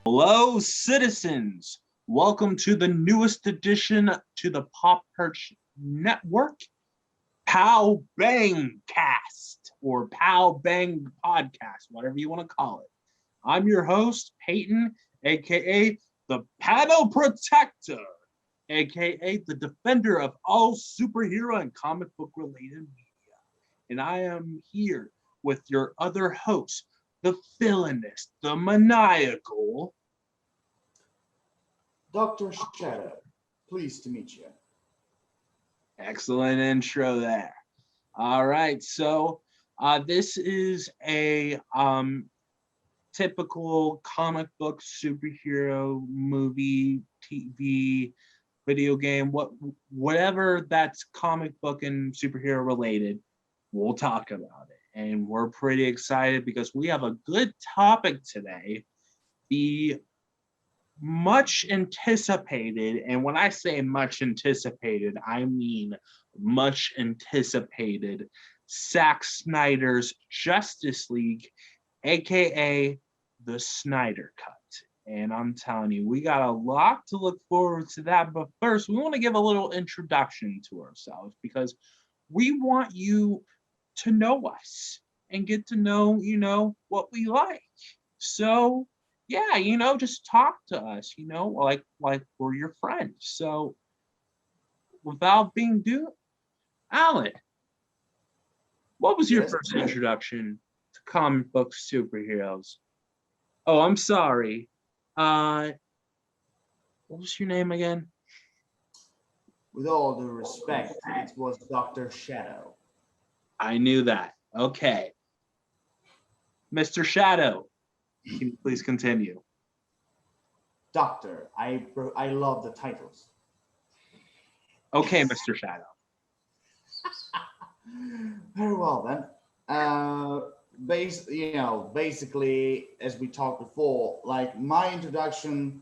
Hello, citizens. Welcome to the newest addition to the Pop Perch Network, POW Bang Cast, or POW Bang Podcast, whatever you want to call it. I'm your host, Peyton, aka the Panel Protector, aka the defender of all superhero and comic book related media. And I am here with your other host, the villainous, the maniacal Dr. Shadow. Pleased to meet you. Excellent intro there. All right, so this is a typical comic book superhero movie, TV, video game, whatever that's comic book and superhero related, we'll talk about it. And we're pretty excited because we have a good topic today. The much anticipated, and when I say much anticipated, I mean much anticipated Zack Snyders Justice League, aka the Snyder Cut. And I'm telling you, we got a lot to look forward to that. But first, we want to give a little introduction to ourselves because we want you to know us and get to know, what we like. So yeah, just talk to us, like we're your friends. So without being due, Alan, what was your Yes. first introduction to comic book superheroes? Oh, I'm sorry. What was your name again? With all due respect, it was Dr. Shadow. I knew that. Okay. Mr. Shadow, can you please continue? Doctor, I love the titles. Okay, Mr. Shadow. Very well then. Basically, as we talked before, like my introduction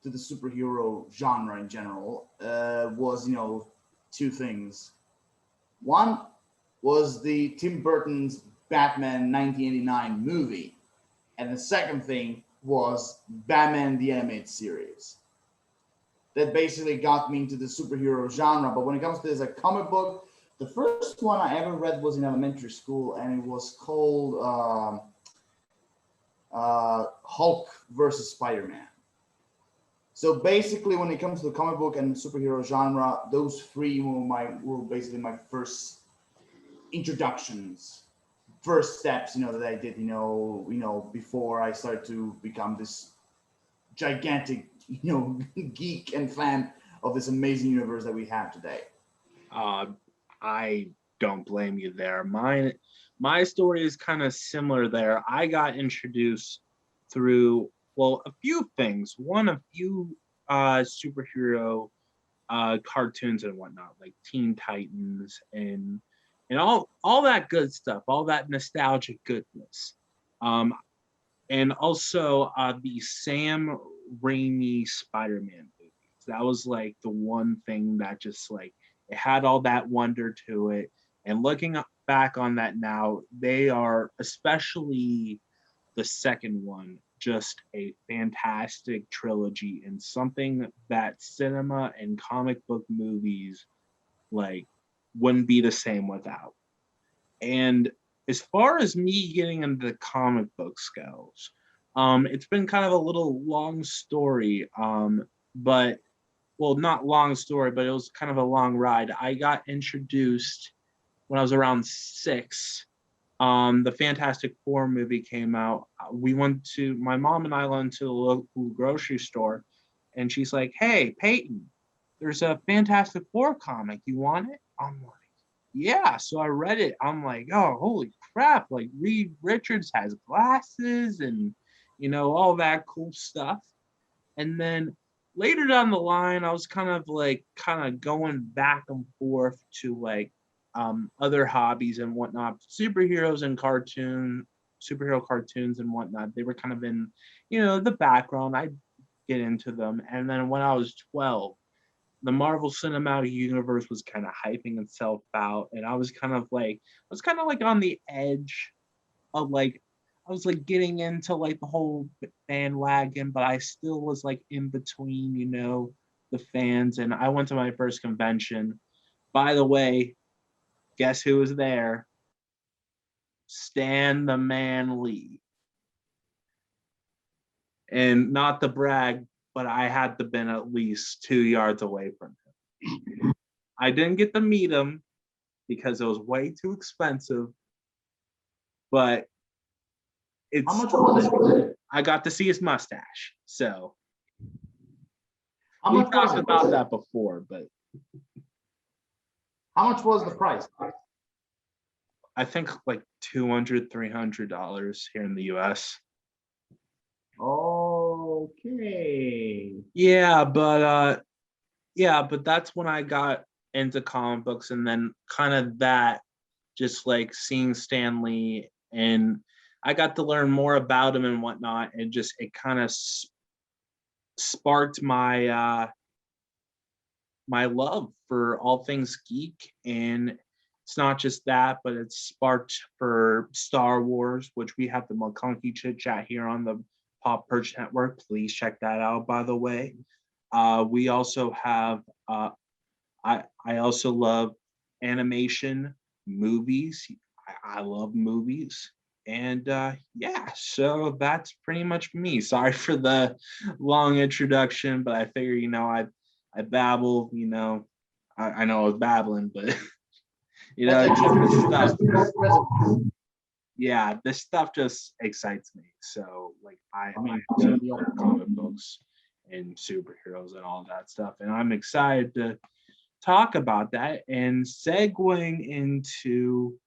to the superhero genre in general was, two things. One was the Tim Burton's Batman 1989 movie, and the second thing was Batman the Animated Series. That basically got me into the superhero genre. But when it comes to this, a comic book, the first one I ever read was in elementary school, and it was called Hulk versus Spider-Man. So basically, when it comes to the comic book and superhero genre, those three were basically my first introductions, first steps, that I did, before I started to become this gigantic, geek and fan of this amazing universe that we have today. I don't blame you there. My story is kind of similar there. I got introduced through, well, a few things. One, a few superhero cartoons and whatnot, like Teen Titans and all that good stuff, all that nostalgic goodness. And also the Sam Raimi Spider-Man movies. That was like the one thing that just like it had all that wonder to it. And looking back on that now, they are, especially the second one, just a fantastic trilogy and something that cinema and comic book movies like wouldn't be the same without. And as far as me getting into the comic books goes, it's been kind of a little long story, but well, not long story, but it was kind of a long ride. I got introduced when I was around 6. The Fantastic Four movie came out. My mom and I went to the local grocery store, and she's like, "Hey, Peyton, there's a Fantastic Four comic. You want it?" I'm like, yeah. So I read it. I'm like, oh, holy crap. Like Reed Richards has glasses and, all that cool stuff. And then later down the line, I was kind of going back and forth to like other hobbies and whatnot, superhero cartoons and whatnot. They were kind of in, the background. I get into them. And then when I was 12, the Marvel Cinematic Universe was kind of hyping itself out, and I was kind of like on the edge of like I was like getting into like the whole bandwagon, but I still was like in between, the fans. And I went to my first convention. By the way, guess who was there? Stan the Man Lee. And not to brag, but I had to been at least 2 yards away from him. I didn't get to meet him because it was way too expensive, but How it's much was it? I got to see his mustache. So How we much was talked it? about that before, but How much was the price? I think like $200, $300 here in the US. Okay. Yeah, but that's when I got into comic books, and then kind of that, just like seeing Stan Lee, and I got to learn more about him and whatnot, and just it kind of sparked my love for all things geek. And it's not just that, but it's sparked for Star Wars, which we have the McConkie Chit Chat here on the Pop Perch Network. Please check that out, by the way. We also have, I also love animation, movies. I love movies. And yeah, so that's pretty much me. Sorry for the long introduction, but I figure, I babble, I know I was babbling, but That's this stuff, very present. yeah, this stuff just excites me. So like I mean, I love comic books and superheroes and all that stuff. And I'm excited to talk about that and segueing into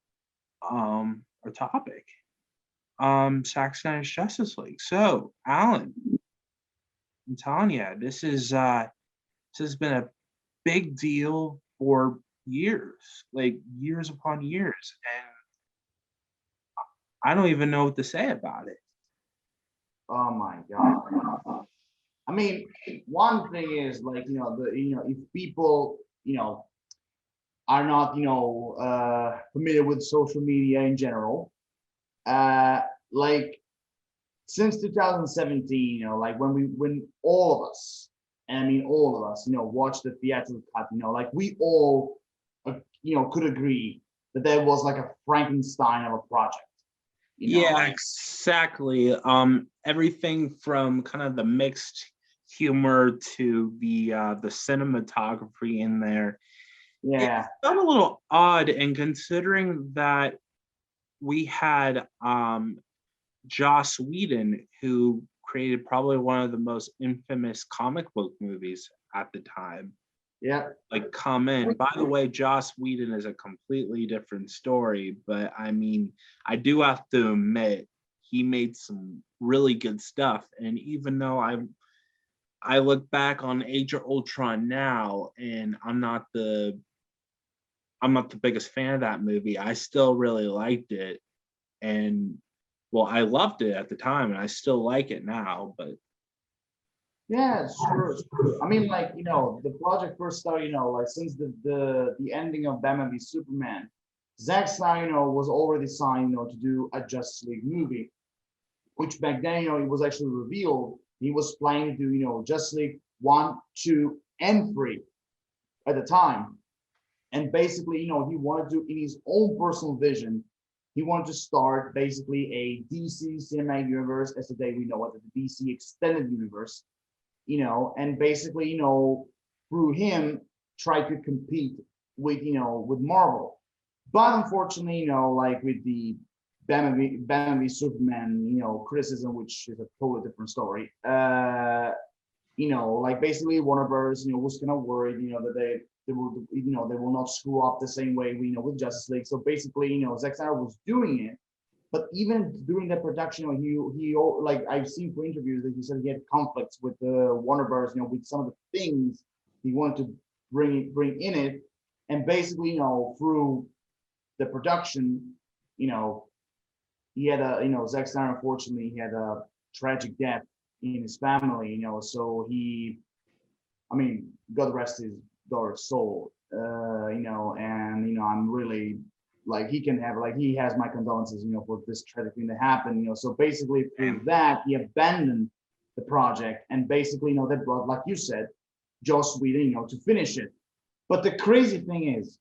our topic, Zack Snyder's Justice League. So, Alan and Tanya, this has been a big deal for years, like years upon years, and I don't even know what to say about it. Oh my God. I mean, one thing is like, if people, are not, familiar with social media in general, like since 2017, like when all of us, and I mean all of us, watched the theatrical cut, like we all, could agree that there was like a Frankenstein of a project, Yeah, exactly. Everything from kind of the mixed humor to the cinematography in there. It Yeah, felt a little odd, and considering that we had Joss Whedon, who created probably one of the most infamous comic book movies at the time, yeah, like come in. By the way, Joss Whedon is a completely different story, but I mean, I do have to admit he made some really good stuff. And even though I look back on Age of Ultron now, and I'm not the biggest fan of that movie, I still really liked it. And well, I loved it at the time, and I still like it now. But yeah, sure. I mean, like, the project first started, like since the ending of Batman v Superman, Zack Snyder, was already signed, to do a Justice League movie, which back then, it was actually revealed he was planning to do, Justice League 1, 2, and 3 at the time. And basically, he wanted to, in his own personal vision, he wanted to start basically a DC cinematic universe as today we know it, the DC extended universe, and basically, through him, try to compete with Marvel. But unfortunately, like with the Batman v Superman, criticism, which is a totally different story. Like basically Warner Bros. Was kind of worried, that they will, they will not screw up the same way we, with Justice League. So basically, Zack Snyder was doing it, but even during the production, he like I've seen for interviews that he said he had conflicts with the Warner Bros. With some of the things he wanted to bring in it, and basically, through the production, he had Zack Snyder, unfortunately, he had a tragic death in his family, so I mean, God rest his daughter's soul, and, I'm really like he can have, like he has my condolences, for this tragic thing that happened, so basically through that he abandoned the project, and basically, they brought, like you said, Joss Whedon, to finish it. But the crazy thing is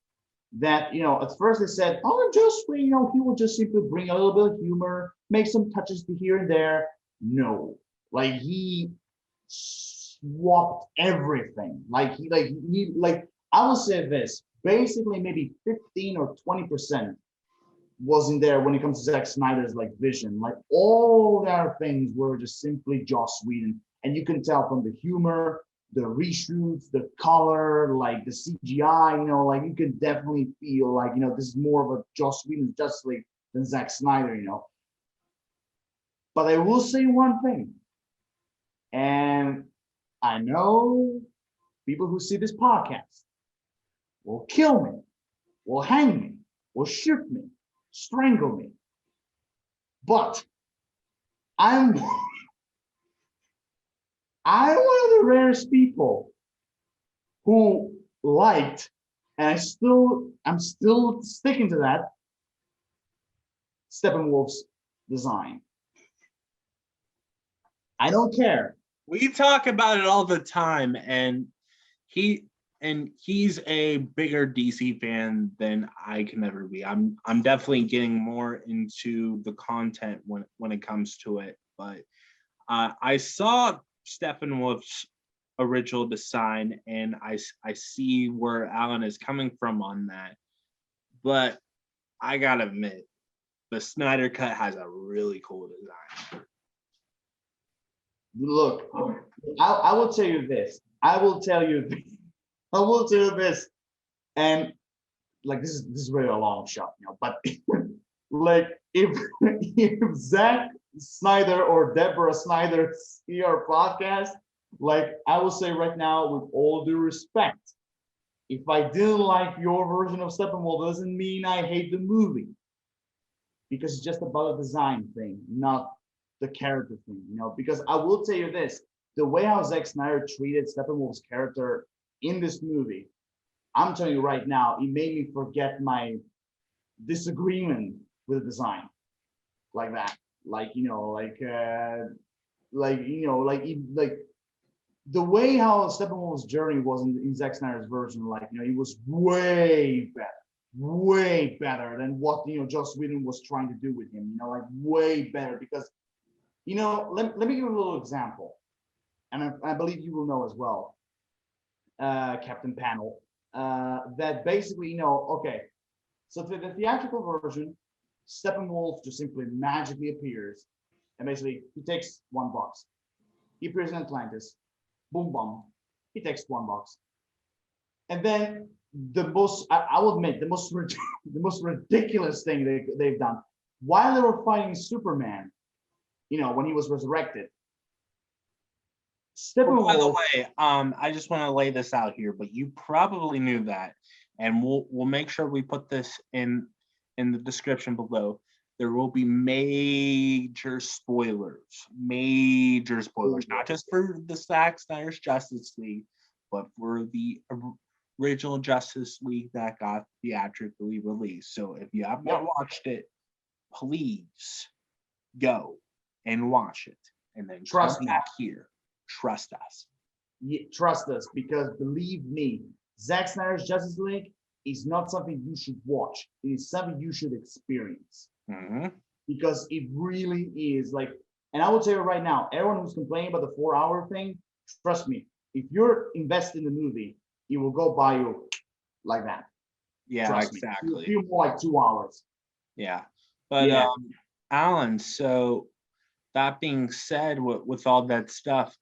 that, at first they said, oh, Joss Whedon, he will just simply bring a little bit of humor, make some touches to here and there. No, like he swapped everything. Like I will say this, basically maybe 15 or 20% wasn't there when it comes to Zack Snyder's like vision. Like all their things were just simply Joss Whedon. And you can tell from the humor, the reshoots, the color, like the CGI, like you can definitely feel like, this is more of a Joss Whedon Justice League than Zack Snyder. But I will say one thing, and I know people who see this podcast will kill me, will hang me, will shoot me, strangle me. But I'm one of the rarest people who liked, and I'm still sticking to that, Steppenwolf's design. I don't care. We talk about it all the time, and he's a bigger DC fan than I can ever be. I'm definitely getting more into the content when it comes to it. But I saw Steppenwolf's original design, and I see where Alan is coming from on that. But I gotta admit, the Snyder Cut has a really cool design. Look, I will tell you this. I will tell you this, and like this is really a long shot, but like if Zack Snyder or Deborah Snyder see our podcast, like I will say right now, with all due respect, if I didn't like your version of Steppenwolf, doesn't mean I hate the movie, because it's just about a design thing, not the character thing, because I will tell you this, the way how Zack Snyder treated Steppenwolf's character in this movie, I'm telling you right now, it made me forget my disagreement with the design, like that, like the way how Steppenwolf's journey was in Zack Snyder's version, like it was way better than what Joss Whedon was trying to do with him, like way better, because let me give you a little example, and I believe you will know as well, Captain Panel, that basically, okay, so the theatrical version, Steppenwolf just simply magically appears, and basically he takes $1. He appears in Atlantis, boom, boom, he takes $1. And then I will admit, the most ridiculous thing they've done, while they were fighting Superman, when he was resurrected. Well, by the way, I just want to lay this out here, but you probably knew that, and we'll make sure we put this in the description below. There will be major spoilers, not just for the Zack Snyder's Justice League, but for the original Justice League that got theatrically released. So if you have not watched it, please go and watch it, and then come back here. Trust us. Yeah, trust us, because believe me, Zack Snyder's Justice League is not something you should watch. It is something you should experience. Mm-hmm. Because it really is like, and I will tell you right now, everyone who's complaining about the 4-hour thing, trust me, if you're invested in the movie, it will go by you like that. Yeah, trust exactly. Me. Feel more like 2 hours. Yeah. But Alan, so that being said, with all that stuff,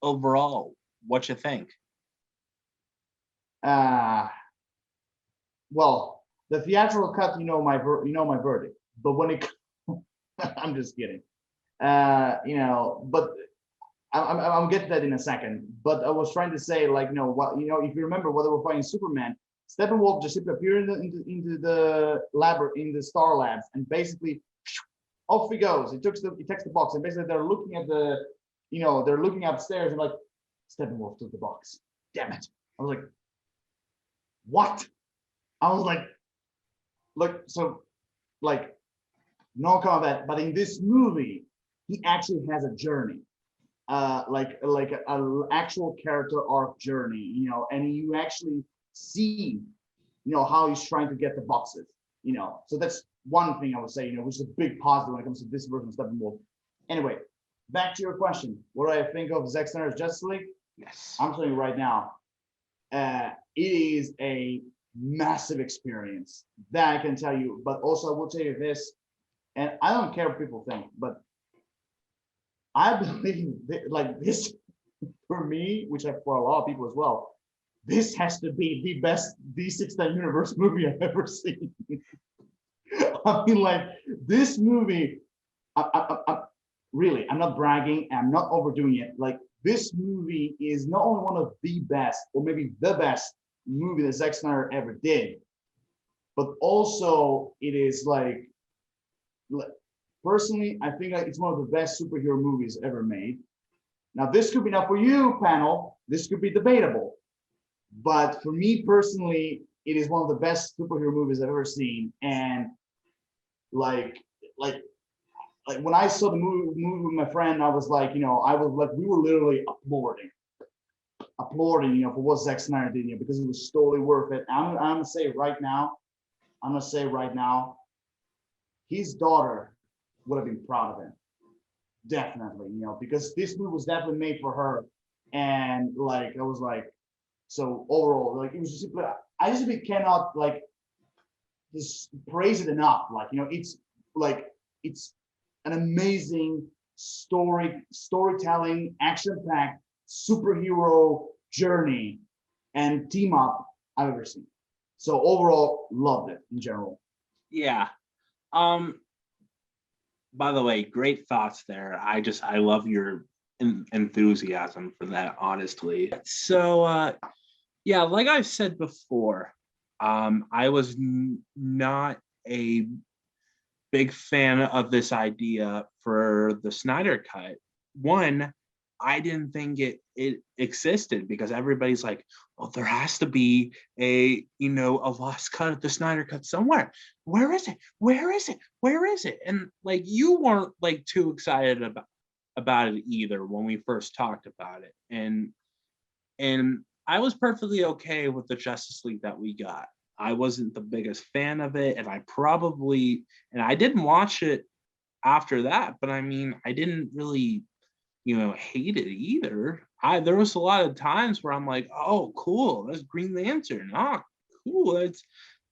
overall, what you think? Well, the theatrical cut, my verdict. But when it, I'm just kidding. But I'll get to that in a second. But I was trying to say, like, if you remember when they were fighting Superman, Steppenwolf just simply appeared into the lab, in the Star Labs, and basically off he goes. He takes the box, and basically they're looking at they're looking upstairs, and like, Steppenwolf took the box. Damn it! I was like, what? I was like, like no combat, but in this movie, he actually has a journey, like a actual character arc journey, and you actually see, how he's trying to get the boxes, So that's one thing I would say, which is a big positive when it comes to this version of Steppenwolf. Anyway, back to your question, what do I think of Zack Snyder's Justice League? Yes. I'm telling you right now, it is a massive experience, that I can tell you. But also, I will tell you this, and I don't care what people think, but I believe that, like this, for me, which for a lot of people as well, this has to be the best D6 universe movie I've ever seen. I mean, like this movie, really, I'm not bragging, I'm not overdoing it. Like this movie is not only one of the best, or maybe the best movie that Zack Snyder ever did, but also it is like personally, I think like it's one of the best superhero movies ever made. Now, this could be, not for you, panel, this could be debatable, but for me personally, it is one of the best superhero movies I've ever seen. And like, like, like when I saw the movie with my friend, I was like, we were literally applauding, for what Zack Snyder did, because it was totally worth it. I'm gonna say right now, his daughter would have been proud of him, definitely, because this movie was definitely made for her. And like, I was like, so overall, like, it was just, I just cannot like just praise it enough. Like, it's an amazing storytelling, action-packed superhero journey and team up I've ever seen. So overall, loved it in general. Yeah. By the way, great thoughts there. I love your enthusiasm for that, honestly. So yeah, like I've said before, I was not a big fan of this idea for the Snyder cut. One, I didn't think it existed, because everybody's like, well, there has to be a lost cut of the Snyder cut somewhere. Where is it? Where is it? Where is it? And like, you weren't like too excited about it either when we first talked about it. And I was perfectly okay with the Justice League that we got. I wasn't the biggest fan of it, and I didn't watch it after that, but I mean, I didn't really, hate it either. There was a lot of times where I'm like, oh, cool, that's Green Lantern. Oh, cool,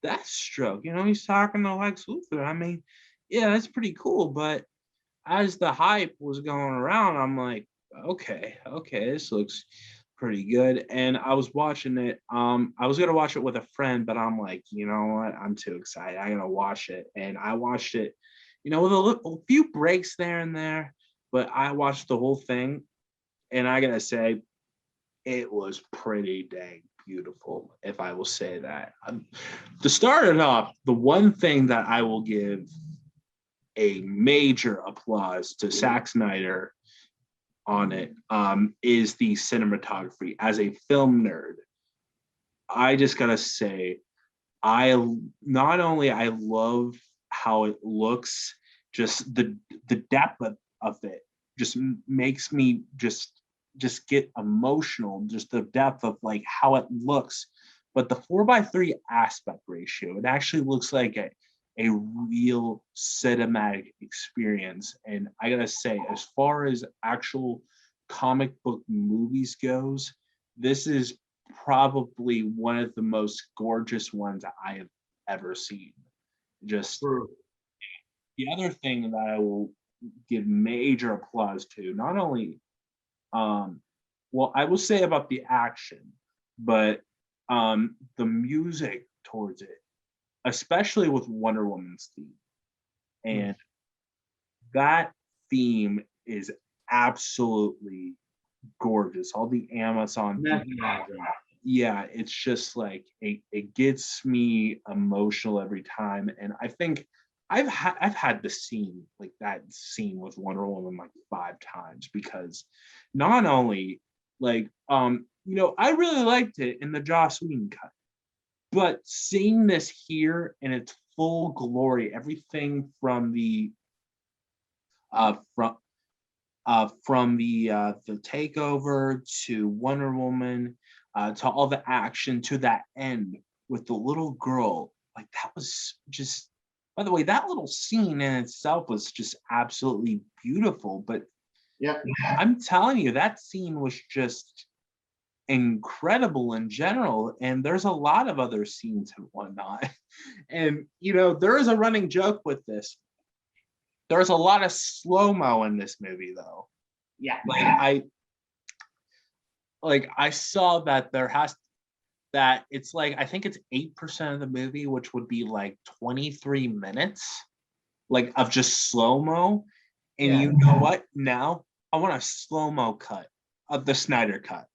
that's Stroke. He's talking to Lex Luthor. I mean, yeah, that's pretty cool. But as the hype was going around, I'm like, okay, this looks pretty good. And I was watching it. I was gonna watch it with a friend, but I'm like, you know what? I'm too excited. I'm gonna watch it. And I watched it, with a few breaks there and there, but I watched the whole thing, and I gotta say, it was pretty dang beautiful, if I will say that. To start it off, the one thing that I will give a major applause to Zack Snyder on it is the cinematography. As a film nerd, I just gotta say, I love how it looks, just the depth of it just makes me just get emotional, just the depth of like how it looks. But the 4:3 aspect ratio, it actually looks like a real cinematic experience. And I gotta say, as far as actual comic book movies goes, this is probably one of the most gorgeous ones I have ever seen. Just the other thing that I will give major applause to, not only I will say about the action, but the music towards it, especially with Wonder Woman's theme. And that theme is absolutely gorgeous. All the Amazon theme, yeah, it's just like it gets me emotional every time. And I think I've had the scene, like that scene with Wonder Woman, like 5 times, because not only like I really liked it in the Joss Whedon cut, but seeing this here in its full glory, everything from the uh from the takeover to Wonder Woman, to all the action to that end with the little girl. Like that was just, by the way, that little scene in itself was just absolutely beautiful. But Yeah. I'm telling you, that scene was just incredible in general. And there's a lot of other scenes and whatnot. And there is a running joke with this. There's a lot of slow-mo in this movie though. Yeah. I saw that that it's like, I think it's 8% of the movie, which would be like 23 minutes like of just slow-mo. And Yeah. you know what? Now I want a slow-mo cut of the Snyder cut.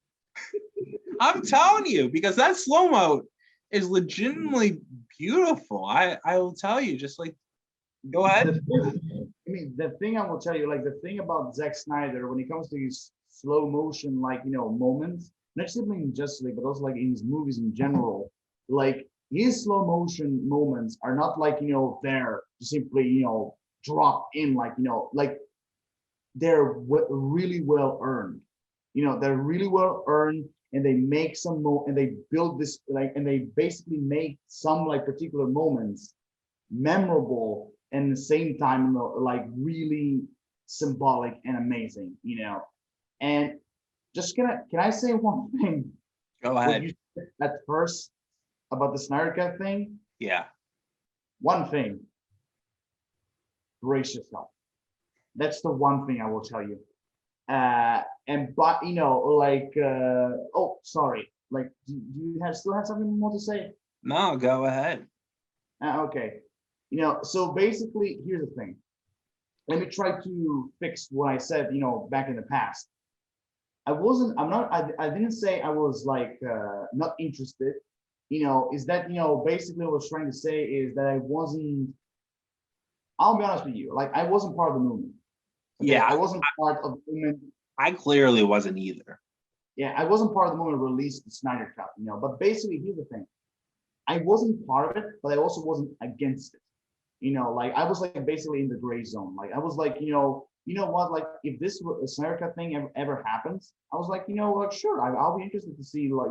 I'm telling you, because that slow-mo is legitimately beautiful. I will tell you, just like, go ahead. The thing I will tell you, like the thing about Zack Snyder when it comes to his slow motion, like moments, not simply in Justice League, but also like in his movies in general, like his slow motion moments are not like there to simply drop in, like like they're really well earned. They're really well earned, and they make and they build this like, and they basically make some like particular moments memorable and at the same time like really symbolic and amazing. And just can I say one thing? Go What ahead. you said at first about the Snyder Cut thing? Yeah. One thing, brace yourself. That's the one thing I will tell you. And but like oh sorry, like do you still have something more to say? No, go ahead. Okay. So basically, here's the thing. Let me try to fix what I said, back in the past. I didn't say I was like not interested. Is that, basically what I was trying to say is that I wasn't, I'll be honest with you, like I wasn't part of the movement. Okay? Yeah, I wasn't part of the movement. I clearly wasn't either. Yeah, I wasn't part of the movement released the Snyder Cut, but basically here's the thing. I wasn't part of it, but I also wasn't against it. Like I was like basically in the gray zone. Like I was like, what, like if this Snyder Cut thing ever happens, I was like, like sure, I'll be interested to see like,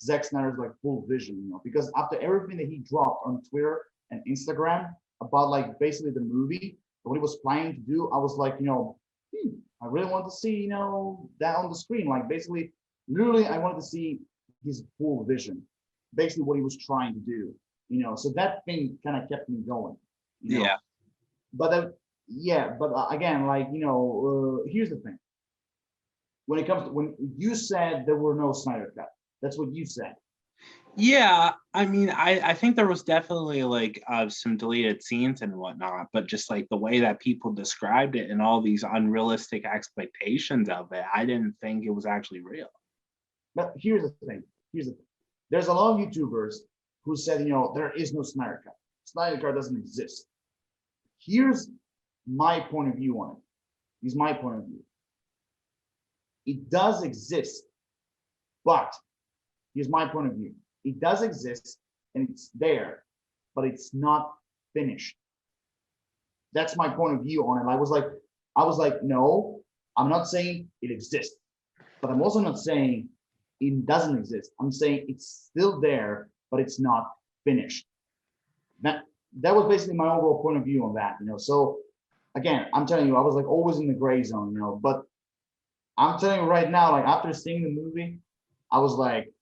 Zack Snyder's like full vision, because after everything that he dropped on Twitter and Instagram about like basically the movie, what he was planning to do, I was like, I really want to see, that on the screen. Like basically, literally, I wanted to see his full vision, basically what he was trying to do. So that thing kind of kept me going. Yeah. But again, like here's the thing. When it comes to when you said there were no Snyder Cut, that's what you said. Yeah, I mean, I think there was definitely like some deleted scenes and whatnot, but just like the way that people described it and all these unrealistic expectations of it, I didn't think it was actually real. But here's the thing. There's a lot of YouTubers who said, there is no Snyder Cut. Snyder Cut doesn't exist. Here's my point of view on it. Here's my point of view. It does exist, but here's my point of view. It does exist and it's there, but it's not finished. That's my point of view on it. I was like, no, I'm not saying it exists, but I'm also not saying it doesn't exist. I'm saying it's still there, but it's not finished. That was basically my overall point of view on that. So again, I'm telling you, I was like always in the gray zone, but I'm telling you right now, like after seeing the movie, I was like,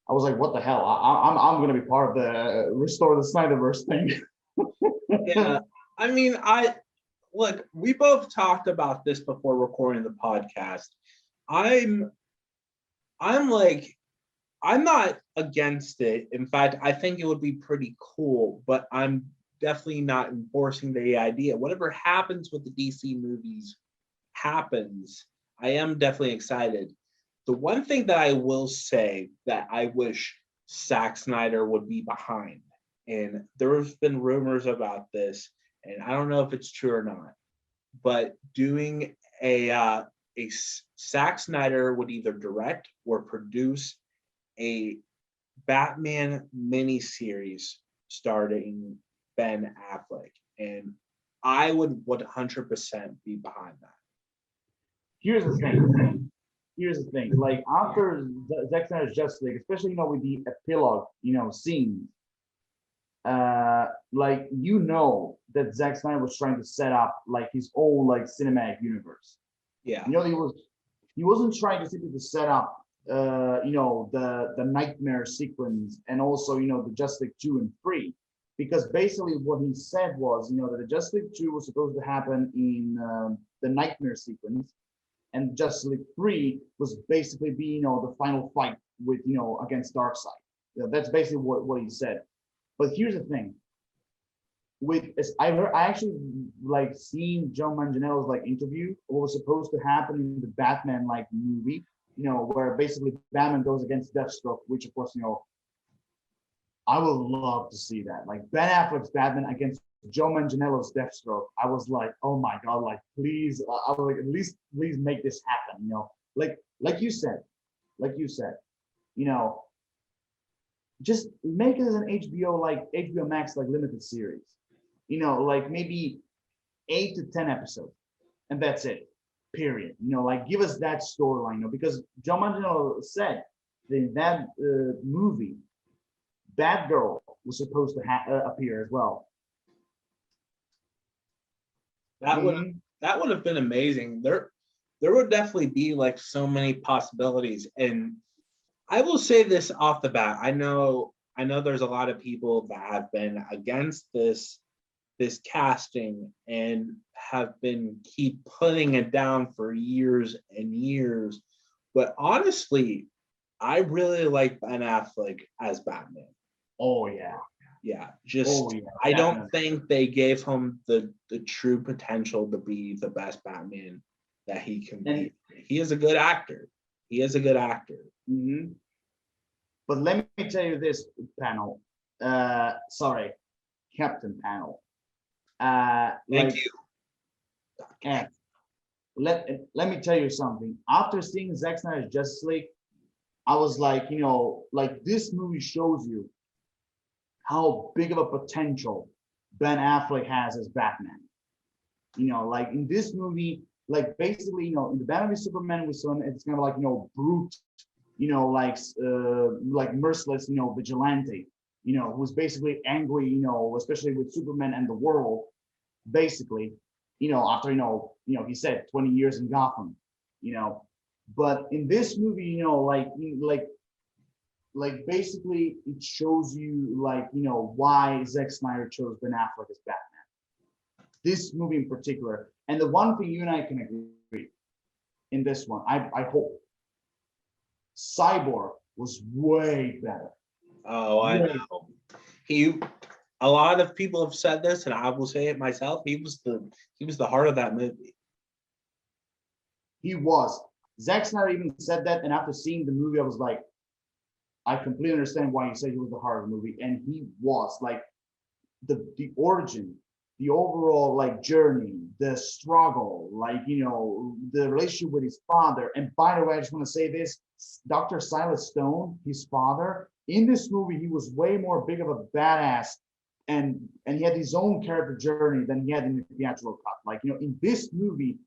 what the hell? I'm gonna be part of the restore the Snyderverse thing. Yeah, I mean, look, we both talked about this before recording the podcast. I'm like, I'm not against it. In fact, I think it would be pretty cool, but I'm definitely not enforcing the idea. Whatever happens with the DC movies happens. I am definitely excited. The one thing that I will say that I wish Zack Snyder would be behind, and there have been rumors about this, and I don't know if it's true or not, but doing a Zack Snyder would either direct or produce a Batman miniseries starting Ben Affleck, and I would 100% be behind that. Here's the thing. Here's the thing. Like after Zack Snyder's Justice League, especially with the epilogue, scene, like that Zack Snyder was trying to set up like his own like cinematic universe. Yeah. He wasn't trying to simply to set up the nightmare sequence and also the Justice League 2 and 3, because basically what he said was that the Justice League 2 was supposed to happen in the nightmare sequence, and Justice League 3 was basically be the final fight with against Darkseid. That's basically what he said. But here's the thing. I actually like seeing Joe Manganiello's like interview. What was supposed to happen in the Batman like movie, where basically Batman goes against Deathstroke, which of course I would love to see that. Like Ben Affleck's Batman against Joe Manganiello's Deathstroke. I was like, oh my god, like please, I was like, at least please make this happen. Like you said, just make it as an HBO Max like limited series. Like maybe 8 to 10 episodes, and that's it. Period. Like give us that storyline. Because Joe Manganiello said that in that movie, Batgirl was supposed to appear as well. That would have been amazing. There would definitely be like so many possibilities, and I will say this off the bat. I know there's a lot of people that have been against this casting and have been keep putting it down for years and years. But honestly, I really like Ben Affleck as Batman. Oh yeah. Yeah. I don't think they gave him the true potential to be the best Batman that he can be. He is a good actor. Mm-hmm. But let me tell you this, panel. Sorry, Captain Panel. Thank you. And let me tell you something. After seeing Zack Snyder's Justice League, I was like, like this movie shows you how big of a potential Ben Affleck has as Batman. Like in this movie, like basically, in the Batman v Superman with some, it's kind of like brute, like merciless, vigilante, who's basically angry, especially with Superman and the world, basically, after he said 20 years in Gotham, but in this movie, like basically it shows you why Zack Snyder chose Ben Affleck as Batman. This movie in particular, and the one thing you and I can agree in this one, I hope Cyborg was way better. Oh, I know. A lot of people have said this, and I will say it myself. He was the heart of that movie. He was. Zack Snyder even said that, and after seeing the movie, I was like, I completely understand why he said he was the heart of the movie, and he was like the origin, the overall like journey, the struggle, the relationship with his father. And by the way, I just want to say this: Dr. Silas Stone, his father, in this movie, he was way more big of a badass, and he had his own character journey than he had in the theatrical cut. In this movie,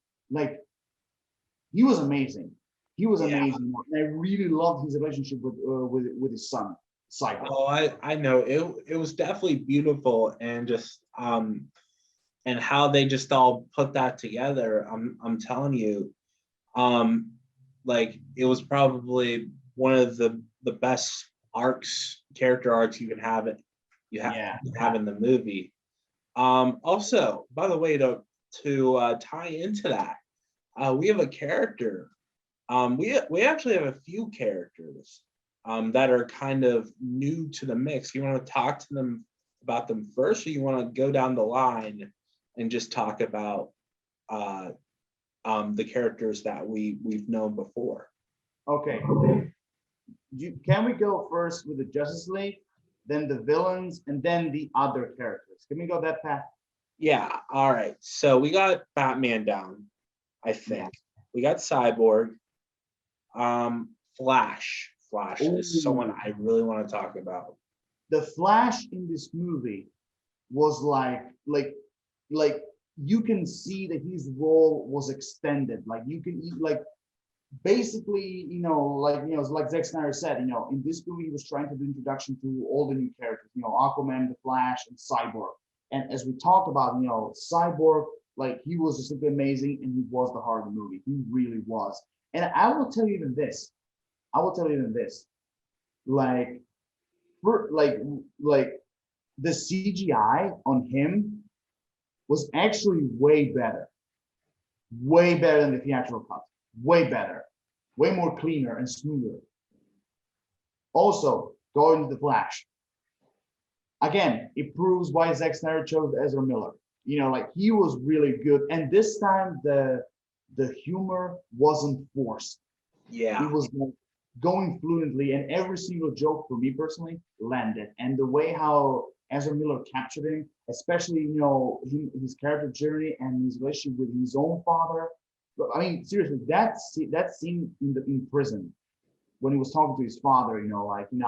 he was amazing. He was amazing. I really loved his relationship with his son, Cyborg. Oh, I know. It was definitely beautiful, and just and how they just all put that together. I'm telling you, like it was probably one of the best character arcs you can have have in the movie. Also, by the way, to tie into that, we have a character. We actually have a few characters that are kind of new to the mix. You want to talk to them about them first, or you want to go down the line and just talk about the characters that we've known before? Okay. Can we go first with the Justice League, then the villains, and then the other characters? Can we go that path? Yeah. All right. So we got Batman down, I think. Yeah. We got Cyborg. Flash. Flash is someone I really want to talk about. the Flash in this movie was like you can see that his role was extended. Like you can like basically, like Zack Snyder said, in this movie he was trying to do introduction to all the new characters, Aquaman, the Flash, and Cyborg. And as we talked about, Cyborg, like he was just simply amazing, and he was the heart of the movie. He really was. And I will tell you even this. I will tell you even this. Like, for like the CGI on him was actually way better than the theatrical cut, way better, way more cleaner and smoother. Also, going to the Flash. Again, it proves why Zack Snyder chose Ezra Miller. Like he was really good, and this time the humor wasn't forced. Yeah. It was like going fluently, and every single joke for me personally landed. And the way how Ezra Miller captured him, especially his character journey and his relationship with his own father. I mean, seriously, that scene in prison when he was talking to his father, I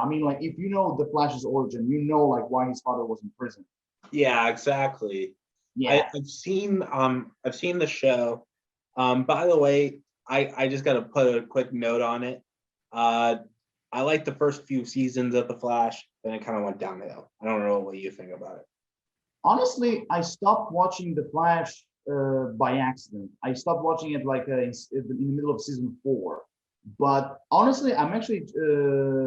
mean, like if the Flash's origin, like why his father was in prison. Yeah, exactly. Yeah. I've seen the show. By the way, I just got to put a quick note on it. I like the first few seasons of The Flash, then it kind of went downhill. I don't know what you think about it. Honestly, I stopped watching The Flash by accident. I stopped watching it like in the middle of season 4. But honestly, I'm actually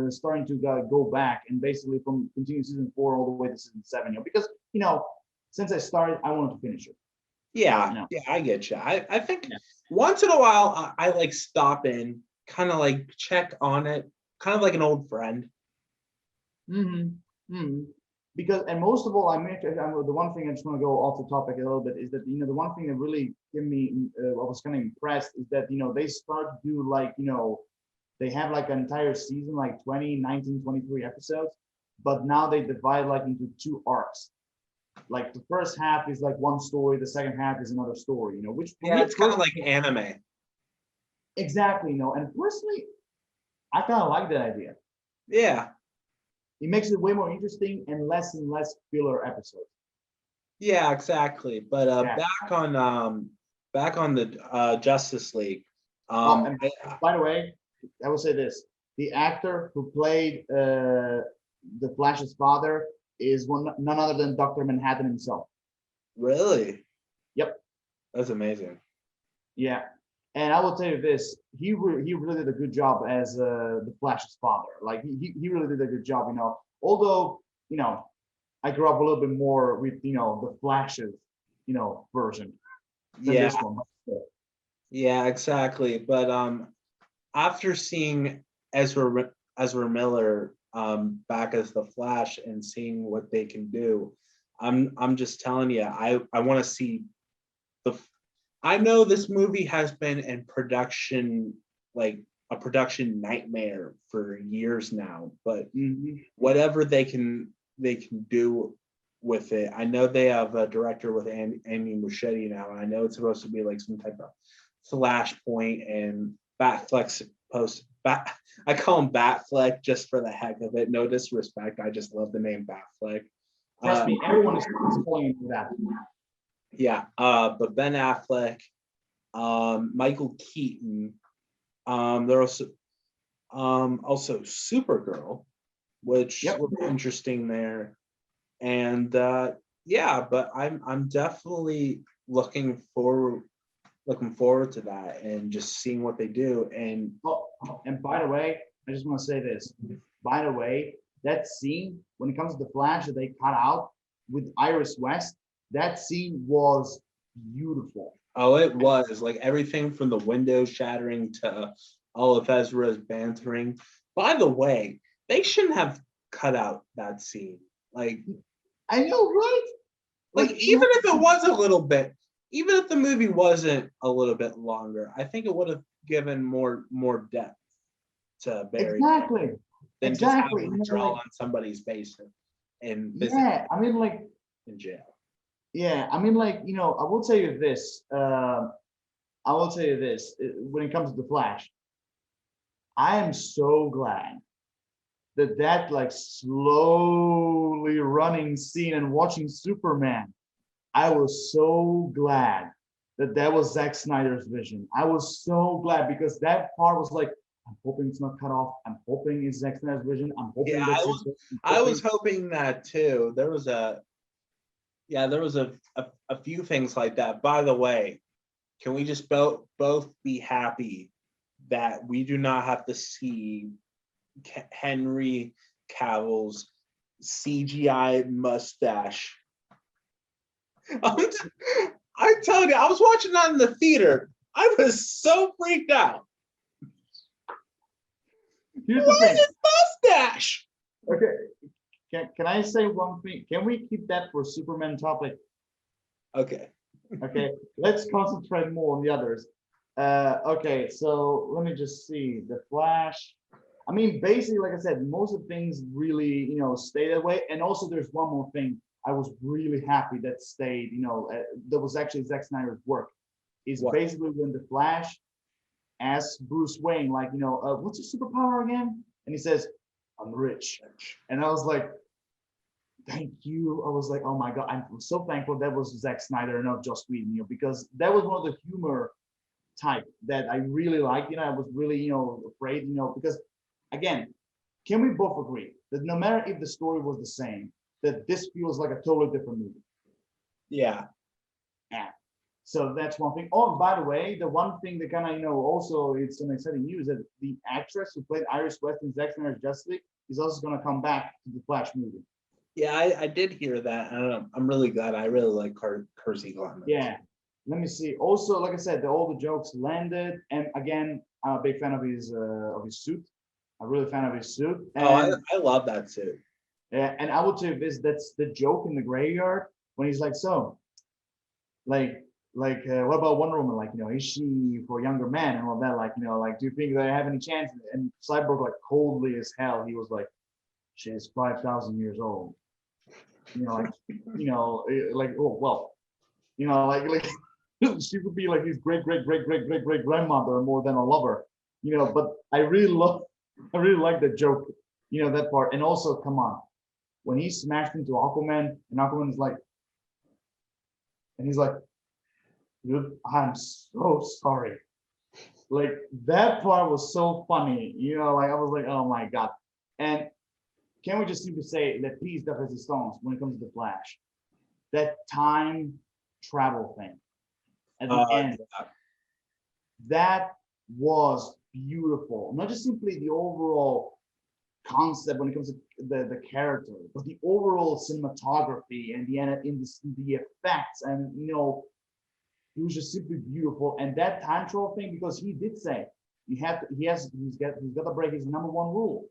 starting to go back and basically from continue season 4 all the way to season 7, because since I started, I wanted to finish it. Yeah, yeah, I get you. I think once in a while I like stop in, kind of like check on it, kind of like an old friend. Because, and most of all, the one thing I just want to go off the topic a little bit is that the one thing that really gave me I was kind of impressed is that they start to do like they have like an entire season like 20, 19, 23 episodes, but now they divide like into 2 arcs. Like the first half is like one story, the second half is another story, which it's kind of like anime. Exactly, and personally, I kind of like that idea. Yeah. It makes it way more interesting and less filler episodes. Yeah, exactly. But back on the Justice League. And by the way, I will say this: the actor who played the Flash's father is none other than Dr. Manhattan himself. Really? Yep. That's amazing. Yeah, and I will tell you this: he really did a good job as the Flash's father. Like he really did a good job. Although I grew up a little bit more with the Flash's version than this one. Yeah, exactly. But after seeing Ezra Miller back as the Flash and seeing what they can do, I'm just telling you, I want to see I know this movie has been in production, like a production nightmare for years now, but whatever they can do with it. I know they have a director with Amy Muschietti now, and I know it's supposed to be like some type of Flashpoint and Batfleck post. I call him Batfleck just for the heck of it. No disrespect. I just love the name Batfleck. Trust me, everyone is calling for that. Yeah, but Ben Affleck, Michael Keaton, they're also Supergirl, which was interesting there, and yeah, but I'm definitely looking forward to that and just seeing what they do. And by the way, I just want to say this. By the way, that scene when it comes to the Flash that they cut out with Iris West, that scene was beautiful. Oh, it was like everything from the window shattering to all of Ezra's bantering. By the way, they shouldn't have cut out that scene. Like, I know, right? Like even if it was a little bit, even if the movie wasn't a little bit longer, I think it would have given more depth to Barry. Than just having to draw on somebody's face and yeah, I mean, like in jail. Yeah, I mean, like I will tell you this. When it comes to the Flash, I am so glad that like slowly running scene and watching Superman, I was so glad that was Zack Snyder's vision. I was so glad because that part was like, I'm hoping it's not cut off. I'm hoping it's Zack Snyder's vision. I'm hoping Yeah, that's I was hoping that too. There was a few things like that. By the way, can we just both be happy that we do not have to see Henry Cavill's CGI mustache? I'm telling you, I was watching that in the theater. I was so freaked out. Here's Why the thing. is his mustache? Okay. Can I say one thing? Can we keep that for Superman topic? Okay. Okay. Let's concentrate more on the others. Okay. So let me just see the Flash. I mean, basically, like I said, most of the things really, stay that way. And also, there's one more thing. I was really happy that stayed. That was actually Zack Snyder's work. Is What? basically when the Flash asks Bruce Wayne, like, what's your superpower again? And he says, I'm rich. And I was like, thank you. I was like, oh my God, I'm so thankful that was Zack Snyder and not Joss Whedon, because that was one of the humor type that I really liked. I was really, afraid, because again, can we both agree that no matter if the story was the same, that this feels like a totally different movie? Yeah. Yeah. So that's one thing. Oh, and by the way, the one thing that kind of, also it's some exciting news that the actress who played Iris West in Zack Snyder's Justice League is also going to come back to the Flash movie. Yeah, I did hear that. I'm really glad. I really like Kiersey Glenn. Yeah. Let me see. Also, like I said, all the jokes landed, and again, I'm a big fan of his suit. I'm really a fan of his suit. And, I love that suit. Yeah, and I would say that's the joke in the graveyard when he's like, so, like, what about Wonder Woman? Like, is she for a younger man and all that? Like, do you think they have any chance? And Cyborg, like, coldly as hell, he was like, she's 5,000 years old. Like, oh well, like she would be like his great grandmother more than a lover. But I really like that joke. That part, and also, come on, when he smashed into Aquaman, and Aquaman is like, and he's like, dude, I'm so sorry. Like that part was so funny. Like I was like, oh my God. And can we just simply say that peace death has stones when it comes to the Flash? That time travel thing at the end, that was beautiful. Not just simply the overall concept when it comes to the character, but the overall cinematography and the effects, and it was just simply beautiful. And that time travel thing, because he did say he's got to break his number one rule,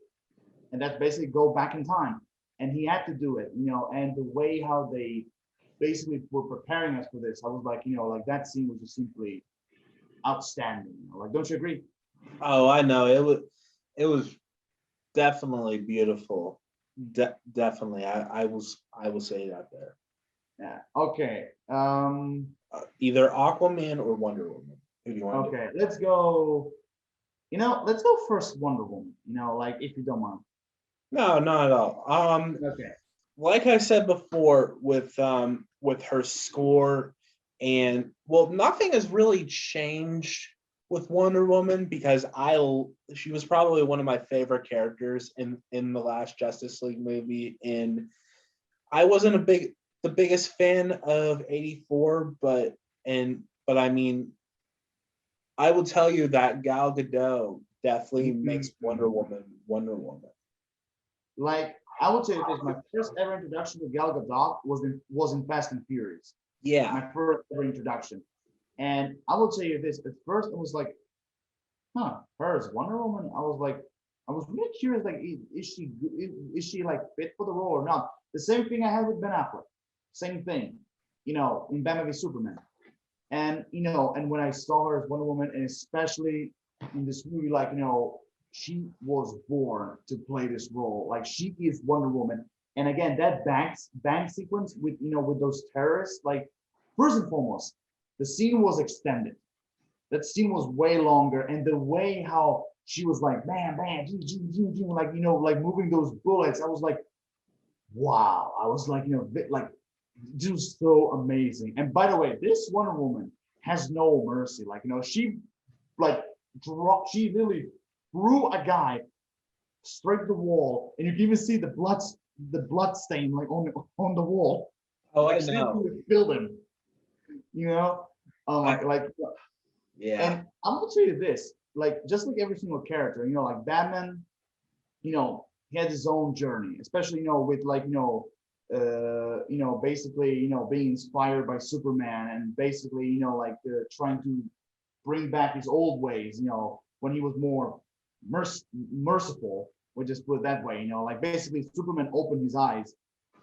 and that's basically go back in time, and he had to do it. And the way how they basically were preparing us for this, I was like, like that scene was just simply outstanding. Like, don't you agree? Oh, I know. It was definitely beautiful. Definitely. I will say that there. Yeah. Okay. Either Aquaman or Wonder Woman. Who do you want? Okay. Let's go. Let's go first Wonder Woman. Like if you don't mind. No, not at all. Okay. Like I said before, with her score, and well, nothing has really changed with Wonder Woman because she was probably one of my favorite characters in the last Justice League movie. And I wasn't the biggest fan of 84, but I mean, I will tell you that Gal Gadot definitely makes Wonder Woman Wonder Woman. Like I would say this, my first ever introduction to Gal Gadot was in Fast and Furious. Yeah. My first ever introduction. And I would say this, at first I was like, her as Wonder Woman. I was really curious, like, is she like fit for the role or not? The same thing I had with Ben Affleck. Same thing, in Batman v Superman. And and when I saw her as Wonder Woman, and especially in this movie, like, she was born to play this role. Like she is Wonder Woman. And again, that bank sequence with those terrorists, like first and foremost, the scene was extended. That scene was way longer, and the way how she was like, bam, bam, like, you know, like moving those bullets, I was like, wow. I was like, you know, like, just so amazing. And by the way, this Wonder Woman has no mercy. Like, you know, she like she literally threw a guy straight to the wall, and you can even see the blood stain like on the wall. Oh, I Like she didn't know. really kill him, you know. I, Like, yeah. and I'm gonna tell you this, like just like every single character, you know, like Batman, you know, he had his own journey, especially, you know, with like, you know, basically, you know, being inspired by Superman, and basically, you know, like trying to bring back his old ways, you know, when he was more merciful, we'll just put it that way, you know, like basically Superman opened his eyes,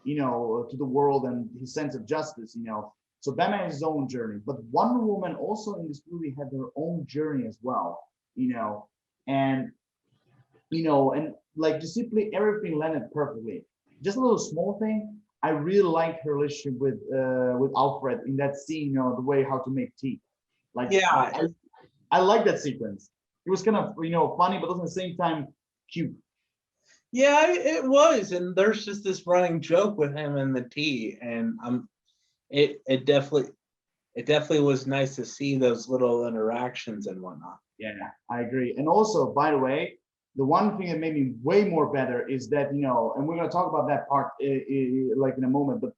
you know, to the world and his sense of justice, you know. So Batman has his own journey, but Wonder Woman also in this movie had her own journey as well, you know, and you know, and like just simply everything landed perfectly. Just a little small thing. I really liked her relationship with Alfred in that scene, you know, the way how to make tea. Like Yeah. I like that sequence. It was kind of, you know, funny, but also at the same time cute. Yeah, it was. And there's just this running joke with him and the tea. And it definitely was nice to see those little interactions and whatnot. Yeah, I agree. And also, by the way, the one thing that made me way more better is that, you know, and we're gonna talk about that part like in a moment, but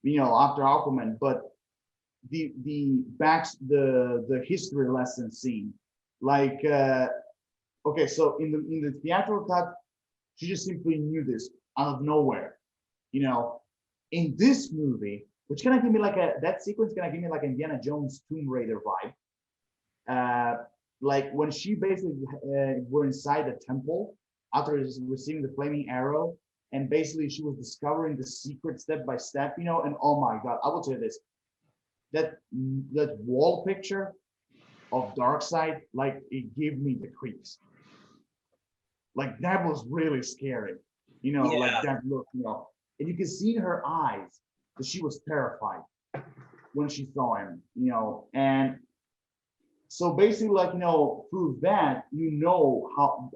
you know, after Aquaman, but the history lesson scene, like okay, so in the theatrical cut, she just simply knew this out of nowhere, you know. In this movie, which kind of give me like that sequence kind of give me like Indiana Jones Tomb Raider vibe. Like when she basically were inside the temple after receiving the flaming arrow, and basically she was discovering the secret step by step, you know. And oh my god, I will tell you this: that that wall picture of Darkseid, like it gave me the creeps. Like that was really scary, you know. Like Yeah. that look, you know, and you can see in her eyes that she was terrified when she saw him, you know. And so basically, like, you know, through that, you know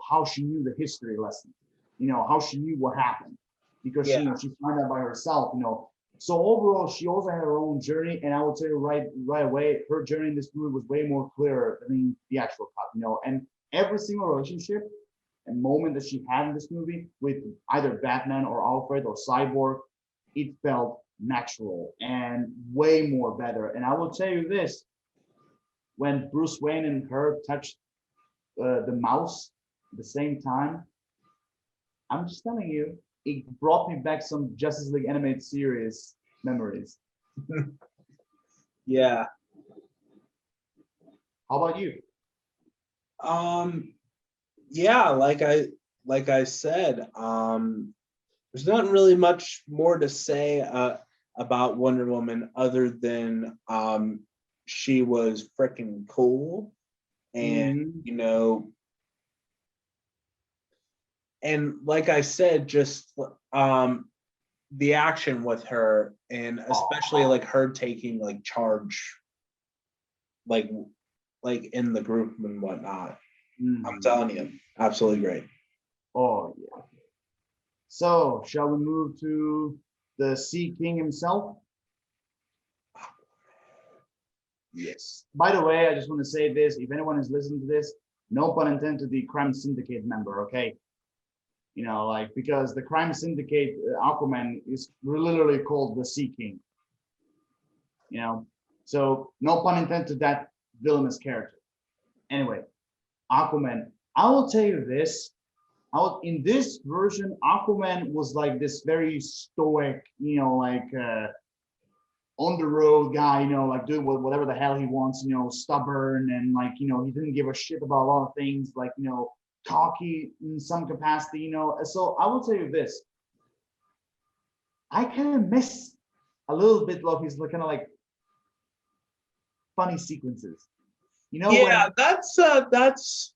how she knew the history lesson, you know, how she knew what happened, because she, Yeah. you know, she found out by herself, you know. So overall, she also had her own journey, and I would say right away, her journey in this movie was way more clearer than in the actual cut, you know. And every single relationship and moment that she had in this movie with either Batman or Alfred or Cyborg, it felt natural and way more better. And I will tell you this: when Bruce Wayne and her touched the mouse at the same time, I'm just telling you, it brought me back some Justice League animated series memories. Yeah. How about you? Um, yeah, like I said, there's not really much more to say about Wonder Woman other than she was freaking cool, and Mm-hmm. you know, and like I said, just the action with her, and especially Oh, like her taking like charge, like in the group and whatnot. I'm mm-hmm. telling you, absolutely great. Oh, yeah. So, shall we move to the Sea King himself? Yes. By the way, I just want to say this: if anyone is listening to this, no pun intended to the Crime Syndicate member, okay? You know, like because the Crime Syndicate Aquaman is literally called the Sea King. You know, so no pun intended to that villainous character. Anyway, Aquaman. I will tell you this: in this version, Aquaman was like this very stoic, you know, like on the road guy, you know, like doing whatever the hell he wants, you know, stubborn, and like, you know, he didn't give a shit about a lot of things, like, you know, cocky in some capacity, you know. So I will tell you this: I kind of miss a little bit of his kind of like funny sequences, you know, Yeah, when that's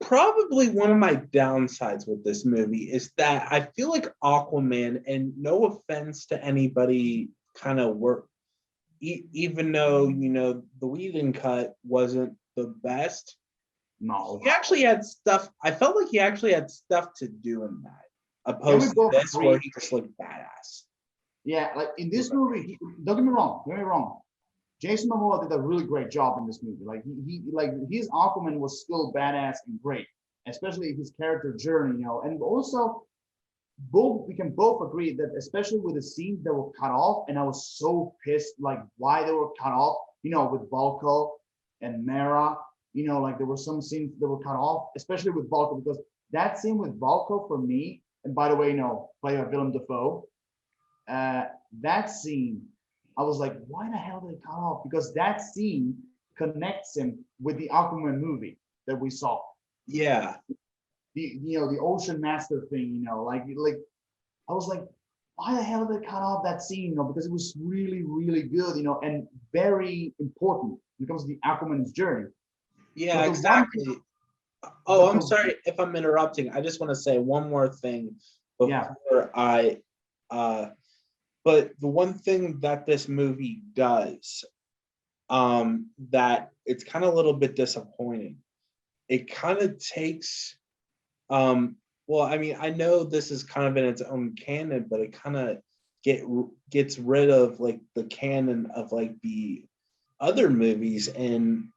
probably one of my downsides with this movie is that I feel like Aquaman, and no offense to anybody, kind of work, even though you know the Whedon cut wasn't the best. No. He actually had stuff. I felt like he actually had stuff to do in that, Can we opposed to both this agree? where he just looked badass. Yeah, like in this movie, don't get me wrong. Don't get me wrong. Jason Momoa did a really great job in this movie. Like he like his Aquaman was still badass and great, especially his character journey, you know. And also, both we can both agree that especially with the scenes that were cut off, and I was so pissed like why they were cut off. You know, with Balco and Mara, you know, like there were some scenes that were cut off, especially with Balco, because that scene with Balco for me, and by the way, you know, play by Willem Dafoe, that scene, I was like, why the hell did it cut off? Because that scene connects him with the Aquaman movie that we saw. Yeah, The Ocean Master thing, you know, like I was like, why the hell did they cut off that scene? You know, because it was really, really good, you know, and very important when it comes to the Aquaman's journey. yeah, But the one thing, exactly. Oh, but I'm the sorry if I'm interrupting. I just want to say one more thing yeah, before uh but the one thing that this movie does, that it's kind of a little bit disappointing. It kind of takes, well, I mean, I know this is kind of in its own canon, but it kind of gets rid of like the canon of like the other movies, and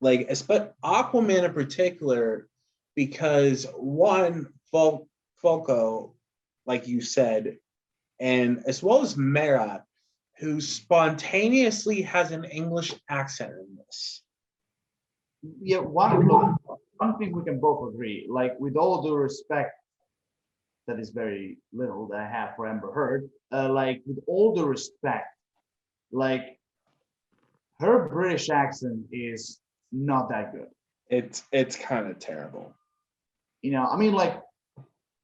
like especially Aquaman in particular, because one, Falco, like you said, and as well as Mara, who spontaneously has an English accent in this. yeah, one thing we can both agree, like with all due respect, that is very little that I have for Amber Heard. Like with all due respect, like her British accent is not that good. It's kind of terrible. You know, I mean, like,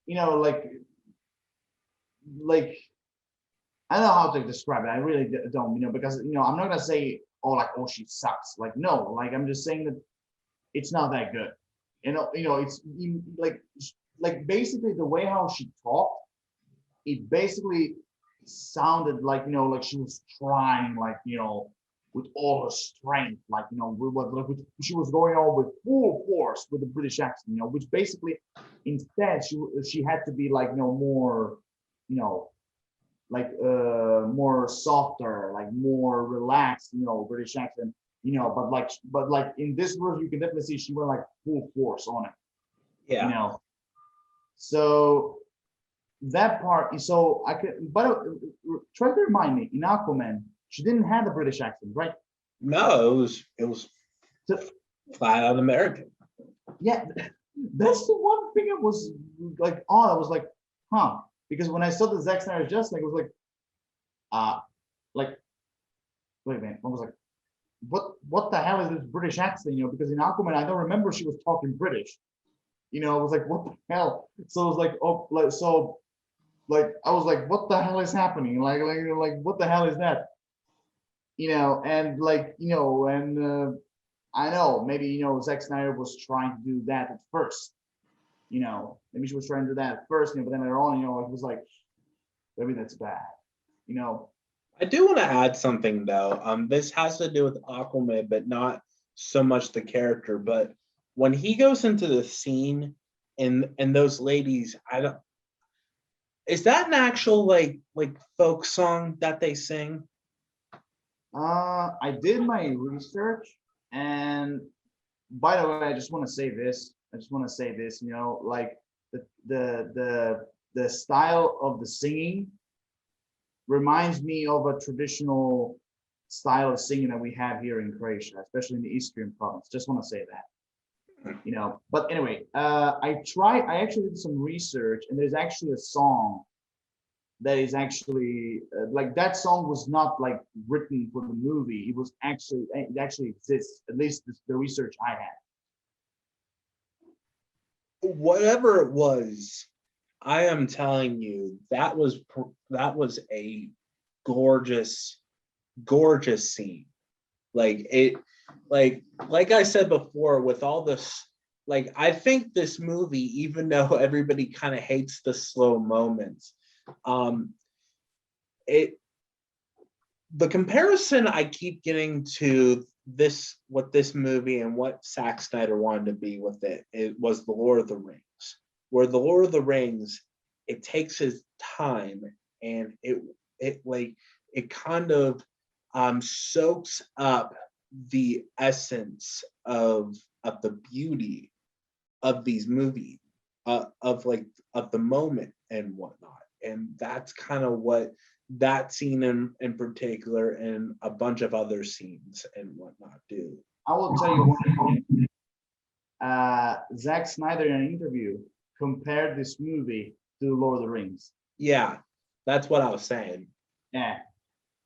you know, like I don't know how to describe it. I really don't, you know, because you know, I'm not gonna say, oh, like, oh, she sucks. Like, no, like I'm just saying that it's not that good. It's like basically the way how she talked, it basically sounded like like she was trying, like with all her strength, like she was going on with full force with the British accent, which basically instead she had to be like more, you know, like more softer, like more relaxed, British accent, but like in this version you can definitely see she went like full force on it, you Yeah. know. So that part, so I could, but try to remind me, in Aquaman, she didn't have the British accent, right? No, it was So, flat out American. yeah, that's the one thing I was like odd. I was like, huh? Because when I saw the Zack Snyders Justice League, I was like, like, wait a minute. I was like, what the hell is this British accent? Because in Aquaman, I don't remember she was talking British. I was like, what the hell? So I was like, oh, like so. Like I was like, what the hell is happening? Like what the hell is that? And I know maybe Zack Snyder was trying to do that at first. Maybe she was trying to do that at first, but then later on, it was like, maybe that's bad. I do want to add something though. This has to do with Aquaman, but not so much the character. But when he goes into the scene and those ladies, I don't. Is that an actual like folk song that they sing? I did my research, and by the way, I just want to say this. Like the style of the singing reminds me of a traditional style of singing that we have here in Croatia, especially in the Eastern province. Just want to say that. But anyway, I actually did some research, and there's actually a song that is actually like that song was not like written for the movie. It actually exists. At least the research I had. Whatever it was, I am telling you that was a gorgeous, gorgeous scene. Like it, like I said before, with all this, like I think this movie, even though everybody kind of hates the slow moments, um, it the comparison I keep getting to what this movie and what Zack Snyder wanted to be with it was the Lord of the Rings. Where the Lord of the Rings, it takes his time and it kind of soaks up the essence of the beauty of these movies, of the moment and whatnot. And that's kind of what that scene in particular and a bunch of other scenes and whatnot do. I will tell you one thing. Zack Snyder in an interview compared this movie to Lord of the Rings. Yeah, that's what I was saying. Yeah.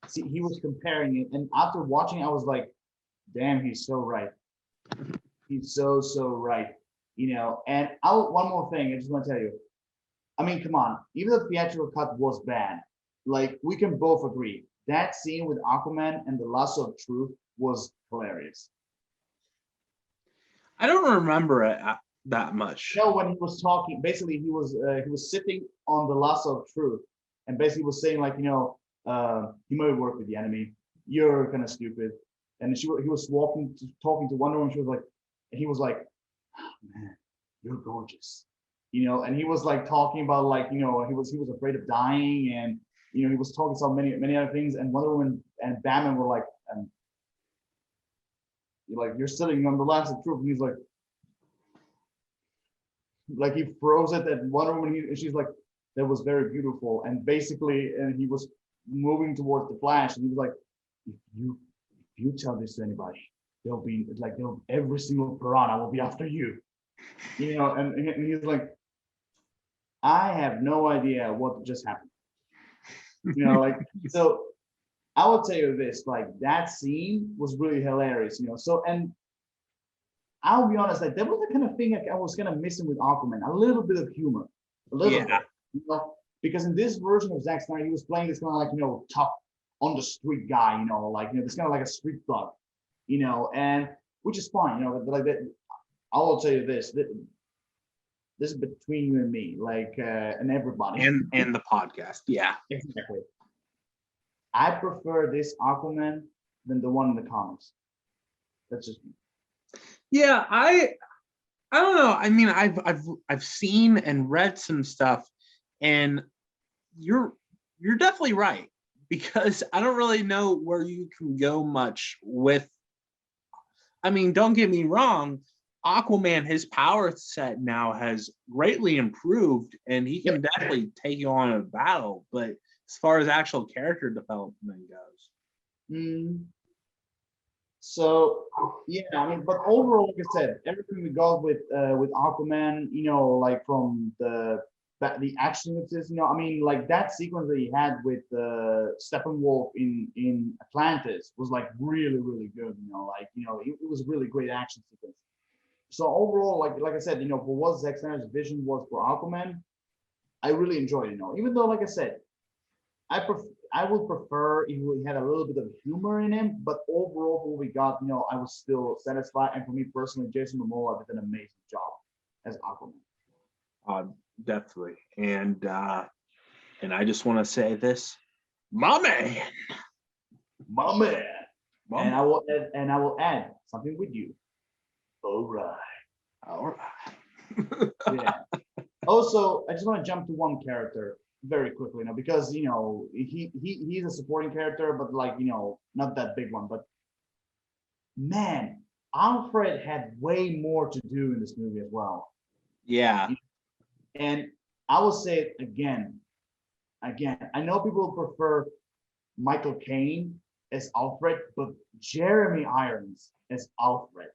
See, he was comparing it, and after watching, I was like, damn, he's so right. He's so right. And one more thing, I just want to tell you. I mean, come on, even the theatrical cut was bad. Like, we can both agree. That scene with Aquaman and the Lasso of Truth was hilarious. I don't remember it that much. When he was talking, basically he was sitting on the Lasso of Truth, and basically was saying like, you might work with the enemy. You're kind of stupid. And he was talking to Wonder Woman. He was like, oh, man, you're gorgeous. And he was like talking about like, he was afraid of dying, and he was talking so many other things. And Wonder Woman and Batman were like, you're sitting on the Lasso of Truth, and he's like he froze it at Wonder Woman, and she's like, that was very beautiful. And basically, and he was moving towards the Flash, and he was like, if you tell this to anybody, every single piranha will be after you. And he's like, I have no idea what just happened. So I will tell you this, like, that scene was really hilarious, So, and I'll be honest, like, that was the kind of thing I was kind of missing with Aquaman, a little bit of humor, a little bit, because in this version of Zack Snyder, he was playing this kind of like, tough on the street guy, this kind of like a street thug, and which is fine, like that. I will tell you this is between you and me, like, and everybody. And the podcast, yeah. Exactly. I prefer this Aquaman than the one in the comics. That's just me. Yeah, I don't know. I mean, I've seen and read some stuff, and you're definitely right, because I don't really know where you can go much with. I mean, don't get me wrong, Aquaman, his power set now has greatly improved, and he can definitely take you on a battle. But as far as actual character development goes, so yeah, I mean, but overall, like I said, everything we got with Aquaman, like from the action, I mean, like that sequence that he had with Steppenwolf in Atlantis was like really good. It was a really great action sequence. So overall, like I said, for what Zack Snyder's vision was for Aquaman, I really enjoyed it. Even though, like I said, I would prefer if we had a little bit of humor in him, but overall, what we got, I was still satisfied. And for me personally, Jason Momoa did an amazing job as Aquaman. Definitely, and I just want to say this, my man. And I will add something with you. All right. Yeah. Also, I just want to jump to one character very quickly now, because he's a supporting character, but like, not that big one. But man, Alfred had way more to do in this movie as well. Yeah. And I will say it again. I know people prefer Michael Caine as Alfred, but Jeremy Irons as Alfred,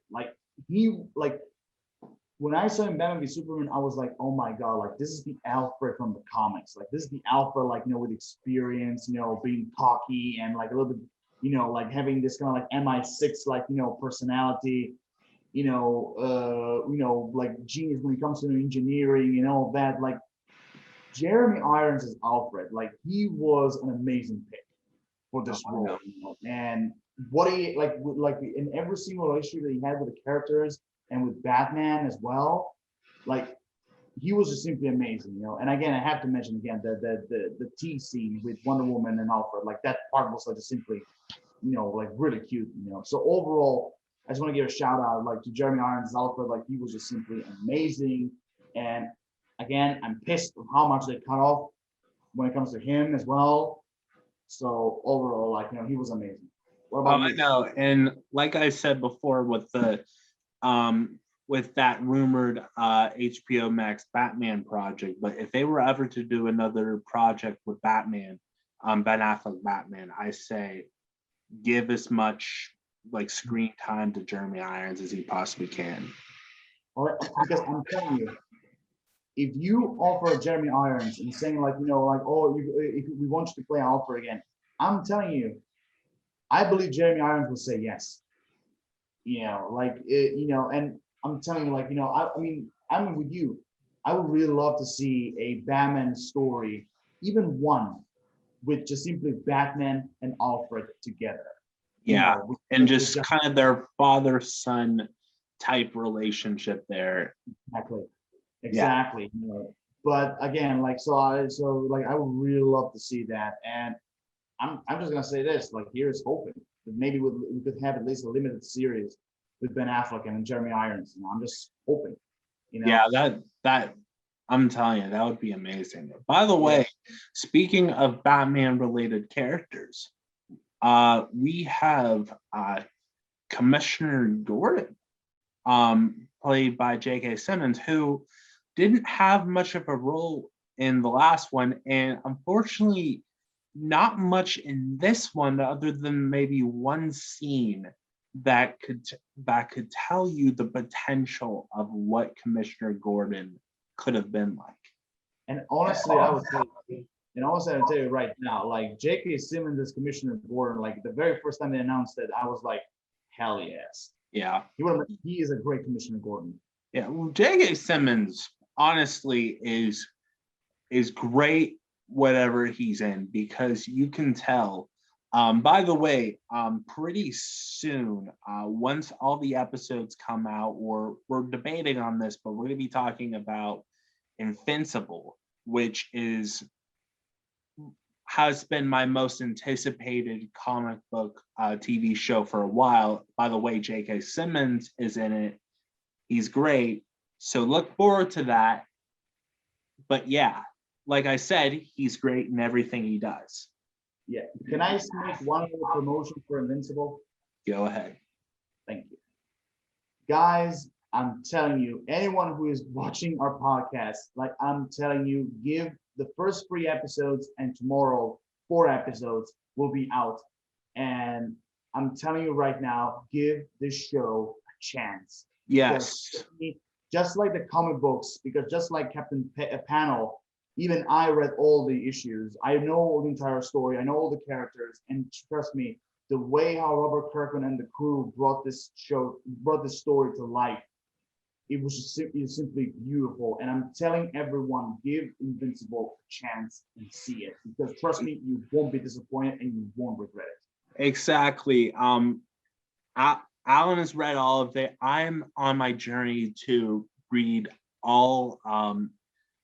when I saw him Batman v Superman, I was like, oh my God, like, this is the Alfred from the comics. Like, this is the Alfred, like, with experience, being cocky and like a little bit, like having this kind of like MI6, like, personality, like genius when it comes to engineering and all that. Like, Jeremy Irons as Alfred, like, he was an amazing pick for this role. And what he, like in every single issue that he had with the characters, and with Batman as well, like, he was just simply amazing, And again, I have to mention again the tea scene with Wonder Woman and Alfred, like that part was like just simply like really cute. So overall, I just want to give a shout out like to Jeremy Irons as Alfred. Like he was just simply amazing. And again, I'm pissed of how much they cut off when it comes to him as well. So overall, like he was amazing. What Oh, about I you? know. And like I said before, with that rumored HBO Max Batman project, but if they were ever to do another project with Batman, Ben Affleck Batman, I say give as much like screen time to Jeremy Irons as he possibly can. All right, because I'm telling you, if you offer Jeremy Irons and saying like like oh if we want you to play Alfred again, I'm telling you, I believe Jeremy Irons will say yes. And I'm telling you, like I mean, I'm with you. I would really love to see a Batman story, even one with just simply Batman and Alfred together. Yeah, and With just just kind of their father son type relationship there. exactly, Yeah, exactly. But again, like so I would really love to see that. And I'm just gonna say this, like here's hoping that maybe we could have at least a limited series with Ben Affleck and Jeremy Irons. I'm just hoping, you yeah, know. that I'm telling you, that would be amazing. By the Yeah. way, speaking of Batman related characters, we have Commissioner Gordon, played by J.K. Simmons, who didn't have much of a role in the last one, and unfortunately, not much in this one, other than maybe one scene that could tell you the potential of what Commissioner Gordon could have been like. And honestly, I would tell you, and honestly, I would tell you right now, like J.K. Simmons as Commissioner Gordon, like the very first time they announced it, I was like, hell yes. Yeah, He is a great Commissioner Gordon. yeah. Well, J.K. Simmons honestly is great whatever he's in because you can tell. By the way, pretty soon, once all the episodes come out, we're debating on this, but we're going to be talking about Invincible, which has been my most anticipated comic book TV show for a while. By the way, J.K. Simmons is in it. He's great. So look forward to that. But yeah, like I said, he's great in everything he does. Yeah. Can I make one more promotion for Invincible? Go ahead. Thank you. Guys, I'm telling you, anyone who is watching our podcast, like I'm telling you, give the first 3 episodes, and tomorrow 4 episodes will be out. And I'm telling you right now, give this show a chance. Yes. Because just like the comic books, because just like Captain Panel, even I read all the issues. I know the entire story. I know all the characters, and trust me, the way how Robert Kirkman and the crew brought this story to life, it was just simply beautiful. And I'm telling everyone, give Invincible a chance and see it, because trust me, you won't be disappointed and you won't regret it. Exactly. Alan has read all of it. I'm on my journey to read all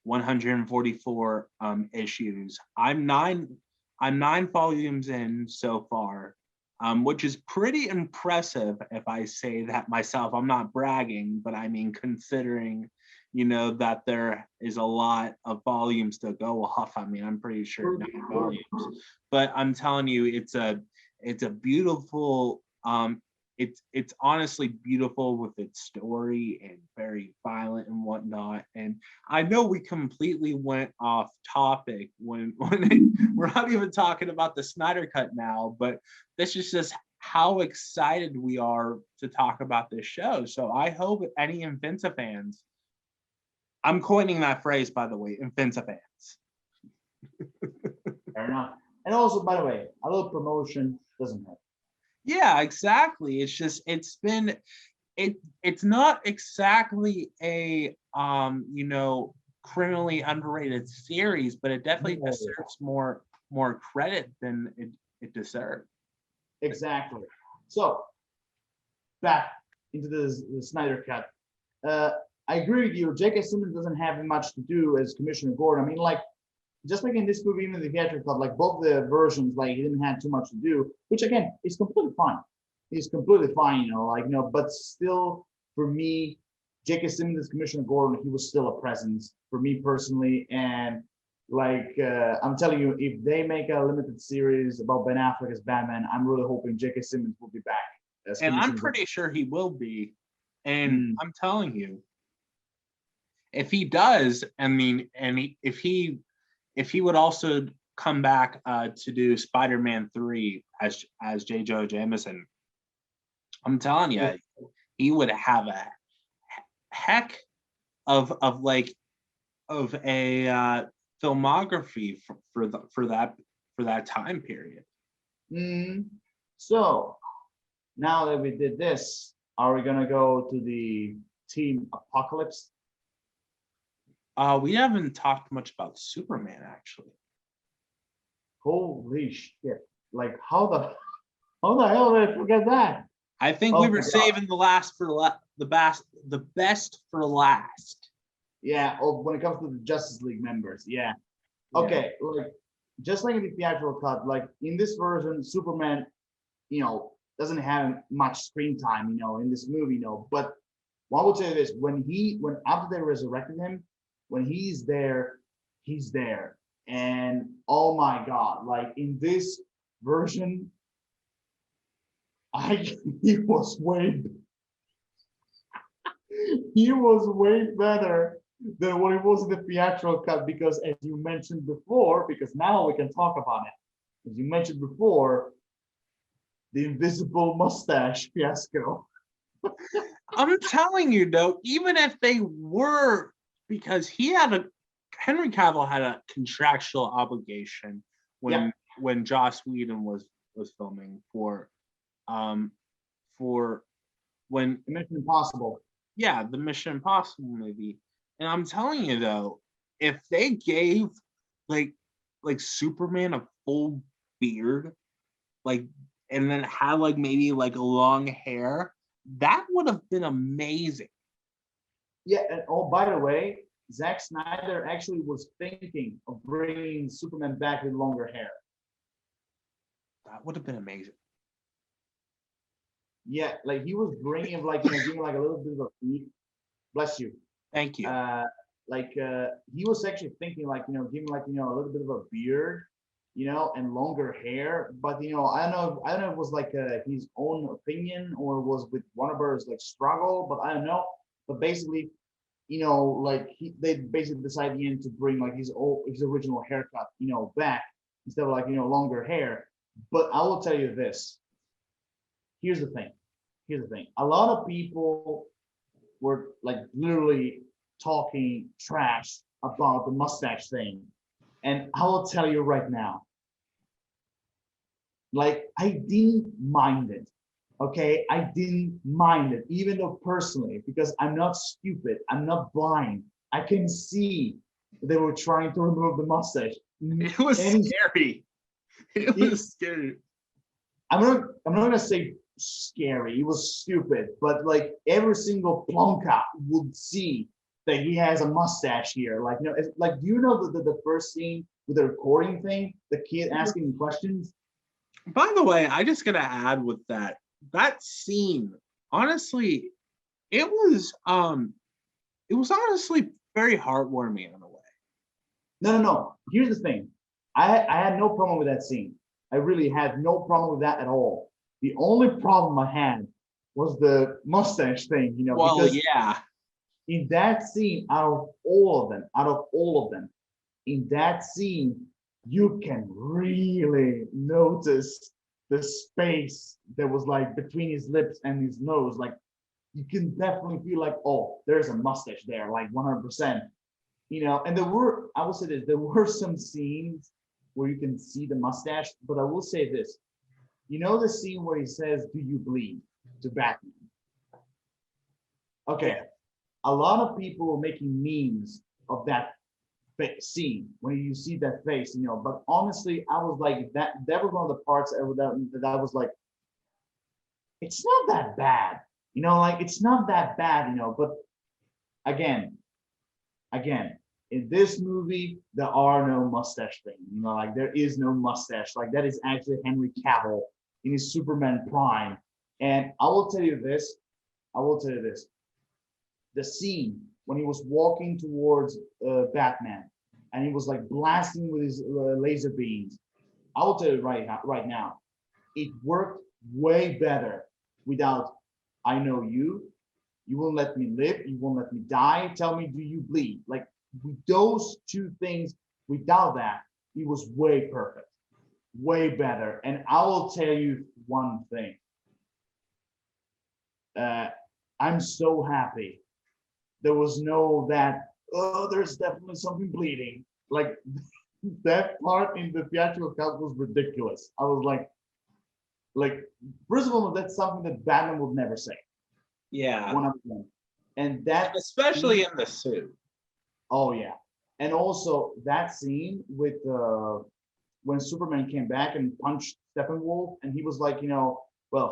144 issues. I'm nine volumes in so far, which is pretty impressive if I say that myself. I'm not bragging, but I mean, considering, that there is a lot of volumes to go off. I mean, I'm pretty sure 9 volumes, but I'm telling you, it's a beautiful, it's honestly beautiful with its story and very violent and whatnot. And I know we completely went off topic when we're not even talking about the Snyder Cut now, but this is just how excited we are to talk about this show. So I hope any Invincible fans, I'm coining that phrase, by the way, Invincible fans. Fair enough. And also, by the way, a little promotion doesn't hurt. Yeah, exactly. It's just it's not exactly a criminally underrated series, but it definitely deserves more credit than it deserved. Exactly. So back into the Snyder Cut. I agree with you. J.K. Simmons doesn't have much to do as Commissioner Gordon. I mean, like just like in this movie, even the theatrical cut, like both the versions, like he didn't have too much to do, which again is completely fine. He's completely fine, like but still for me, J.K. Simmons as Commissioner Gordon, he was still a presence for me personally. And like I'm telling you, if they make a limited series about Ben Affleck as Batman, I'm really hoping J.K. Simmons will be back as And I'm Commissioner pretty sure he will be. And Gordon. I'm telling you, if he does, I mean, and if he would also come back to do Spider-Man 3 as J. Jonah Jameson, I'm telling you, he would have a heck of a filmography for that time period. So now that we did this, are we gonna go to the Team Apocalypse? We haven't talked much about Superman, actually. Holy shit! Like how the hell did I forget that? I think we were saving the best for last. Yeah, when it comes to the Justice League members, yeah. Okay, like just like in the theatrical cut, like in this version, Superman, doesn't have much screen time, in this movie, But what I would say this: when after they resurrected him, when he's there, and oh my god, like in this version, he was way better than what it was in the theatrical cut, because as you mentioned before, because now we can talk about it. As you mentioned before, the invisible mustache fiasco. I'm telling you though, even if they were, because Henry Cavill had a contractual obligation when Joss Whedon was filming for when Mission Impossible. Yeah, the Mission Impossible movie. And I'm telling you though, if they gave like Superman a full beard, and then had maybe long hair, that would have been amazing. Yeah, and oh, by the way, Zack Snyder actually was thinking of bringing Superman back with longer hair. That would have been amazing. Yeah, he was bringing giving a little bit of a bless you. Thank you. He was actually thinking giving a little bit of a beard, and longer hair. But I don't know if it was his own opinion or was with Warner Bros. Struggle, but I don't know. But basically, they basically decided in the end to bring his original haircut, back instead of longer hair. But I will tell you this. Here's the thing. A lot of people were literally talking trash about the mustache thing. And I will tell you right now, I didn't mind it. Okay, I didn't mind it, even though personally, because I'm not stupid, I'm not blind. I can see they were trying to remove the mustache. It was scary. It was scary. I'm not gonna say scary. It was stupid, but every single plonka would see that he has a mustache here. Do you know the first scene with the recording thing, the kid asking questions? By the way, I just gotta add with that scene, honestly, it was honestly very heartwarming in a way. No. Here's the thing. I had no problem with that scene. I really had no problem with that at all. The only problem I had was the mustache thing, Well, because yeah. In that scene, out of all of them, in that scene, you can really notice the space that was between his lips and his nose. You can definitely feel oh, there's a mustache there, 100%. And I will say this, there were some scenes where you can see the mustache, but I will say this. The scene where he says, "Do you bleed?" to Batman? Okay. A lot of people were making memes of that scene when you see that face, but honestly, I was that was one of the parts that I was it's not that bad, it's not that bad, but again, In this movie, there are no mustache thing. You know, like there is no mustache. Like that is actually Henry Cavill in his Superman prime. And I will tell you this. I will tell you this. The scene when he was walking towards Batman and he was like blasting with his laser beams. I will tell you right now, it worked way better without "I know you, you won't let me live, you won't let me die, tell me do you bleed." Like with those two things, without that, it was way perfect, way better. And I will tell you one thing. Uh, I'm so happy there was no that, oh, there's definitely something bleeding. Like that part in the theatrical cut was ridiculous. I was like, first of all, that's something that Batman would never say. Yeah, 100%. And that especially scene, in the suit. oh yeah. And also that scene with when Superman came back and punched Steppenwolf, and he was like, well,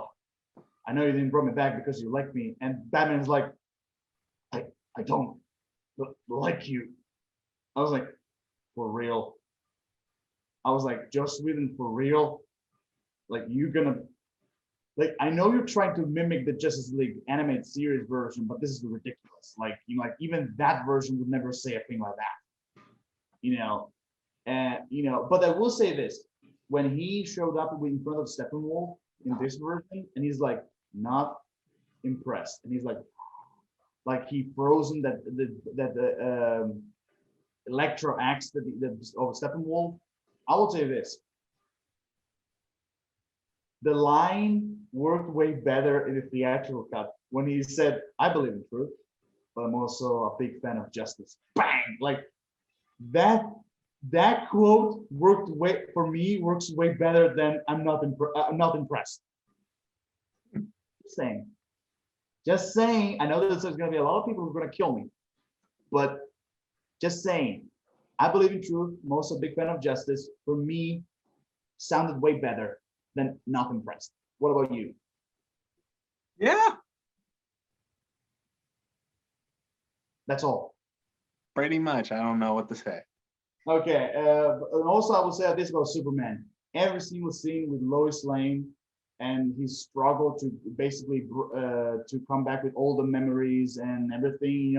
I know you didn't bring me back because you like me. And Batman's like, I I don't like you. I was like, for real. I was like, Joss Whedon, for real? Like you're gonna like I know you're trying to mimic the Justice League animated series version, but this is ridiculous. Like like even that version would never say a thing like that. You know, and but I will say this: when he showed up in front of Steppenwolf in this version, and he's like not impressed, and he's like he frozen that Electro axe that of Steppenwolf. I will tell you this: the line worked way better in the theatrical cut when he said, "I believe in truth, but I'm also a big fan of justice." Bang! Like that. That quote worked way for me. Works way better than I'm not impressed. Just saying. Just saying. I know that there's going to be a lot of people who are going to kill me, but just saying. I believe in truth. I'm also a big fan of justice. For me, sounded way better than not impressed. What about you? Yeah, That's all. pretty much. I don't know what to say. Okay. And also, I would say this about Superman. Every single scene with Lois Lane and his struggle to basically to come back with all the memories and everything,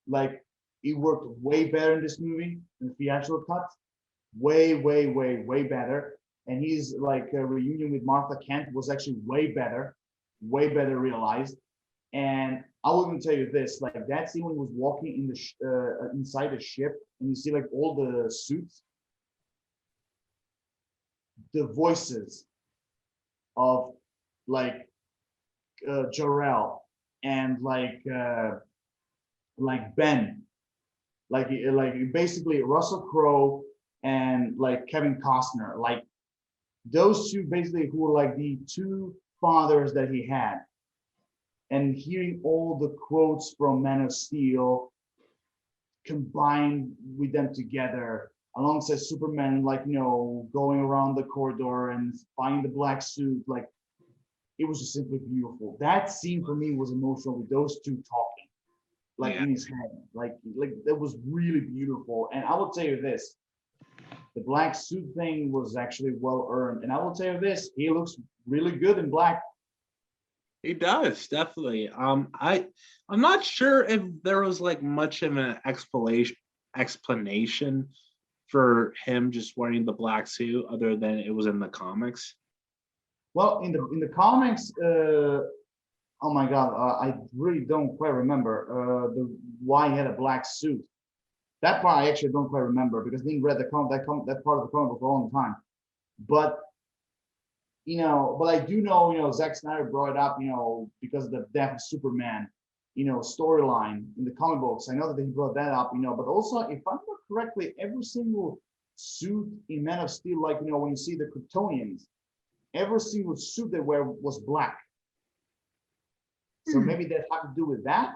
like it worked way better in this movie in the theatrical cut. Way, way, way, way better. And his like reunion with Martha Kent was actually way better realized. And I will even tell you this: like that scene when he was walking in the inside the ship, and you see like all the suits, the voices of like Jor-El and like Ben, like basically Russell Crowe and like Kevin Costner, like those two basically who were like the two fathers that he had. And hearing all the quotes from Man of Steel combined with them together alongside Superman, like, going around the corridor and finding the black suit, like it was just simply beautiful. That scene for me was emotional with those two talking, like Yeah. in his head, like that was really beautiful. And I will tell you this: the black suit thing was actually well earned. And I will tell you this: he looks really good in black. He does, definitely. I'm not sure if there was like much of an explanation for him just wearing the black suit other than it was in the comics. Well, in the comics, oh my God, I really don't quite remember the why he had a black suit. That part I actually don't quite remember because I didn't read that part of the comic book for a long time. But but I do know, Zack Snyder brought it up, because of the death of Superman, storyline in the comic books. I know that he brought that up, but also, if I remember correctly, every single suit in Man of Steel, like, when you see the Kryptonians, every single suit they wear was black. So maybe that had to do with that.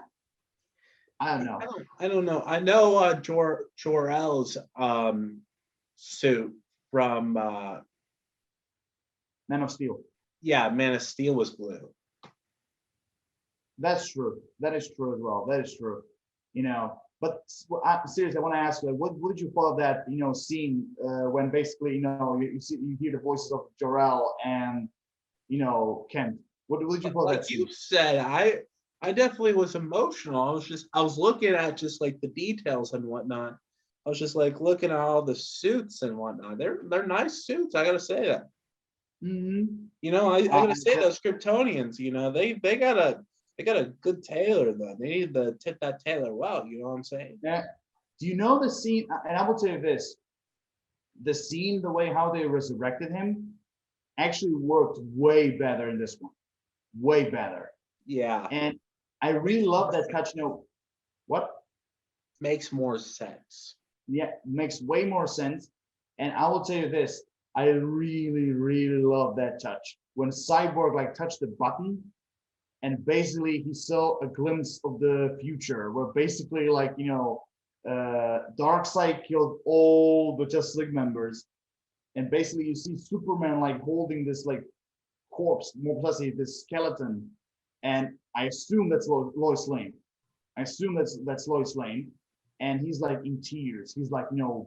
I don't know. I don't know. I know Jor-El's suit from Man of Steel. Man of Steel was blue. That's true. That is true as well. That is true. But seriously, I want to ask you, like, what did you thought of that, scene when basically, you hear the voices of Jor-El and, Kent. What did you thought of Like that you scene? said, I definitely was emotional. I was looking at just like the details and whatnot. I was just like looking at all the suits and whatnot. They're nice suits. I gotta say that. Mm-hmm. I gotta say those Kryptonians. They got a good tailor though. They need to tip that tailor well. You know what I'm saying? Yeah. Do you know the scene? And I will tell you this: the scene, the way how they resurrected him, actually worked way better in this one. Way better. Yeah, And I really love that touch. What? makes more sense. Yeah, makes way more sense. And I will tell you this: I really, really love that touch when Cyborg like touched the button, and basically he saw a glimpse of the future, where basically like Darkseid killed all the Justice League members, and basically you see Superman like holding this like corpse, more precisely this skeleton, and I assume that's Lois Lane. I assume that's Lois Lane, and he's like in tears. He's like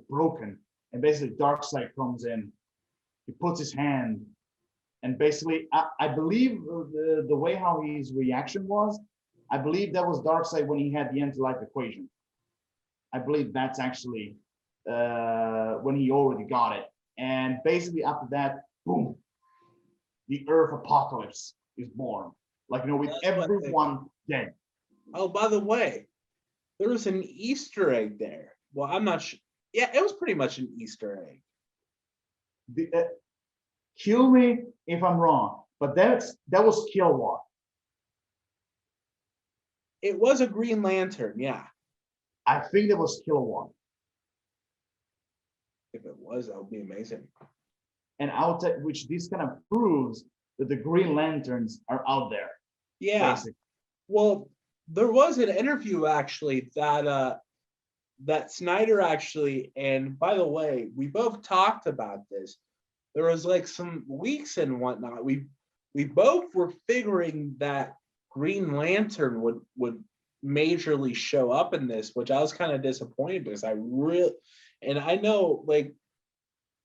broken, and basically Darkseid comes in. He puts his hand, and basically I believe the way how his reaction was, I believe that was Darkseid when he had the anti-life equation. I believe that's actually when he already got it, and basically after that, boom, the Earth apocalypse is born. Like with That's what they. everyone dead. Oh, by the way, there was an Easter egg there. Well, I'm not sure. Yeah, it was pretty much an Easter egg. The, kill me if I'm wrong, but that was Killwatt. It was a Green Lantern, yeah. I think that was Killwatt. If it was, that would be amazing. And which this kind of proves that the Green Lanterns are out there. Yeah. Basically. Well, there was an interview actually that Snyder actually, and by the way, we both talked about this. There was like some leaks and whatnot. We both were figuring that Green Lantern would majorly show up in this, which I was kind of disappointed because and I know like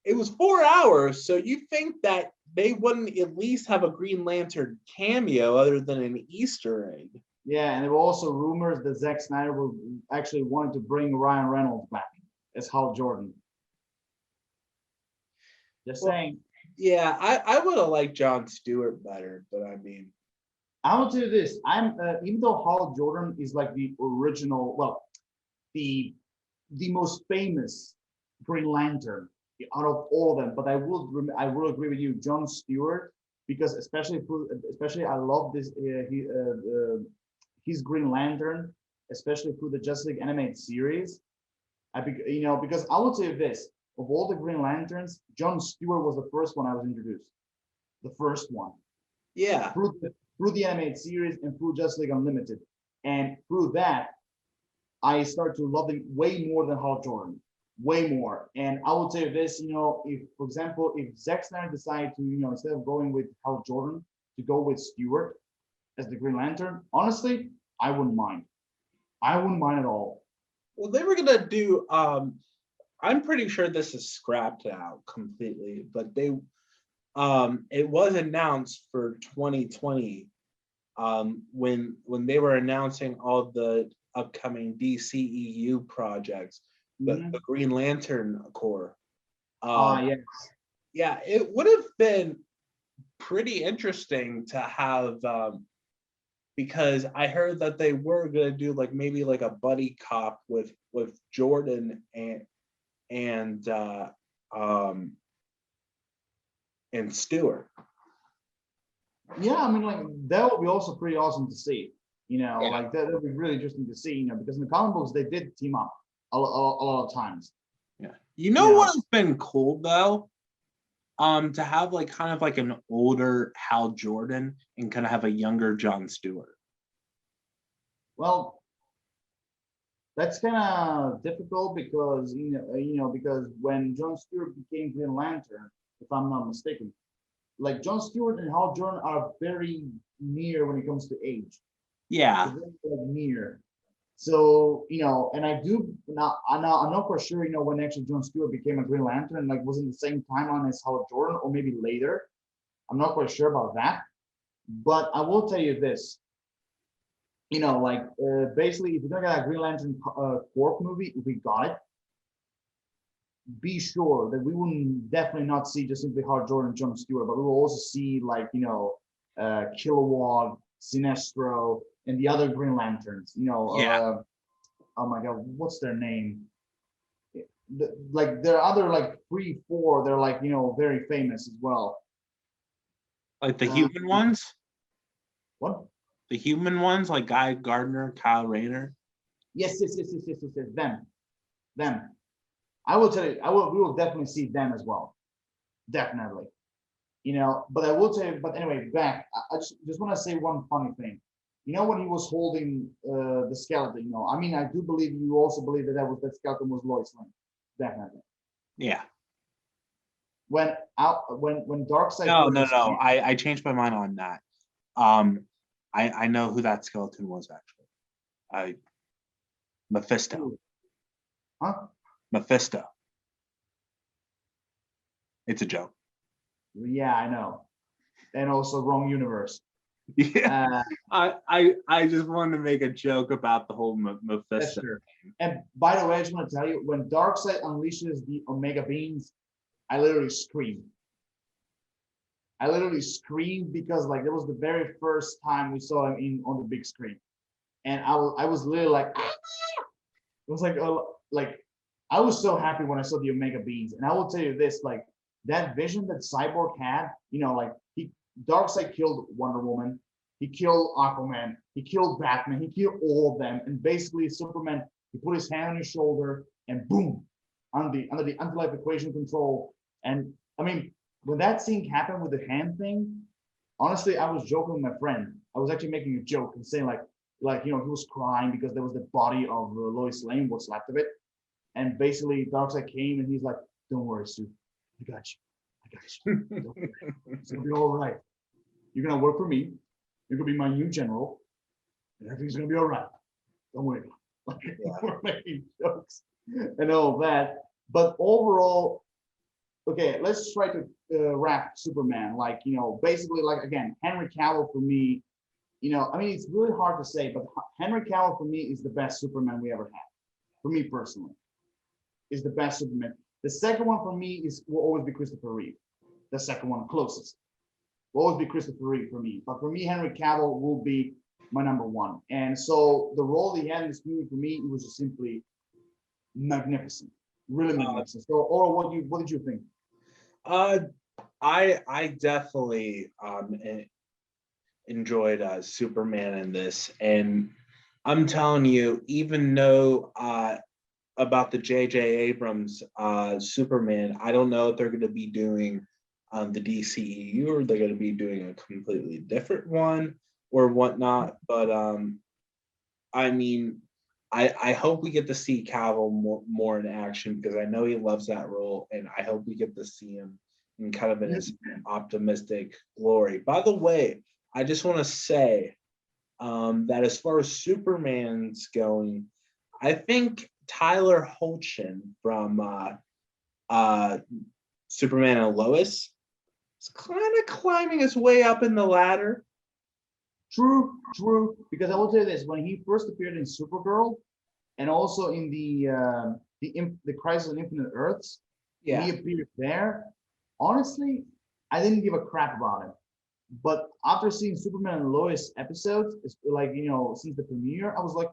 it was 4 hours, so you think that they wouldn't at least have a Green Lantern cameo other than an Easter egg. Yeah, and there were also rumors that Zack Snyder will actually wanted to bring Ryan Reynolds back as Hal Jordan. Just saying. Yeah, I would have liked John Stewart better, but I mean, I will tell you this: I'm even though Hal Jordan is like the original, well, the most famous Green Lantern out of all of them, but I will agree with you, John Stewart, because especially I love this his Green Lantern, especially through the Justice League animated series. Because I will tell you this: of all the Green Lanterns, John Stewart was the first one I was introduced, the first one. yeah. Through the animated series and through Justice League Unlimited, and through that, I start to love him way more than Hal Jordan, way more. And I will tell you this: if, for example, if Zack Snyder decided to, instead of going with Hal Jordan, to go with Stewart as the Green Lantern, honestly, I wouldn't mind. I wouldn't mind at all. Well, they were gonna do. I'm pretty sure this is scrapped out completely, but it was announced for 2020 when they were announcing all the upcoming DCEU projects, the Green Lantern Corps. Yes. Yeah, it would have been pretty interesting to have because I heard that they were gonna do like maybe like a buddy cop with Jordan and and Stewart. Yeah, I mean, like that would be also pretty awesome to see. Yeah. Like that would be really interesting to see. Because in the comic books they did team up a lot of times. Yeah. You know what has been cool though? To have like kind of like an older Hal Jordan and kind of have a younger John Stewart. Well, that's kind of difficult because because when John Stewart became Green Lantern, if I'm not mistaken, like John Stewart and Hal Jordan are very near when it comes to age. Yeah. They're very near. So, and I do now. I'm not for sure. When actually Jon Stewart became a Green Lantern, like was in the same timeline as Hal Jordan, or maybe later. I'm not quite sure about that. But I will tell you this. Basically, if you're gonna get a Green Lantern Corp movie, if we got it, be sure that we will definitely not see just simply Hal Jordan, Jon Stewart, but we will also see Kilowog, Sinestro, and the other Green Lanterns. Yeah. Oh my God, what's their name? There are other 3, 4. They're very famous as well. Like the human ones? What? The human ones, like Guy Gardner, Kyle Rayner? Yes. Them. I will tell you, we will definitely see them as well. Definitely. But I will tell you, but anyway, back. I just want to say one funny thing. When he was holding the skeleton, I do believe you also believe that skeleton was Lois Lane. Definitely. Yeah. When Darkseid. No. I changed my mind on that. I know who that skeleton was actually. Mephisto. Huh? Mephisto. It's a joke. Yeah, I know. And also wrong universe. Yeah. I just wanted to make a joke about the whole Mephisto. Sure. And by the way, I just want to tell you, when Darkseid unleashes the Omega Beams, I literally screamed. Because it was the very first time we saw him on the big screen, and I was literally like, ah! It was I was so happy when I saw the Omega Beams, and I will tell you this, that vision that Cyborg had, Darkseid killed Wonder Woman, he killed Aquaman, he killed Batman, he killed all of them, and basically Superman, he put his hand on his shoulder, and boom, under the anti-life equation control, and when that scene happened with the hand thing, honestly, I was joking with my friend. I was actually making a joke and saying he was crying because there was the body of Lois Lane, what's left of it. And basically Darkseid came and he's like, don't worry, Sue. I got you. Don't worry. It's gonna be all right. You're gonna work for me. You're gonna be my new general. And everything's gonna be all right. Don't worry. We're making jokes and all that. But overall, okay, let's try to wrap Superman. Basically, again, Henry Cavill for me, it's really hard to say, but Henry Cavill for me is the best Superman we ever had. For me personally, is the best Superman. The second one for me will always be Christopher Reeve. The second one closest will always be Christopher Reeve for me. But for me, Henry Cavill will be my number one. And so the role he had in this movie for me, it was just simply magnificent, really magnificent. So, Oro, what did you think? I definitely enjoyed Superman in this, and I'm telling you, even though about the J.J. Abrams Superman, I don't know if they're going to be doing the DCEU or they're going to be doing a completely different one or whatnot. But I hope we get to see Cavill more in action because I know he loves that role, and I hope we get to see him in kind of in his optimistic glory. By the way, I just want to say that as far as Superman's going, I think Tyler Hoechlin from Superman and Lois is kind of climbing his way up in the ladder. True. Because I will tell you this: when he first appeared in Supergirl, and also in the Crisis on Infinite Earths, when he appeared there, honestly, I didn't give a crap about him. But after seeing Superman and Lois episodes, since the premiere, I was like,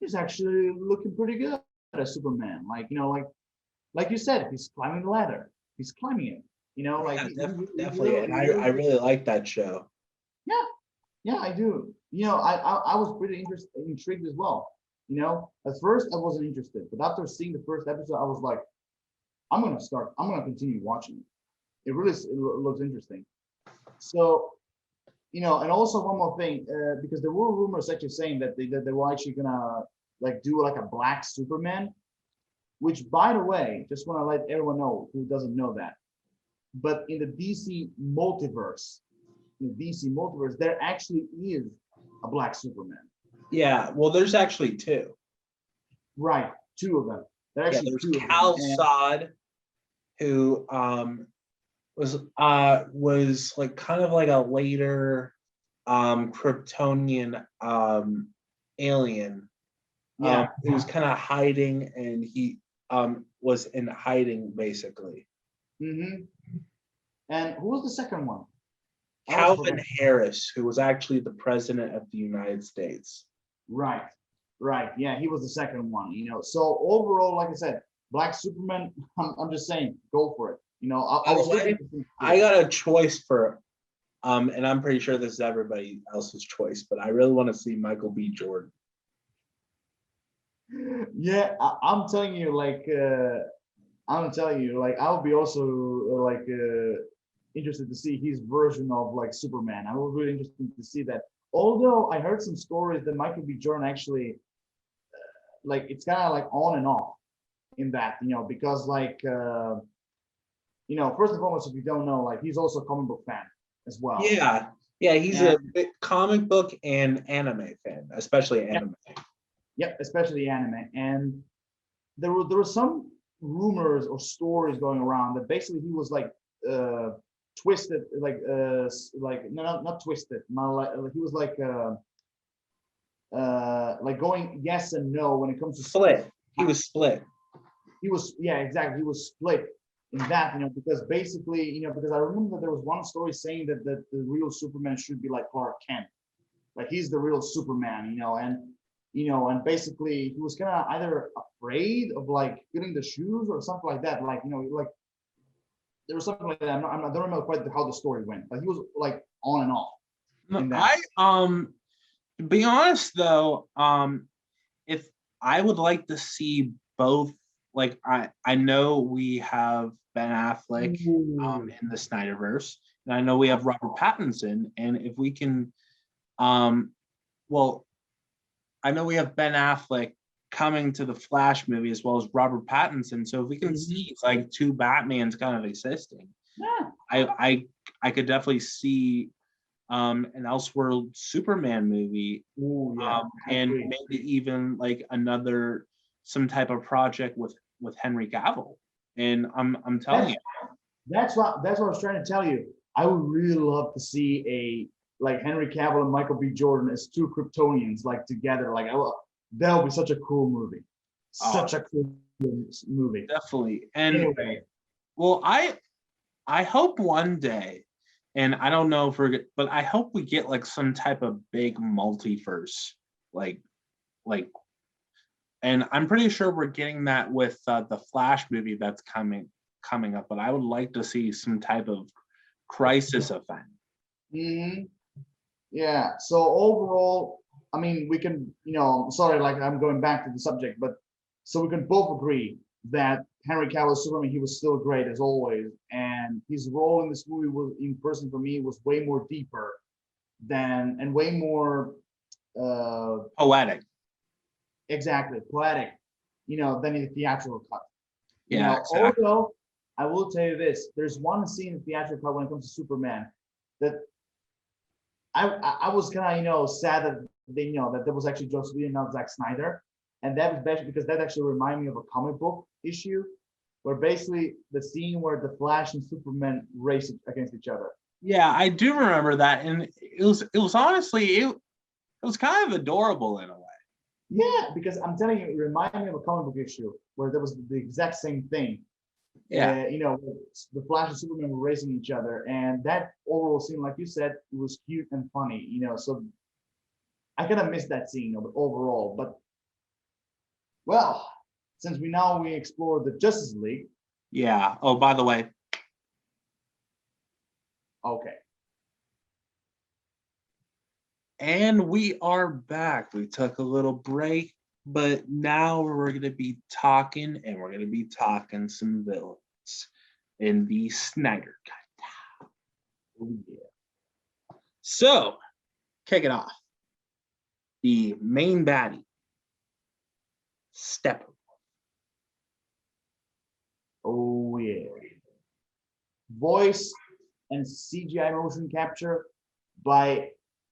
he's actually looking pretty good as Superman. Like you said, he's climbing the ladder. He's climbing it. Definitely. And I really like that show. Yeah, I do. I was pretty intrigued as well. At first I wasn't interested, but after seeing the first episode, I was like, I'm gonna continue watching it. It really looks interesting. So, and also one more thing, because there were rumors actually saying that they were actually gonna do a black Superman, which, by the way, just want to let everyone know who doesn't know that. But in the DC multiverse, there actually is a black Superman. Yeah, well, there's actually two. Right, two of them. There are Yeah, actually there's two of them. Cal Sod, who was like kind of like a later Kryptonian alien Yeah. who was kind of hiding, and he was in hiding basically. Mm-hmm. And who was the second one? I always Calvin forget. Harris, who was actually the president of the United States. Right, right. Yeah, he was the second one. So overall, like I said, Black Superman. I'm just saying, go for it. I By the was looking way, for some I got a choice for and I'm pretty sure this is everybody else's choice, but I really want to see Michael B. Jordan. Yeah, I'm telling you, like I would be also interested to see his version of like Superman. I was really interested to see that. Although I heard some stories that Michael B. Jordan actually like it's kind of like on and off in that, because first and foremost, if you don't know, like he's also a comic book fan as well. Yeah, yeah, he's And a big comic book and anime fan, especially yeah, anime. yeah, especially anime. And there were some rumors or stories going around that basically he was like twisted, like no, not twisted. He was like going yes and no when it comes to Split. He was split. he was, yeah, exactly, he was split in that, because basically, because I remember that there was one story saying that the real Superman should be like Clark Kent, like he's the real Superman, and basically he was kind of either afraid of like getting the shoes or something like that, like like there was something like that. I don't remember quite how the story went, but he was like on and off No, in that. I to be honest though, if I would like to see both, like I know we have Ben Affleck Ooh. in the Snyderverse, and I know we have Robert Pattinson, and if we can, um, well, I know we have Ben Affleck coming to the Flash movie as well as Robert Pattinson. So if we can Mhm. see like two Batmans kind of existing, Yeah. I could definitely see an Elseworld Superman movie, Ooh, yeah, I and agree. maybe even like another some type of project with Henry Cavill. And I'm telling That's you, that's what I was trying to tell you. I would really love to see a like Henry Cavill and Michael B. Jordan as two Kryptonians like together. Like that would be such a cool movie. oh, Such a cool movie. definitely. And Anyway, well, I hope one day, and I don't know if but I hope we get like some type of big multiverse, like like, and I'm pretty sure we're getting that with the Flash movie that's coming up. But I would like to see some type of crisis event. hmm yeah. So overall, I mean, we can, sorry, like I'm going back to the subject, but so we can both agree that Henry Cavill Superman, he was still great as always, and his role in this movie was in person for me was way more deeper than and way more Poetic. exactly poetic, than in the theatrical cut. Yeah, exactly. Although I will tell you this, there's one scene in the theatrical cut when it comes to Superman that I was kind of sad that they that there was actually Joss Whedon, not Zack Snyder, and that was basically because that actually reminded me of a comic book issue where basically the scene where the Flash and Superman race against each other. Yeah, I do remember that, and it was honestly it was kind of adorable in a way. Yeah, because I'm telling you, it reminded me of a comic book issue where there was the exact same thing. Yeah. The Flash and Superman were racing each other, and that overall scene, like you said, it was cute and funny. So I kind of missed that scene overall. But well, since we explore the Justice League, Yeah. Oh, by the way, okay, and we are back. We took a little break, but now we're going to be talking, and we're going to be talking some villains in the Snyder Cut. oh, yeah. So, kick it off. The main baddie, Stepper. Oh yeah, voice and CGI motion capture by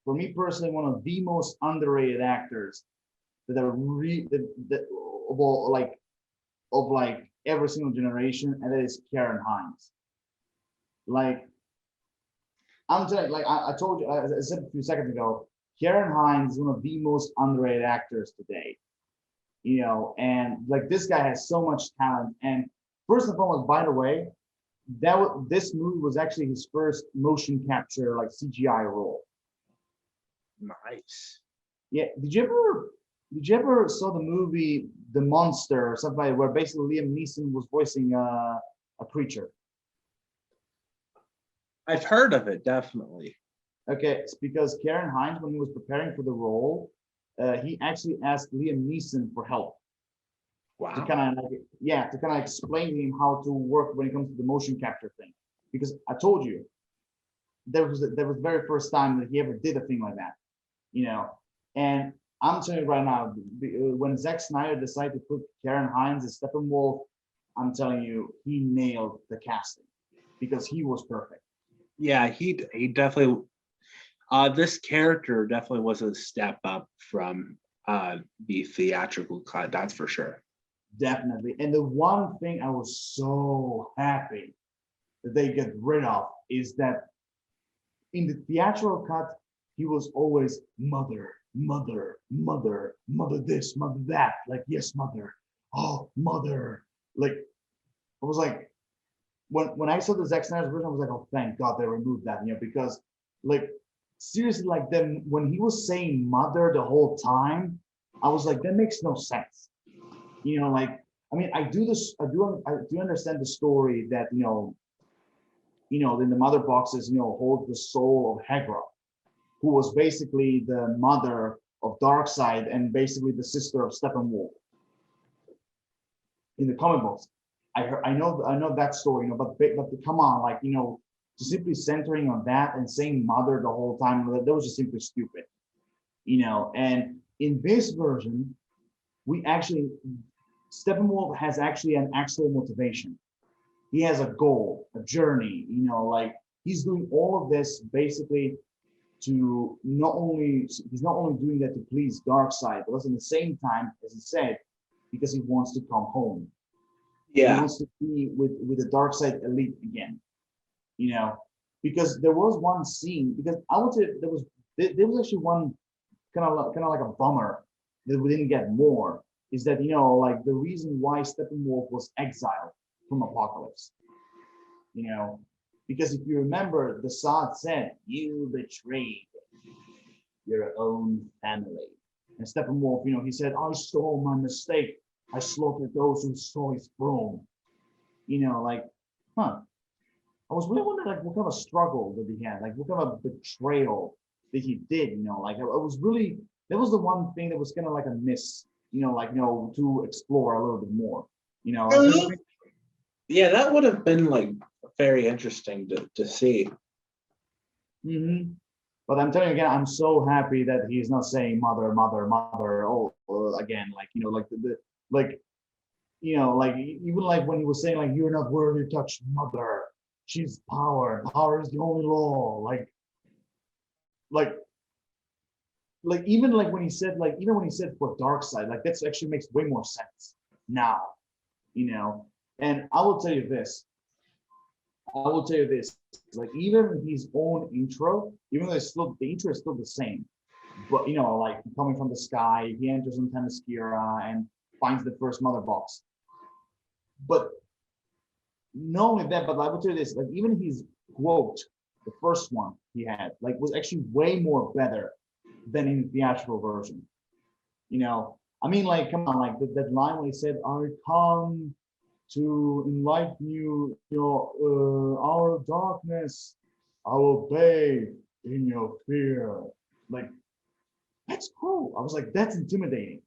for me personally, one of the most underrated actors that are that of all, like every single generation, and that is Karen Hines. Like I'm telling you, like I told you, I said a few seconds ago, Karen Hines is one of the most underrated actors today. And like this guy has so much talent. And first and foremost, by the way, this movie was actually his first motion capture like CGI role. Nice. Yeah, did you ever saw the movie The Monster or something where basically Liam Neeson was voicing a creature? I've heard of it, definitely. Okay, it's because Karen Hines, when he was preparing for the role, he actually asked Liam Neeson for help to Wow. kind of to kind of explain to him how to work when it comes to the motion capture thing. Because I told you, there was the very first time that he ever did a thing like that, And I'm telling you right now, when Zack Snyder decided to put Karen Hines as Steppenwolf, I'm telling you, he nailed the casting because he was perfect. Yeah, he definitely. This character definitely was a step up from the theatrical cut. That's for sure. Definitely. And the one thing I was so happy that they get rid of is that in the theatrical cut, he was always mother, mother, mother, mother this, mother that. Like, yes, mother. Oh, mother. Like, I was like, when I saw the Zack Snyder version, I was like, oh, thank God they removed that, because like seriously, like then when he was saying mother the whole time, I was like, that makes no sense. Like I mean, I do understand the story that in the mother boxes, hold the soul of Hegra, who was basically the mother of Darkseid and basically the sister of Steppenwolf in the comic books. I know that story, but come on, like just simply centering on that and saying mother the whole time, that was just simply stupid, And in this version, we actually Steppenwolf has actually an actual motivation. He has a goal, a journey, like he's doing all of this basically to he's not only doing that to please Darkseid, but also at the same time, as he said, because he wants to come home. He Yeah. wants to be with the Darkseid elite again, because there was one scene, because I would say there was actually one kind of like a bummer that we didn't get more, is that like the reason why Steppenwolf was exiled from Apocalypse, because if you remember, the Zod said, you betrayed your own family. And Steppenwolf, he said, I saw my mistake. I slaughtered those who saw his throne. Like, huh. I was really wondering, like, what kind of struggle that he had, like, what kind of betrayal that he did, like, I was really, that was the one thing that was kind of like a miss, like, to explore a little bit more, Yeah, that would have been like very interesting to see. Mm-hmm. But I'm telling you again, I'm so happy that he's not saying mother, mother, mother, again, like, like like, like even like when he was saying like, you're not worthy to touch mother. She's power. Power is the only law. Like, even like when he said, like, even when he said for Darkseid, like that's actually makes way more sense now, And I will tell you this, like even his own intro, even though the intro is still the same, but like coming from the sky, he enters in Themyscira and finds the first mother box. But not only that, but I will tell you this, like even his quote, the first one he had, like was actually way more better than in the theatrical version. I mean, like, come on, like that line when he said, I come to enlighten you, our darkness, I will bathe in your fear. Like, that's cool. I was like, that's intimidating.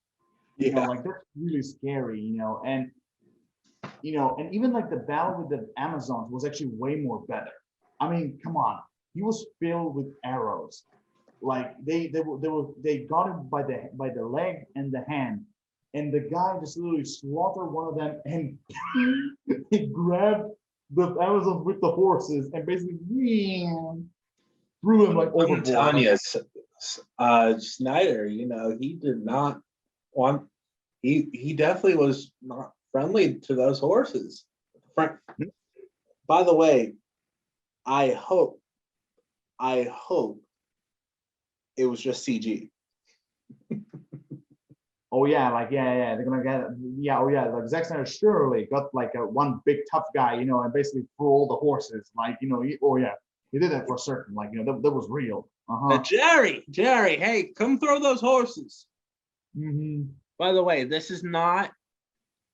Yeah. Like that's really scary, and even like the battle with the Amazons was actually way more better. I mean, come on, he was filled with arrows. Like they got him by the leg and the hand, and the guy just literally slaughtered one of them, and he grabbed the Amazon with the horses and basically threw him like I'm overboard. telling Like, you, Snyder, he did not want. He definitely was not friendly to those horses. By the way, I hope I hope it was just CG. Oh yeah, like yeah, they're gonna get yeah, oh yeah, like Zack Snyder surely got like a one big tough guy, and basically threw all the horses, like oh yeah, he did that for certain, like that was real. Jerry, hey, come throw those horses. Mm-hmm. By the way, this is not.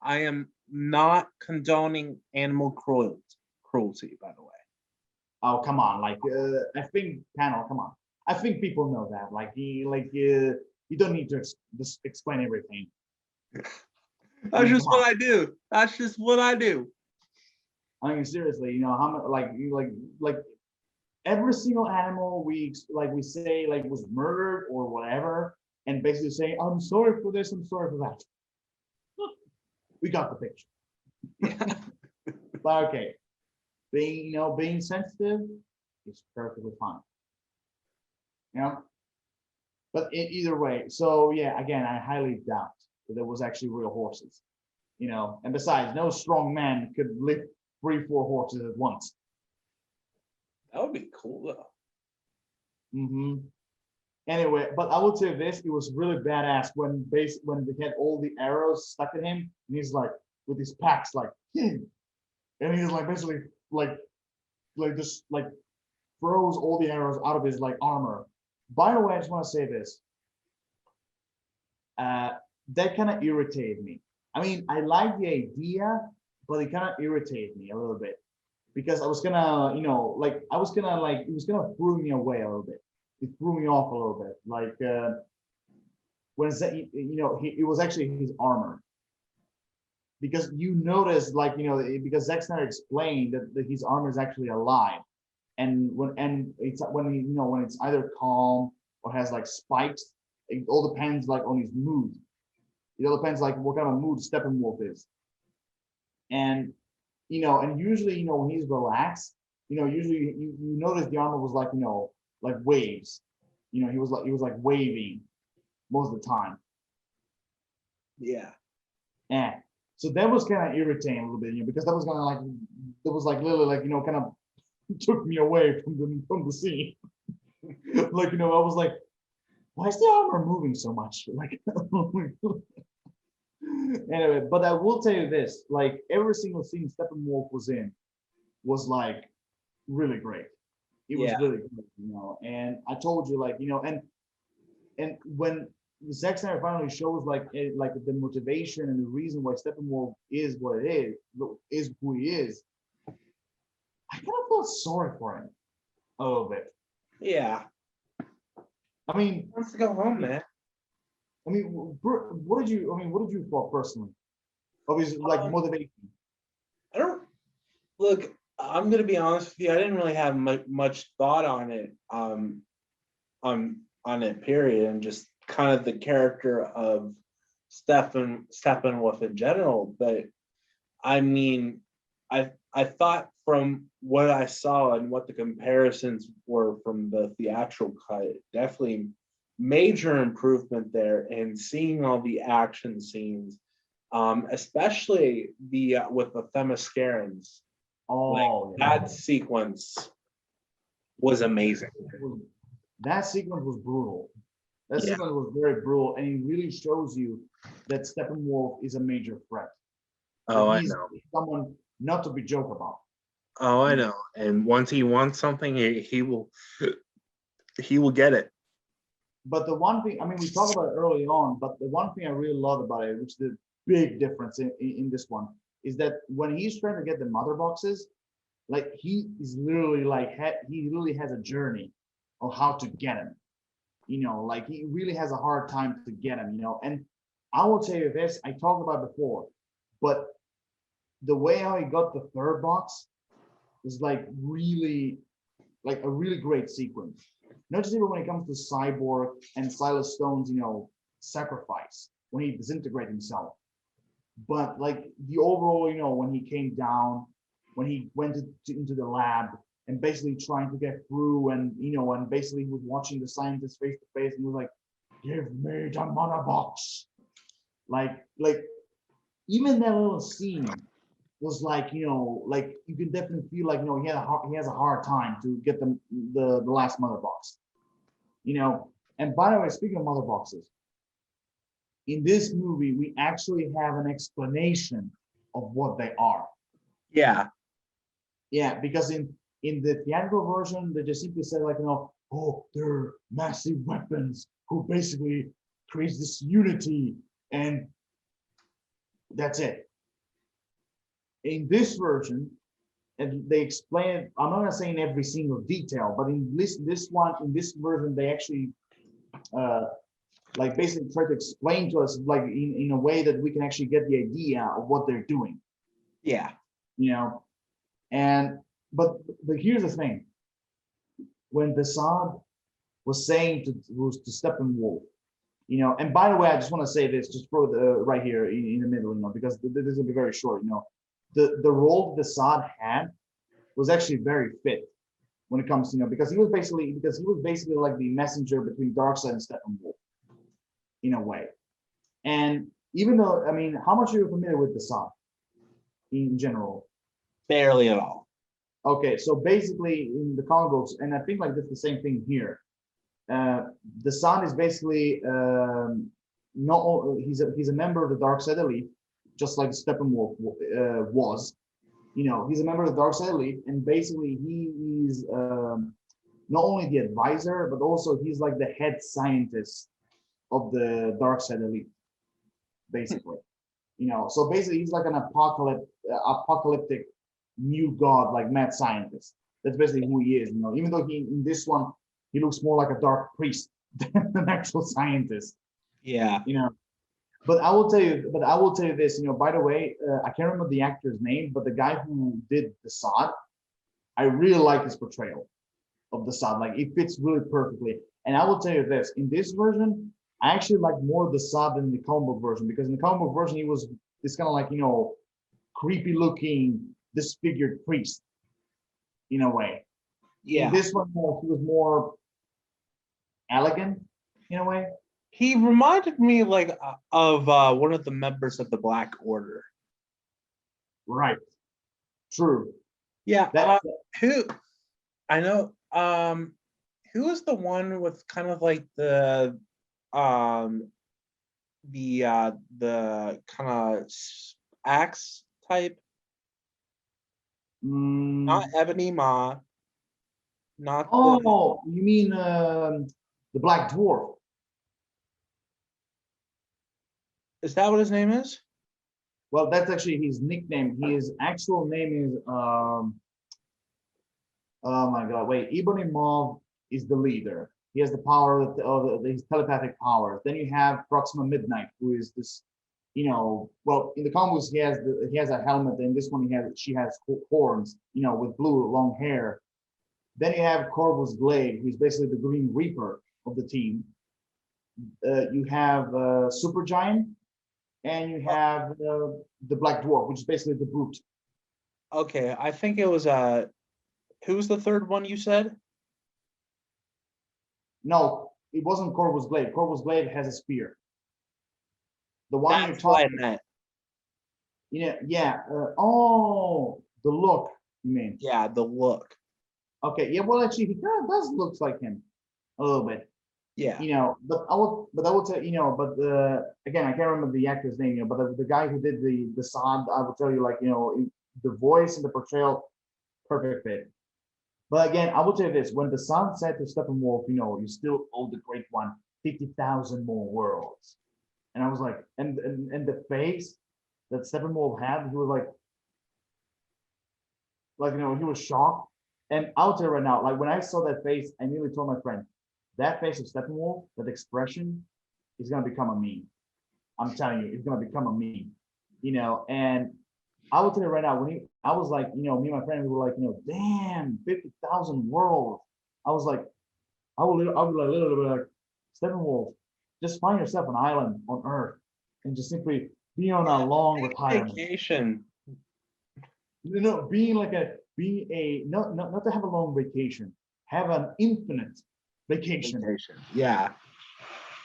I am not condoning animal cruelty. By the way. Oh come on, like I think panel, come on, I think people know that, like you don't need to just explain everything. That's just what I do. That's just what I do. I mean, seriously, how much like every single animal we say like was murdered or whatever, and basically say, I'm sorry for this, I'm sorry for that. We got the picture. Yeah. But okay, being sensitive is perfectly fine. But either way, so yeah, again, I highly doubt that there was actually real horses. And besides, no strong man could lift 3-4 horses at once. That would be cool though. Mm-hmm. Anyway, but I will say this: it was really badass when they had all the arrows stuck in him, and he's like with his packs, like, and he's like basically just like throws all the arrows out of his like armor. By the way, I just want to say this: that kind of irritated me. I mean, I like the idea, but it kind of irritated me a little bit because I was gonna, it was gonna throw me away a little bit. It threw me off a little bit. Like when it was actually his armor, because you notice, because Zack Snyder explained that his armor is actually alive, and when it's either calm or has like spikes, it all depends like on his mood. It all depends like what kind of mood Steppenwolf is, and and usually when he's relaxed, usually you notice the armor was like waves. He was like waving most of the time. Yeah. And so that was kind of irritating a little bit, because that was literally like kind of took me away from the scene. Like I was like, why is the armor moving so much? Like anyway, but I will tell you this: like every single scene Steppenwolf was in was like really great. It was really good, and I told you, and when Zack Snyder finally shows like the motivation and the reason why Steppenwolf is what it is who he is, I kind of felt sorry for him a little bit. Yeah. I mean, he wants to go home, man. I mean, what did you thought personally of his motivation? I don't look. I'm gonna be honest with you. I didn't really have much thought on it. On it. Period, and just kind of the character of Steppenwolf in general. But I mean, I thought from what I saw and what the comparisons were from the theatrical cut, definitely major improvement there, and seeing all the action scenes, especially the with the Themyscirans. Oh, That sequence was amazing. That sequence was brutal. That sequence was very brutal, and it really shows you that Steppenwolf is a major threat. Oh, I know. Someone not to be joked about. Oh, I know. And once he wants something, he will get it. But the one thing, I mean, we talked about it early on, but the one thing I really love about it, which is the big difference in this one, is that when he's trying to get the mother boxes, like he is literally he literally has a journey of how to get him. Like he really has a hard time to get him, And I will tell you this, I talked about before, but the way how he got the third box is like really like a really great sequence. Not just even when it comes to Cyborg and Silas Stone's, sacrifice when he disintegrated himself, but like the overall, when he came down, when he went into the lab, and basically trying to get through, and and basically he was watching the scientist face to face, and he was like, "Give me the mother box." Like even that little scene was like, like you can definitely feel like, he has a hard time to get the last mother box, And by the way, speaking of mother boxes, in this movie, we actually have an explanation of what they are. Yeah. Yeah, because in the theatrical version, they just simply said like, oh, they're massive weapons who basically creates this unity, and that's it. In this version, and they explain it, I'm not gonna say in every single detail, but in this version, they actually like basically try to explain to us like in a way that we can actually get the idea of what they're doing. Yeah. And but here's the thing. When Desaad was saying to Steppenwolf, and by the way, I just want to say this just for the right here in the middle, because this will be very short, the role Desaad had was actually very fit when it comes to, because he was basically like the messenger between Darkseid and Steppenwolf in a way. And even though, I mean, how much are you familiar with Desaad in general? Barely at all. Okay, so basically in the comic books, and I think like that's the same thing here. Desaad is basically he's a member of the Darkseid Elite, just like Steppenwolf was. He's a member of the Darkseid Elite, and basically he is not only the advisor, but also he's like the head scientist of the Darkseid Elite, basically. So basically he's like an apocalyptic new god, like mad scientist. That's basically who he is. Even though in this one he looks more like a dark priest than an actual scientist. Yeah. But I will tell you this. By the way, I can't remember the actor's name, but the guy who did Desaad, I really like his portrayal of Desaad. Like it fits really perfectly. And I will tell you this: in this version, I actually like more Desaad than the comic book version, because in the comic book version he was this kind of like creepy looking, disfigured priest in a way. Yeah. In this one, he was more elegant in a way. He reminded me like of one of the members of the Black Order. Right. True. Yeah. Who I know. Who was the one with kind of like the kind of axe type? Not Ebony Maw. Not. Oh, you mean the Black Dwarf? Is that what his name is? Well, that's actually his nickname. His actual name is oh my god, wait, Ebony Maw is the leader. He has the power of his telepathic powers. Then you have Proxima Midnight, who is this, well, in the comics he has a helmet, and this one she has horns, with blue long hair. Then you have Corvus Glaive, who's basically the Green Reaper of the team. You have Supergiant, and you have the Black Dwarf, which is basically the Brute. Okay, I think it was who's the third one you said? No, it wasn't Corvus Glaive. Corvus Glaive has a spear. The one That's you're talking about. Yeah. Oh, the look, you mean? Yeah, the look. Okay, yeah, well, actually, he kind of does look like him a little bit. Yeah. But I will tell but again, I can't remember the actor's name, but the guy who did the Desaad, I will tell you, like, the voice and the portrayal, perfect fit. But again, I will tell you this: when Desaad said to Steppenwolf, you still owe the Great One 50,000 more worlds, and I was like, and the face that Steppenwolf had, he was like, he was shocked. And I'll tell you right now, like when I saw that face, I immediately told my friend, that face of Steppenwolf, that expression, is gonna become a meme. I'm telling you, it's gonna become a meme. And I will tell you right now, I was like, me and my friend, we were like, damn, 50,000 worlds. I was like, I would like literally be like, Steppenwolf, just find yourself an island on Earth and just simply be on a long retirement. Vacation. Being like be a not to have a long vacation, have an infinite vacation. Vacation. Yeah.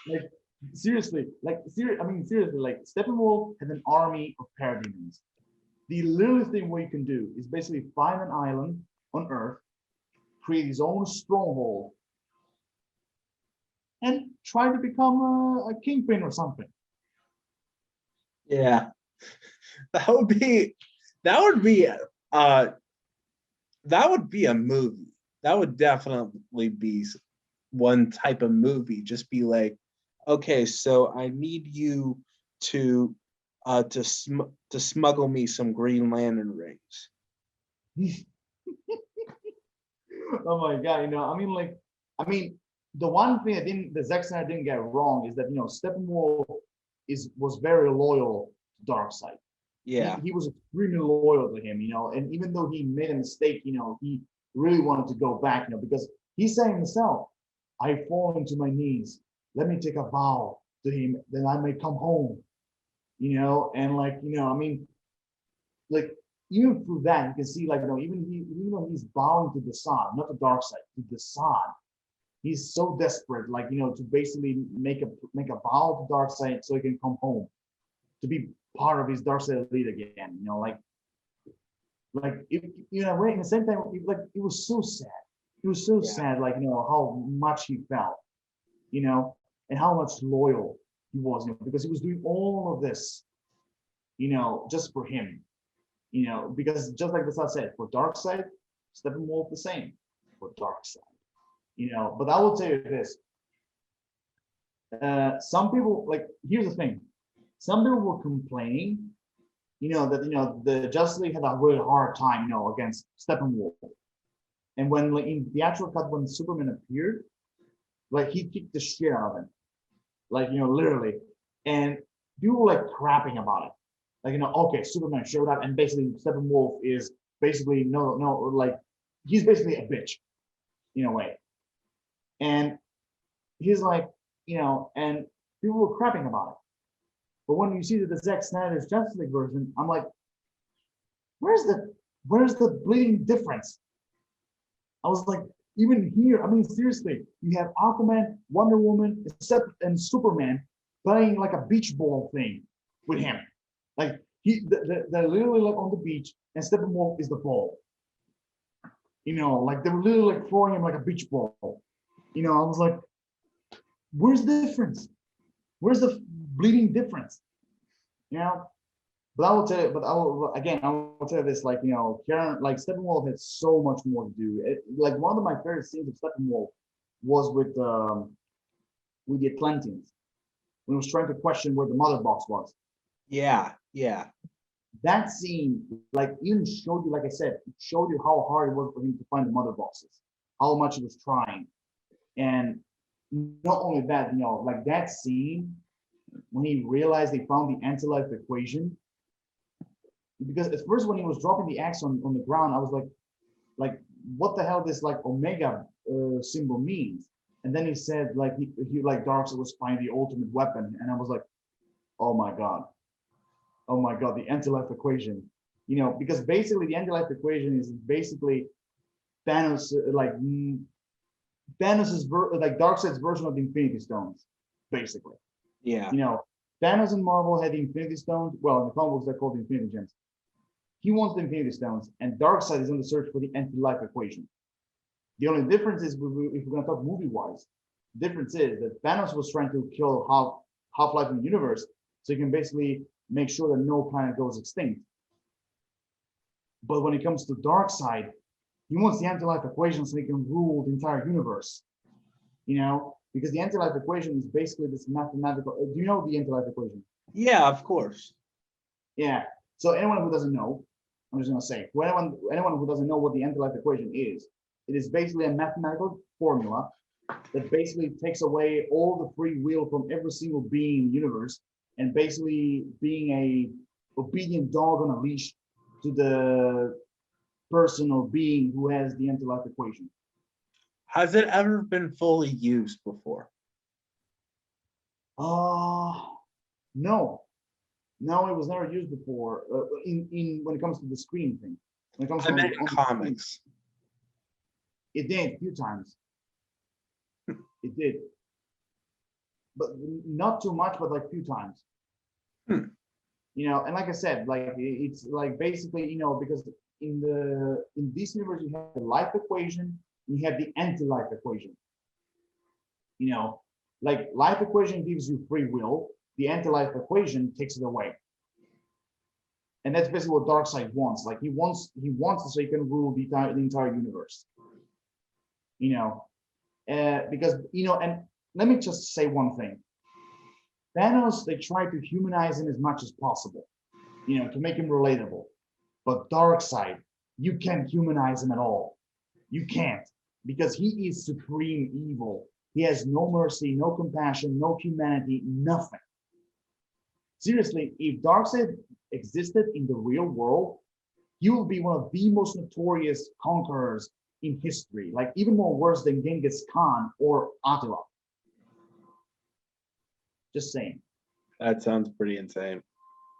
Like seriously, I mean seriously, like Steppenwolf has an army of parademons. The littlest thing what you can do is basically find an island on Earth, create his own stronghold, and try to become a kingpin or something. Yeah. That would be that would be uh that would be a movie. That would definitely be one type of movie. Just be like, okay, so I need you to to smuggle me some Green Lantern rings. Oh my god, I mean, I mean, the one thing the Zack Snyder didn't get wrong is that Steppenwolf was very loyal to Darkseid. Yeah. He was extremely loyal to him, and even though he made a mistake, he really wanted to go back, because he's saying himself, I fall into my knees. Let me take a vow to him, then I may come home, and I mean, like even through that, you can see even though he's bowing to the sun, not the dark side, to the sun, he's so desperate, to basically make a vow to dark side so he can come home, to be part of his dark side elite again. It, in the same time, it was so sad. It was so sad, how much he felt, and how much loyal he was, because he was doing all of this, just for him, because just like the Seth said, for Darkseid, Steppenwolf the same for Darkseid, But I will tell you this: some people here's the thing. Some people were complaining, that the Justice League had a really hard time, against Steppenwolf, and when in the actual cut when Superman appeared, he kicked the shit out of him, literally, and people were crapping about it. Okay, Superman showed up, and basically Steppenwolf is basically he's basically a bitch in a way, and he's and people were crapping about it. But when you see the Zack Snyder's Justice League version, I'm like, where's the bleeding difference? I was like, even here, I mean, seriously, you have Aquaman, Wonder Woman, and Superman playing like a beach ball thing with him. They're literally on the beach, and Steppenwolf is the ball. They were literally throwing him like a beach ball. I was like, where's the difference? Where's the bleeding difference? But I will tell you, I will tell you this, Karen, Steppenwolf had so much more to do. One of my favorite scenes of Steppenwolf was with the Atlanteans, when he was trying to question where the mother box was. Yeah, yeah. That scene, even showed you, like I said, it showed you how hard it was for him to find the mother boxes, how much he was trying. And not only that, that scene, when he realized they found the anti-life equation, because at first when he was dropping the axe on the ground, I was like, what the hell this Omega symbol means? And then he said he Darkseid was finding the ultimate weapon, and I was like, oh my god, the anti-life equation, because basically the anti-life equation is basically Thanos Thanos's Darkseid's version of the Infinity Stones, basically. Yeah. Thanos and Marvel had the Infinity Stones. Well, in the comic books they're called the Infinity Gems. He wants the Infinity Stones, and Darkseid is on the search for the anti-life equation. The only difference is, if we're going to talk movie-wise, the difference is that Thanos was trying to kill Half-Life in the universe, so he can basically make sure that no planet goes extinct. But when it comes to Darkseid, he wants the anti-life equation so he can rule the entire universe. Because the anti-life equation is basically this mathematical. Do you know the anti-life equation? Yeah, of course. Yeah. So anyone who doesn't know, I'm just going to say, for anyone who doesn't know what the anti-life equation is, it is basically a mathematical formula that basically takes away all the free will from every single being in the universe, and basically being a obedient dog on a leash to the person or being who has the anti-life equation. Has it ever been fully used before? No, it was never used before. In when it comes to the screen thing, When it comes I to meant in comics. it did a few times. It did, but not too much, but like a few times. Hmm. You know, and like I said, like it's like basically, you know, because in this universe you have the life equation, and you have the anti-life equation. You know, like life equation gives you free will, the anti-life equation takes it away. And that's basically what Darkseid wants. Like he wants it so he can rule the entire universe. You know, because you know, and let me just say one thing. Thanos, they try to humanize him as much as possible, you know, to make him relatable. But Darkseid, you can't humanize him at all. You can't, because he is supreme evil. He has no mercy, no compassion, no humanity, nothing. Seriously, if Darkseid existed in the real world, he will be one of the most notorious conquerors in history, like even more worse than Genghis Khan or Attila. Just saying. That sounds pretty insane.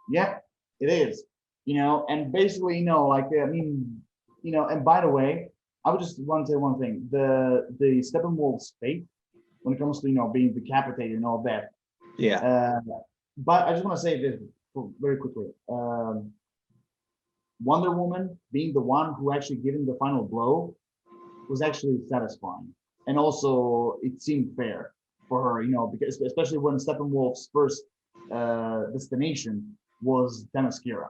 Yeah, it is. You know, and basically, you know, like I mean, you know, and by the way, I would just want to say one thing: the Steppenwolf's fate, when it comes to being decapitated and all that. Yeah. But I just want to say this very quickly. Wonder Woman being the one who actually given the final blow was actually satisfying, and also it seemed fair for her, you know, because especially when Steppenwolf's first destination was Themyscira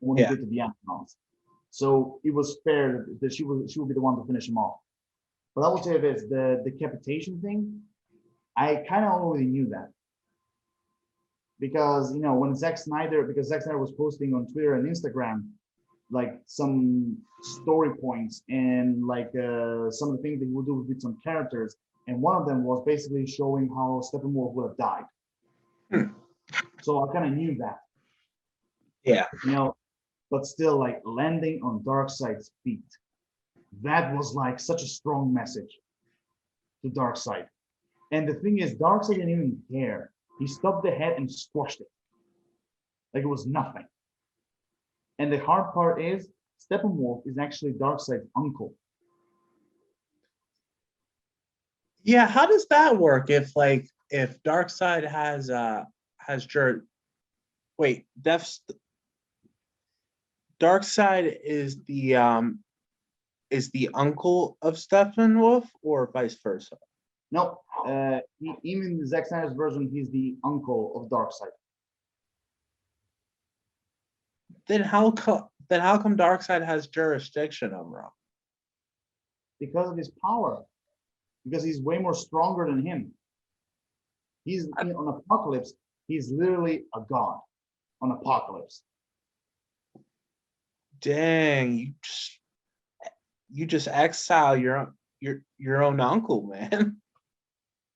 when he Yeah. did to the Amazons. So it was fair that she would be the one to finish him off. But I will say this: the decapitation thing, I kind of already knew that because when Zack Snyder, was posting on Twitter and Instagram like some story points and like some of the things that he would do with some characters, and one of them was basically showing how Steppenwolf would have died. So I kind of knew that. Yeah. But still, like landing on Darkseid's feet, that was like such a strong message to Darkseid. And the thing is, Darkseid didn't even care. He stopped the head and squashed it like it was nothing. And the hard part is, Steppenwolf is actually Darkseid's uncle. Yeah, how does that work if Darkseid has wait, Darkseid is the uncle of Steppenwolf or vice versa? No, even the Zack Snyder's version, he's the uncle of Darkseid. Then how come Darkseid has jurisdiction over him? Because of his power. Because he's way more stronger than him. He's on Apocalypse, he's literally a god on Apocalypse. Dang, you just exile your own uncle, man.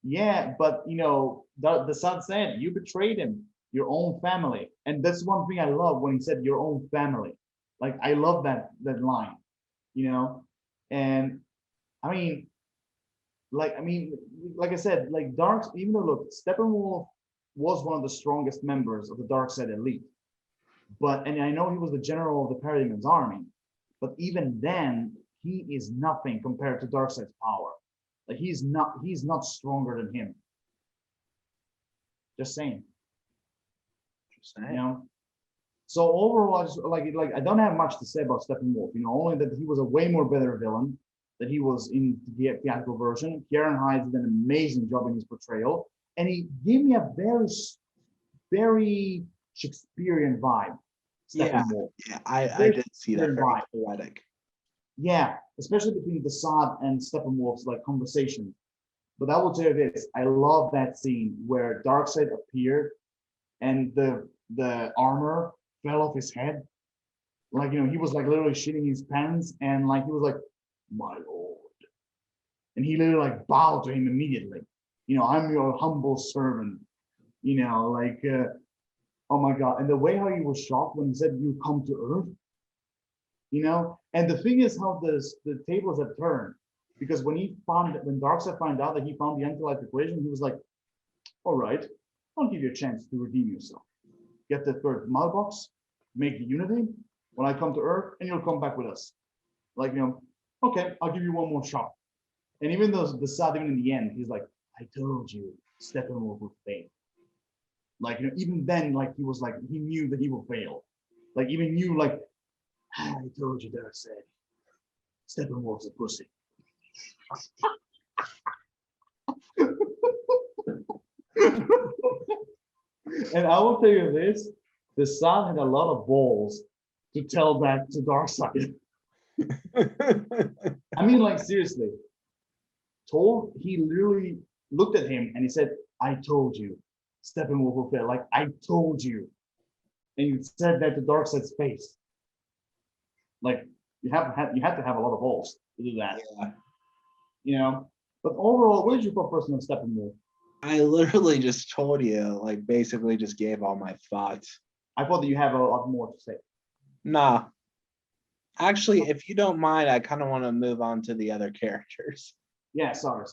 Yeah, but the son said you betrayed him, your own family, and that's one thing I love when he said your own family. Like I love that line, and I mean, like I said, like even though look, Steppenwolf was one of the strongest members of the Darkseid elite, and I know he was the general of the Paradigm's army, but even then, he is nothing compared to Darkseid's power. Like he's not stronger than him. Just saying. So overall, I just like I don't have much to say about Steppenwolf. Only that he was a way more better villain that he was in the theatrical version. Kieran Hyde did an amazing job in his portrayal, and he gave me a very, very Shakespearean vibe. Steppenwolf. Yeah, I did see that. Very poetic. Yeah, especially between Desaad and Steppenwolf's like conversation. But I will tell you this: I love that scene where Darkseid appeared, and the armor fell off his head. Like he was like literally shitting his pants, and like he was like, "My lord," and he literally like bowed to him immediately. I'm your humble servant. Oh my god! And the way how he was shocked when he said, "You come to Earth." And the thing is how the tables have turned, because when Darkseid found out that he found the anti-life equation, he was like, all right, I'll give you a chance to redeem yourself. Get the third mailbox, make the unity, when I come to Earth, and you'll come back with us. Like, okay, I'll give you one more shot. And even though the Sad, even in the end, he's like, I told you, Steppenwolf would fail. Like, even then, like, he was like, he knew that he would fail. Like, even knew, like, I told you, Darkseid, Steppenwolf's a pussy. And I will tell you this, the Sun had a lot of balls to tell that to Darkseid. I mean, like, seriously. He literally looked at him and he said, I told you, Steppenwolf will fail. Like, I told you. And you said that to Darkseid's face. Like, you have to have a lot of balls to do that. Yeah. But overall, what did you put personal Steppenwolf? I literally just told you, like, basically just gave all my thoughts. I thought that you have a lot more to say. Nah. Actually, if you don't mind, I kind of want to move on to the other characters. Yeah, sorry.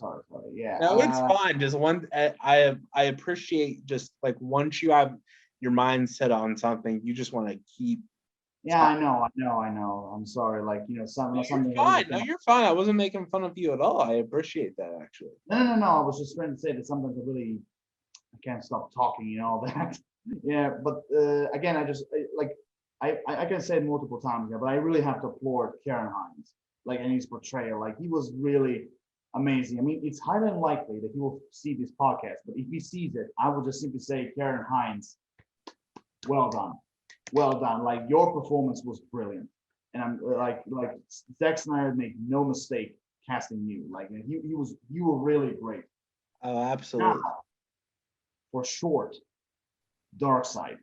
Yeah. No, it's fine. Just I appreciate just like once you have your mind set on something, you just want to keep. Yeah, I know. I'm sorry. Like, something. You're fine. No, you're fine. I wasn't making fun of you at all. I appreciate that, actually. No. I was just trying to say that sometimes I can't stop talking, all that. Yeah, but again, I can say it multiple times, but I really have to applaud Karen Hines, like, in his portrayal. Like, he was really amazing. I mean, it's highly unlikely that he will see this podcast, but if he sees it, I would just simply say, Karen Hines, well done. Like, your performance was brilliant. And I'm like Zack Snyder made no mistake casting you. Like, you were really great. Oh, absolutely. Now, for short, Darkseid.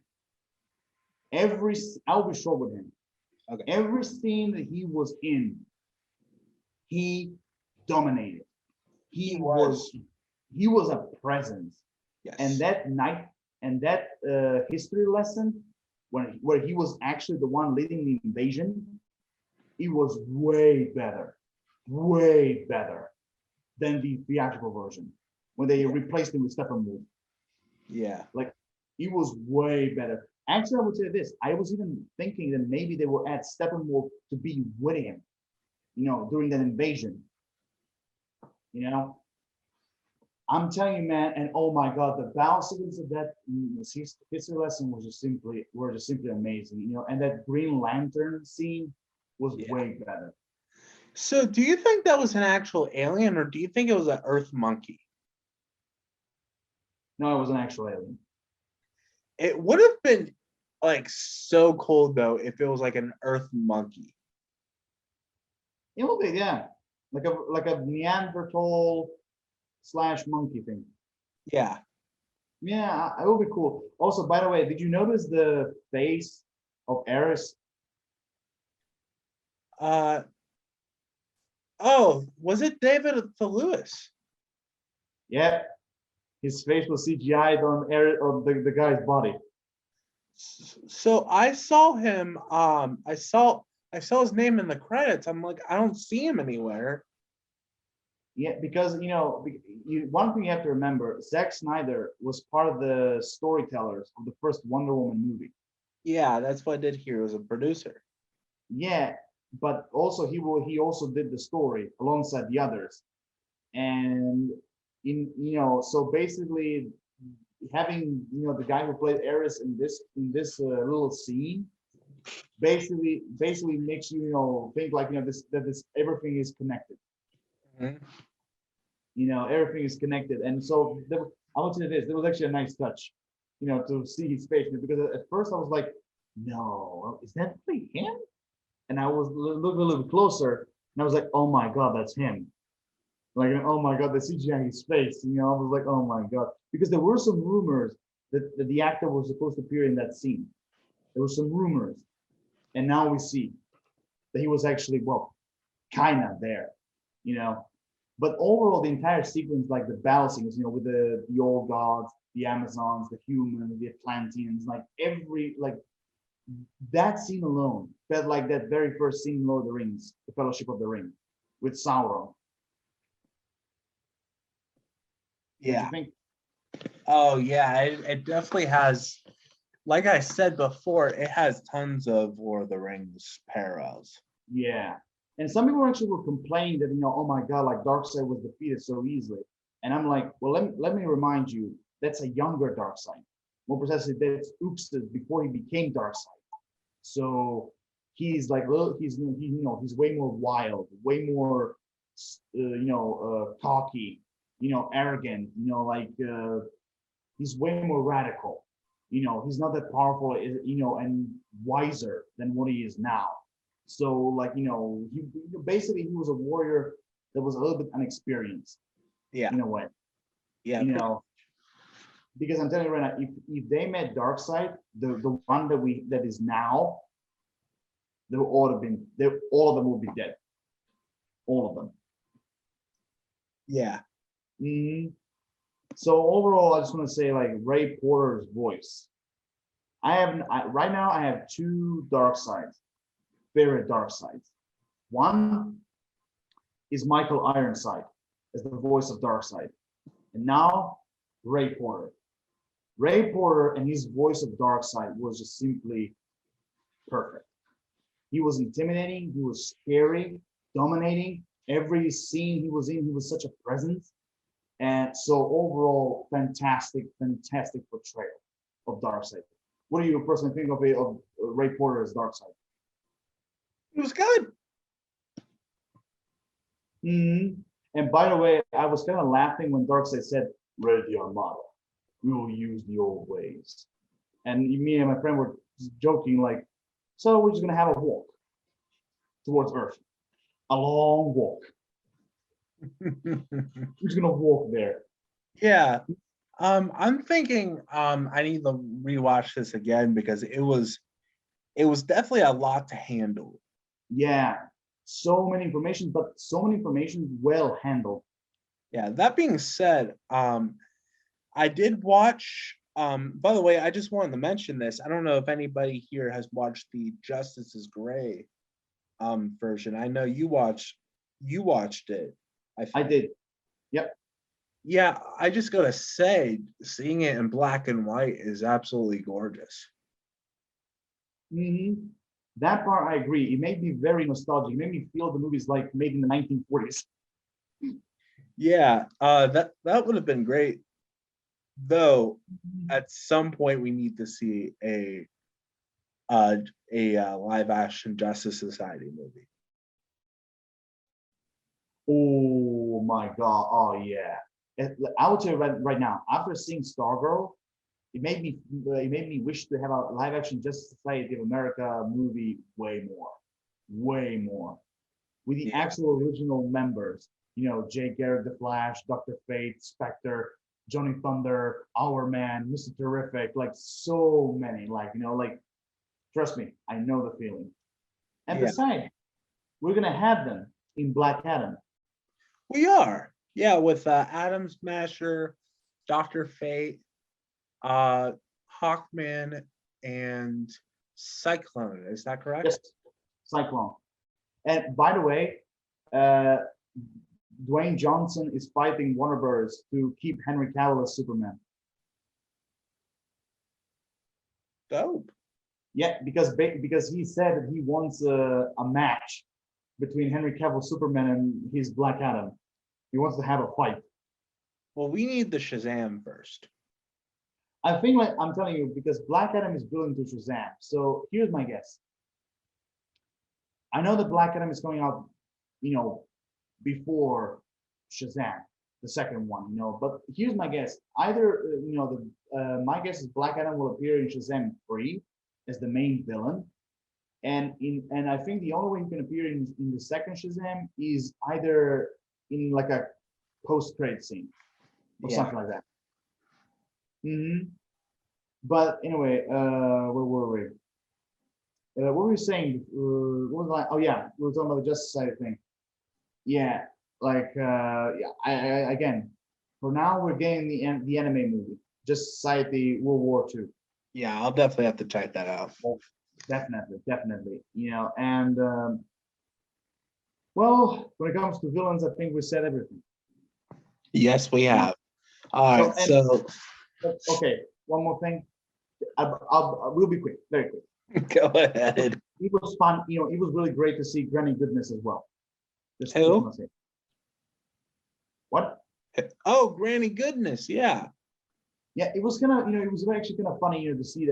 I'll be short with him. Okay. Every scene that he was in, he dominated. He was a presence. Yes. And that night and that history lesson, where he was actually the one leading the invasion, it was way better than the theatrical version when they replaced him with Steppenwolf. Yeah. Like, it was way better. Actually, I would say this. I was even thinking that maybe they will add Steppenwolf to be with him, during that invasion. I'm telling you, man, and oh my God, the battle sequence of that history lesson were just simply amazing. And that Green Lantern scene was way better. So, do you think that was an actual alien, or do you think it was an Earth monkey? No, it was an actual alien. It would have been like so cool though if it was like an Earth monkey. It would be, yeah, like a Neanderthal / monkey thing. Yeah. Yeah, it would be cool. Also, by the way, did you notice the face of Eris? Oh, was it David Thewlis? Yeah, his face was CGI'd on the guy's body. So I saw him. I saw his name in the credits. I'm like, I don't see him anywhere. Yeah, because one thing you have to remember, Zack Snyder was part of the storytellers of the first Wonder Woman movie. Yeah, that's what I did here. He was a producer. Yeah, but also he also did the story alongside the others, and so basically having the guy who played Eris in this little scene basically makes you think like this everything is connected. Mm-hmm. Everything is connected, and so I want to say this. There was actually a nice touch, to see his face, because at first I was like, no, is that really him? And I was looking a little bit closer, and I was like, oh my God, that's him. Like, oh my God, the CGI in his face. I was like, oh my God, because there were some rumors that the actor was supposed to appear in that scene. There were some rumors, and now we see that he was actually, well, kind of there, But overall, the entire sequence, like the battle scenes, with the old gods, the Amazons, the humans, the Atlanteans, that scene alone felt like that very first scene in Lord of the Rings, the Fellowship of the Ring, with Sauron. Yeah. Oh yeah, it definitely has like I said before, it has tons of Lord of the Rings parallels. Yeah. And some people actually were complaining that, oh my God, like Darkseid was defeated so easily. And I'm like, well, let me remind you, that's a younger Darkseid. More precisely, that's Uxtas before he became Darkseid. So he's like, well, he's way more wild, way more, cocky, arrogant, he's way more radical. He's not that powerful, and wiser than what he is now. So, like, he basically he was a warrior that was a little bit unexperienced. Yeah. In a way. Yeah. Because I'm telling you right now, if they met Darkseid, the one that is now, they would all of them will be dead. All of them. Yeah. Mm-hmm. So overall, I just want to say, like, Ray Porter's voice. Right now I have two Darkseids, favorite Darkseids. One is Michael Ironside as the voice of Darkseid, and now Ray Porter. Ray Porter and his voice of Darkseid was just simply perfect. He was intimidating, he was scary, dominating. Every scene he was in, he was such a presence. And so overall, fantastic portrayal of Darkseid. What do you personally think of Ray Porter as Darkseid? It was good. Mm-hmm. And by the way, I was kind of laughing when Darkseid said, "Ready Armada, we will use the old ways." And me and my friend were joking, like, so we're just gonna have a walk towards Earth, a long walk. We're just gonna walk there. Yeah. I'm thinking I need to rewatch this again because it was definitely a lot to handle. Yeah. So many information, but so many information well handled. Yeah, that being said, I did watch by the way, I just wanted to mention this. I don't know if anybody here has watched the Justice is Gray version. I know you watched it. I did. Yep. Yeah, I just gotta say, seeing it in black and white is absolutely gorgeous. Mm-hmm. That part I agree. It made me very nostalgic. It made me feel the movies like made in the 1940s. Yeah, that would have been great. Though, at some point we need to see a live action Justice Society movie. Oh my God. Oh yeah. I would say right now, after seeing Stargirl, it made me wish to have a live action Justice Society of America movie way more. With the actual original members, Jay Garrett, the Flash, Dr. Fate, Spectre, Johnny Thunder, Our Man, Mr. Terrific, like so many, trust me, I know the feeling. And besides, we're gonna have them in Black Adam. We are, yeah, with Atom Smasher, Dr. Fate, Hawkman, and Cyclone. Is that correct? Yes, Cyclone. And by the way, Dwayne Johnson is fighting Warner Bros. To keep Henry Cavill as Superman. Dope. Yeah, because he said that he wants a match between Henry Cavill Superman and his Black Adam. He wants to have a fight. Well, we need the Shazam first. I think, like I'm telling you, because Black Adam is building to Shazam. So here's my guess. I know that Black Adam is coming out, before Shazam, the second one, but here's my guess. Either, my guess is Black Adam will appear in Shazam 3 as the main villain. And I think the only way he can appear in the second Shazam is either in like a post-credit scene or something like that. Mm-hmm. But anyway, where were we? What were we saying? What was oh yeah, we were talking about the Justice Society thing. Yeah, again, for now we're getting the anime movie, Justice Society World War II. Yeah, I'll definitely have to check that out. Definitely, and well, when it comes to villains, I think we said everything. Yes, we have. All right, so okay, one more thing. We'll be quick, very quick. Go ahead. It was fun, it was really great to see Granny Goodness as well. Just Who? want to say. What? Oh, Granny Goodness. Yeah. Yeah, it was it was actually kind of funny, to see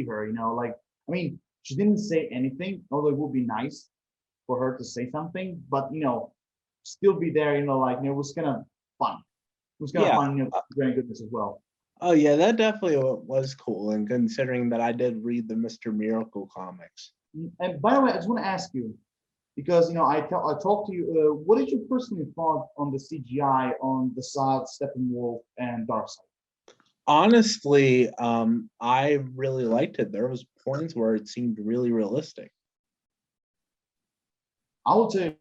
her, like, I mean, she didn't say anything, although it would be nice for her to say something, but still be there, like, it was kind of fun. It was kind of Yeah. fun, Granny Goodness as well. Oh, yeah, that definitely was cool. And considering that I did read the Mr. Miracle comics. And by the way, I just want to ask you, because I talked to you. What did you personally thought on the CGI on the Zod, Steppenwolf, and Darkseid? Honestly, I really liked it. There was points where it seemed really realistic. I would say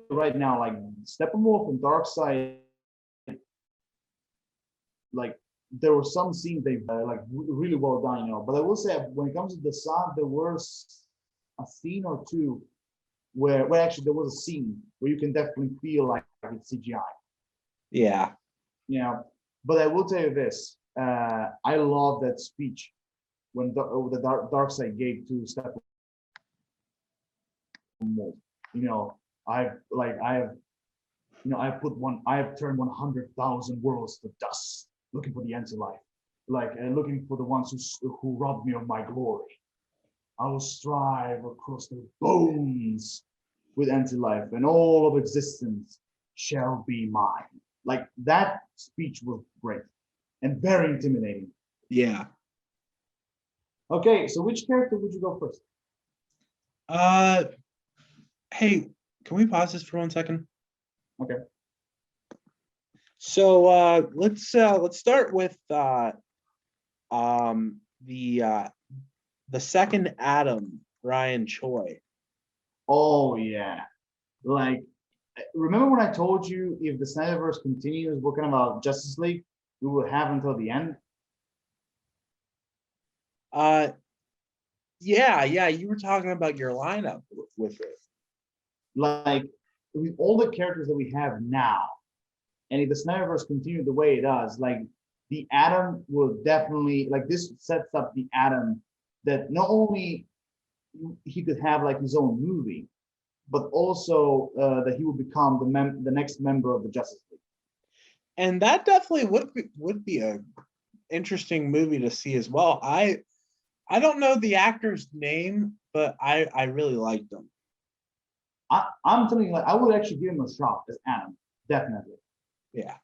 right now, like Steppenwolf and Darkseid, like there were some scenes they like really well done, But I will say when it comes to the Zod, there was a scene or two where actually there was a scene where you can definitely feel like it's CGI. Yeah. But I will tell you this: I love that speech when the Darkseid gave to Steppenwolf. I have turned 100,000 worlds to dust, looking for the anti-life, like looking for the ones who robbed me of my glory. I will strive across the bones with anti-life, and all of existence shall be mine. Like that speech was great and very intimidating. Yeah. Okay, so which character would you go first? Hey, can we pause this for 1 second? Okay. So let's start with the second Adam, Ryan Choi. Oh yeah, like remember when I told you if the Snyderverse continues, we're kind of a Justice League, we will have until the end. Yeah, you were talking about your lineup with it. Like with all the characters that we have now, and if the Snyderverse continues the way it does, like the Atom will definitely, like, this sets up the Atom that not only he could have like his own movie, but also that he will become the next member of the Justice League. And that definitely would be a interesting movie to see as well. I don't know the actor's name, but I really liked him. I'm telling you, like, I would actually give him a shot as Adam, definitely. Yeah.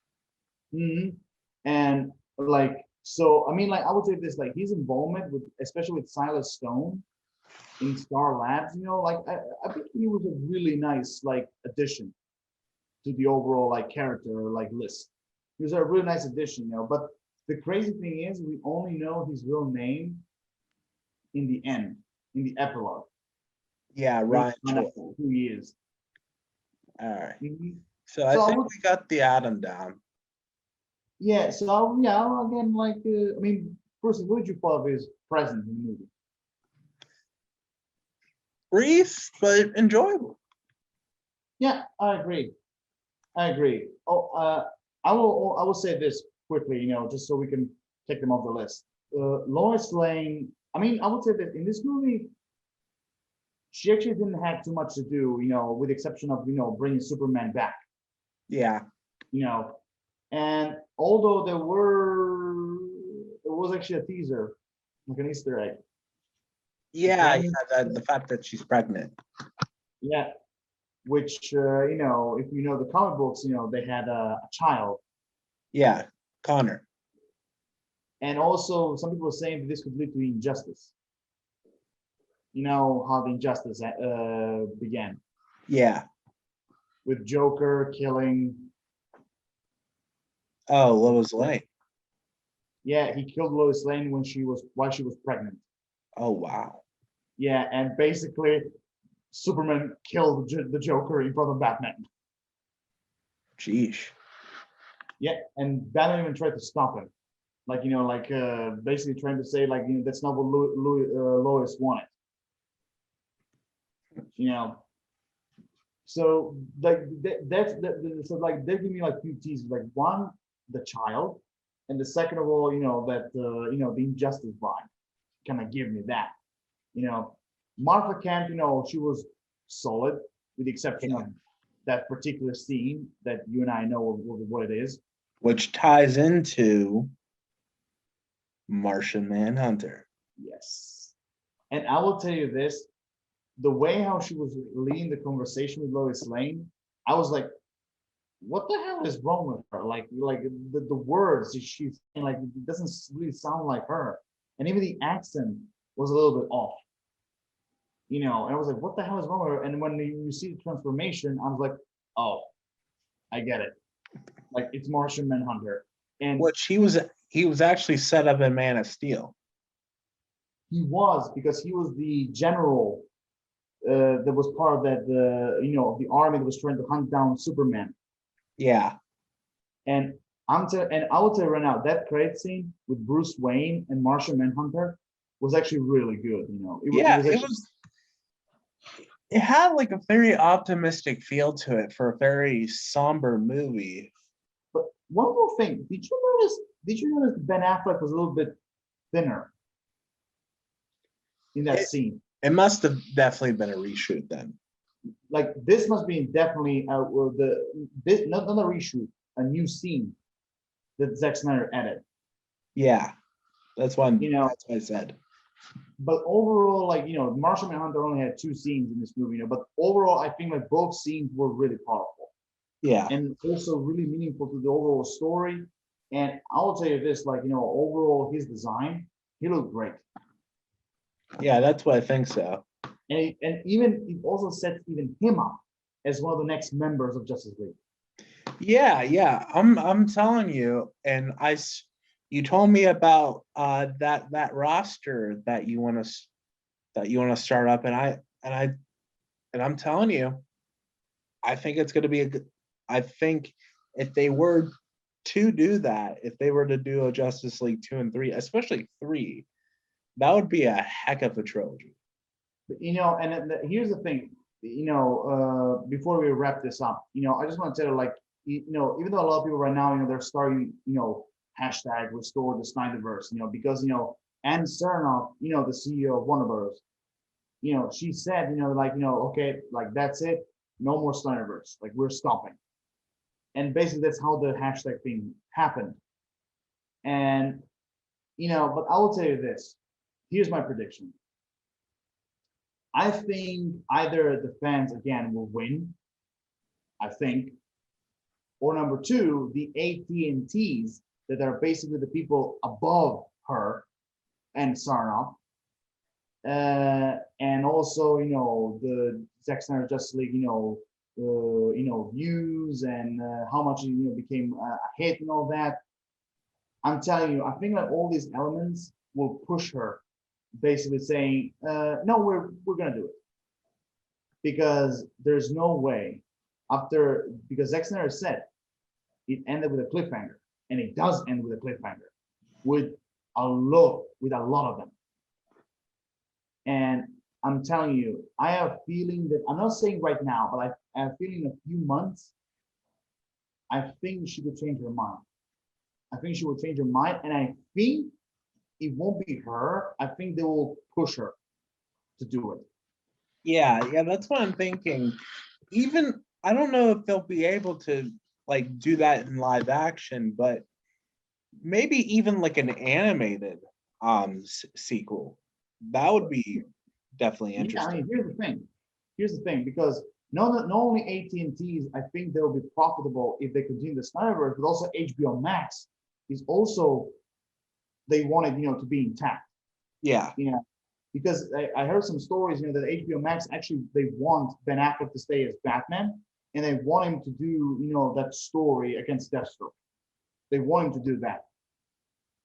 And like, so I mean, like, I would say this, like, his involvement with, especially with Silas Stone in Star Labs, like, I think he was a really nice, like, addition to the overall, like, character, like, list. He was a really nice addition, but the crazy thing is we only know his real name in the end, in the epilogue. Yeah, Ryan Choi. Who he is. All right. So I think we got the Adam down. Yeah, so yeah, again, like, I mean, first, what did you thought of his presence in the movie? Brief, but enjoyable. Yeah, I agree. Oh, I will say this quickly, just so we can take them off the list. Lois Lane, I mean, I would say that in this movie, she actually didn't have too much to do, with the exception of, bringing Superman back. Yeah. And although there was actually a teaser, like an Easter egg. Yeah, the fact that she's pregnant. Yeah, which if you know the comic books, they had a child. Yeah, Connor. And also, some people are saying that this could lead to injustice. You know how the injustice began. Yeah. With Joker killing. Oh, Lois Lane. Yeah, he killed Lois Lane while she was pregnant. Oh wow. Yeah, and basically, Superman killed the Joker in front of Batman. Jeez. Yeah, and Batman even tried to stop him, like basically trying to say, like, that's not what Lois wanted. So like so like they give me like few teasers, like one, the child, And the second of all, that the Injustice vibe kind of give me that. Martha Kent, she was solid with the exception Yeah. of that particular scene that you and I know what it is. Which ties into Martian Manhunter. Yes. And I will tell you this, the way how she was leading the conversation with Lois Lane, I was like, what the hell is wrong with her? Like the words she's saying, like it doesn't really sound like her. And even the accent was a little bit off. And I was like, what the hell is wrong with her? And when you see the transformation, I was like, oh, I get it. Like it's Martian Manhunter. And Which he was actually set up in Man of Steel. he was, because he was the general that was part of that of the army that was trying to hunt down Superman. Yeah. And I will tell you right now, that credit scene with Bruce Wayne and Martian Manhunter was actually really good. It had like a very optimistic feel to it for a very somber movie. But one more thing, did you notice Ben Affleck was a little bit thinner in that scene? It must have definitely been a reshoot then. Like this must be definitely not a reshoot, a new scene that Zack Snyder added. Yeah, that's why that's what I said. But overall, Martian Manhunter only had 2 scenes in this movie, but overall, I think like both scenes were really powerful. Yeah. And also really meaningful to the overall story. And I will tell you this, overall, his design, he looked great. Yeah, that's what I think so. And it also sets even him up as one of the next members of Justice League. Yeah. I'm telling you, and you told me about that roster that you want to start up, and I'm telling you, I think it's going to be a good. I think if they were to do that, if they were to do a Justice League 2 and 3, especially 3, that would be a heck of a trilogy. And here's the thing, before we wrap this up, I just want to tell you, even though a lot of people right now, they're starting, hashtag restore the Snyderverse, because, Ann Sarnoff, the CEO of Warner Bros., she said, okay, like that's it, no more Snyderverse, like we're stopping. And basically that's how the hashtag thing happened. And, but I will tell you this, here's my prediction. I think either the fans again will win, I think, or number 2, the AT&Ts that are basically the people above her and Sarnoff, and also the Zack Snyder Justice League, views and how much it became a hit and all that. I'm telling you, I think that all these elements will push her, basically saying, no, we're gonna do it, because there's no way because Zack Snyder said it ended with a cliffhanger, and it does end with a cliffhanger with a lot of them. And I'm telling you, I have a feeling that, I'm not saying right now, but I have a feeling in a few months, I think she could change her mind. I think she will change her mind, and I think it won't be her. I think they will push her to do it. Yeah, that's what I'm thinking. Even I don't know if they'll be able to like do that in live action, but maybe even like an animated sequel. That would be definitely interesting. Yeah, I mean, here's the thing, because not only AT&Ts, I think they'll be profitable if they continue the Snyderverse, but also HBO Max is also, they wanted to be intact. Yeah. Because I heard some stories, that HBO Max actually, they want Ben Affleck to stay as Batman, and they want him to do that story against Deathstroke. They want him to do that.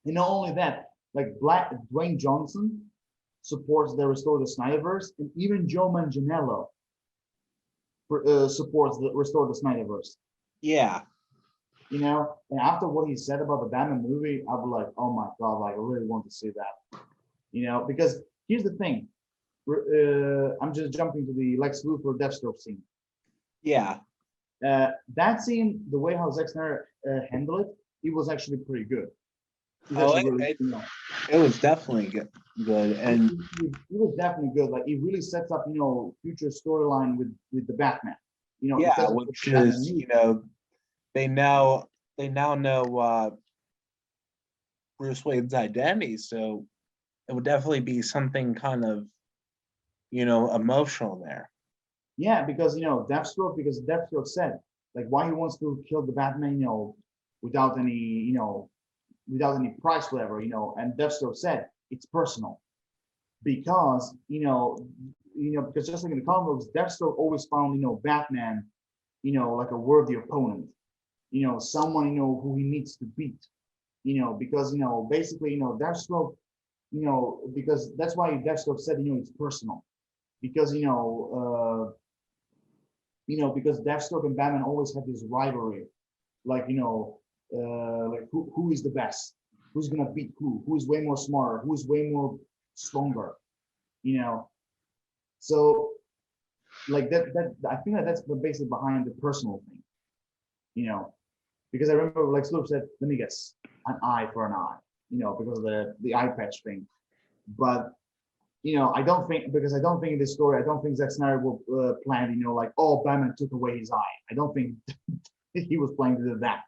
And not only that, like Dwayne Johnson supports the Restore the Snyderverse, and even Joe Manganiello supports the Restore the Snyderverse. Yeah. And after what he said about the Batman movie, I'll be like, oh my God, like I really want to see that. Because here's the thing. I'm just jumping to the Lex Luthor Deathstroke scene. Yeah. That scene, the way how Zack Snyder handled it, it was actually pretty good. He's Oh, actually really, it was definitely good, and it was definitely good. Like it really sets up, future storyline with the Batman. It yeah, sets up the which Batman is movie. they now know Bruce Wayne's identity, so it would definitely be something kind of emotional there. Yeah, because Deathstroke said like why he wants to kill the Batman, without any, without any price, whatever, and Deathstroke said it's personal because because just like in the comic books, Deathstroke always found Batman, like a worthy opponent, someone who he needs to beat, because basically Deathstroke, because that's why Deathstroke said it's personal because because Deathstroke and Batman always have this rivalry, like like who is the best, who's gonna beat who's way more smarter, who's way more stronger, you know. So like that I think that's the basis behind the personal thing, because I remember like Sloop said, let me guess, an eye for an eye, because of the eye patch thing, but. I don't think in this story, I don't think Zack Snyder will plan, like, oh, Batman took away his eye. I don't think he was planning to do that.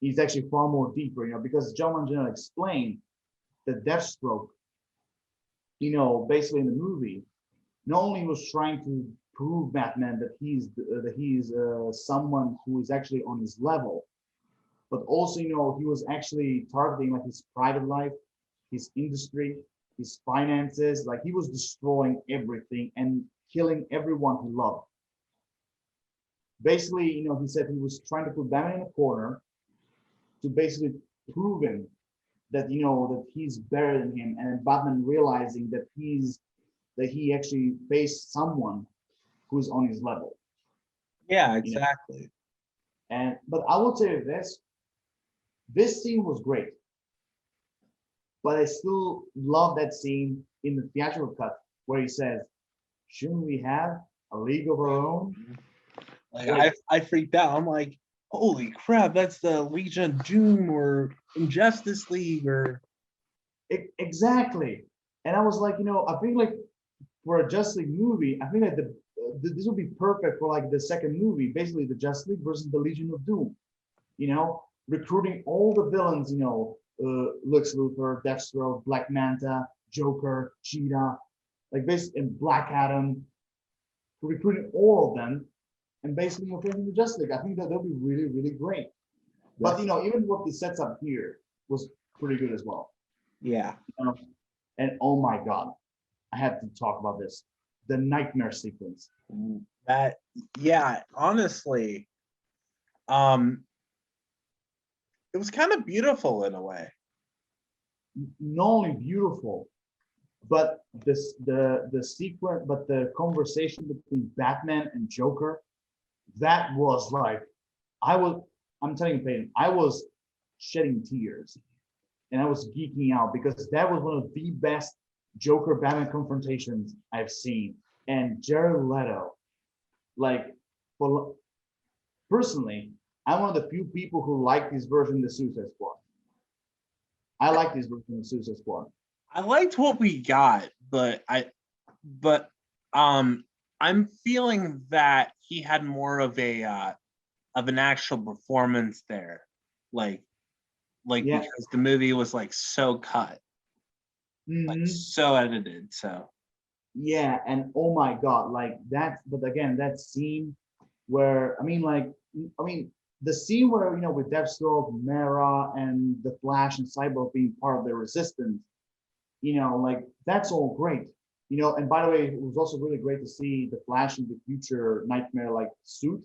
He's actually far more deeper, because John Manganiello explained that Deathstroke, basically in the movie, not only was trying to prove Batman that he's someone who is actually on his level, but also, he was actually targeting like his private life, his industry, his finances. Like he was destroying everything and killing everyone he loved. Basically, he said he was trying to put Batman in a corner to basically prove him that that he's better than him, and Batman realizing that he actually faced someone who's on his level. Yeah, exactly. And but I will tell you this scene was great, but I still love that scene in the theatrical cut where he says, "Shouldn't we have a league of our own?" Like I freaked out. I'm like, holy crap, that's the Legion of Doom or Injustice League or Exactly. And I was like, I think like for a Justice League movie, I think that this would be perfect for like the second movie, basically the Justice League versus the Legion of Doom. Recruiting all the villains, Lex Luthor, Deathstroke, Black Manta, Joker, Cheetah, like basically, and Black Adam, recruiting all of them, and basically facing the Justice League. I think that'll be really, really great. But even what he sets up here was pretty good as well. yeah. And oh my God, I have to talk about this. The nightmare sequence. That yeah, honestly, um, it was kind of beautiful in a way. Not only beautiful, but the sequence, but the conversation between Batman and Joker, that was like, I'm telling you, Peyton, I was shedding tears and I was geeking out because that was one of the best Joker Batman confrontations I've seen. And Jared Leto, like, well, personally, I'm one of the few people who like this version of the Suicide Squad. I like this version of the Suicide Squad. I liked what we got, but I'm feeling that he had more of an actual performance there, like Yeah. because the movie was like so cut, like so edited. So yeah, and oh my God, like that. But again, that scene where the scene where with Deathstroke, Mara, and the Flash and Cyborg being part of the Resistance, like that's all great. And by the way, it was also really great to see the Flash in the future Nightmare like suit,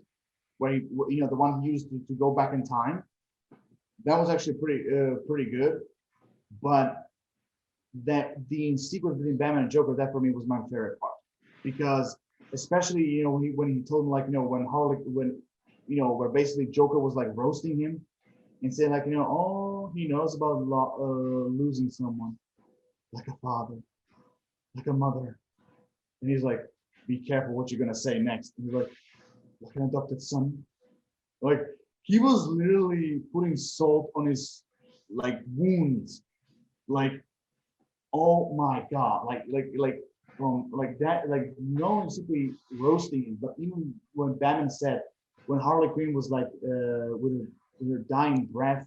where he, the one he used to go back in time. That was actually pretty good. But that the sequence between Batman and Joker, that for me was my favorite part, because especially when he told him like when Harley when where basically Joker was like roasting him and saying like oh, he knows about losing someone, like a father, like a mother, and he's like, be careful what you're gonna say next. And he's like an adopted son. Like he was literally putting salt on his like wounds, like oh my god, like that, like no one simply roasting him, but even when Batman said, when Harley Quinn was like with her dying breath,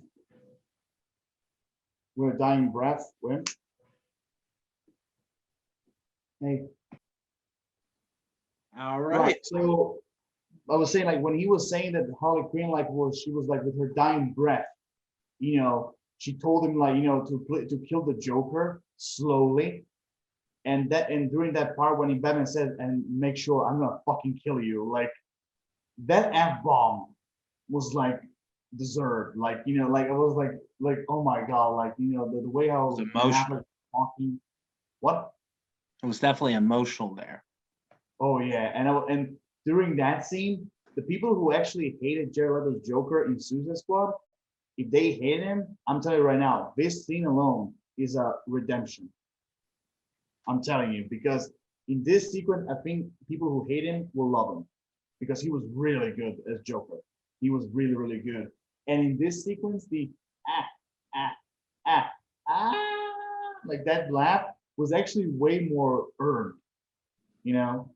when hey, All right, right. so I was saying like when he was saying that Harley Quinn like was she was like with her dying breath, she told him like to kill the Joker slowly, and during that part when he Batman said and make sure I'm gonna fucking kill you, like that F bomb was like deserved, like I was like oh my god, like the way It's how Ben emotional. Affleck talking, what? It was definitely emotional there. Oh yeah, and during that scene, the people who actually hated Jared Leto's Joker in Suicide Squad, if they hate him, I'm telling you right now, this scene alone is a redemption. I'm telling you, because in this sequence, I think people who hate him will love him because he was really good as Joker. He was really, really good. And in this sequence, the ah, ah, ah, like that laugh was actually way more earned, you know?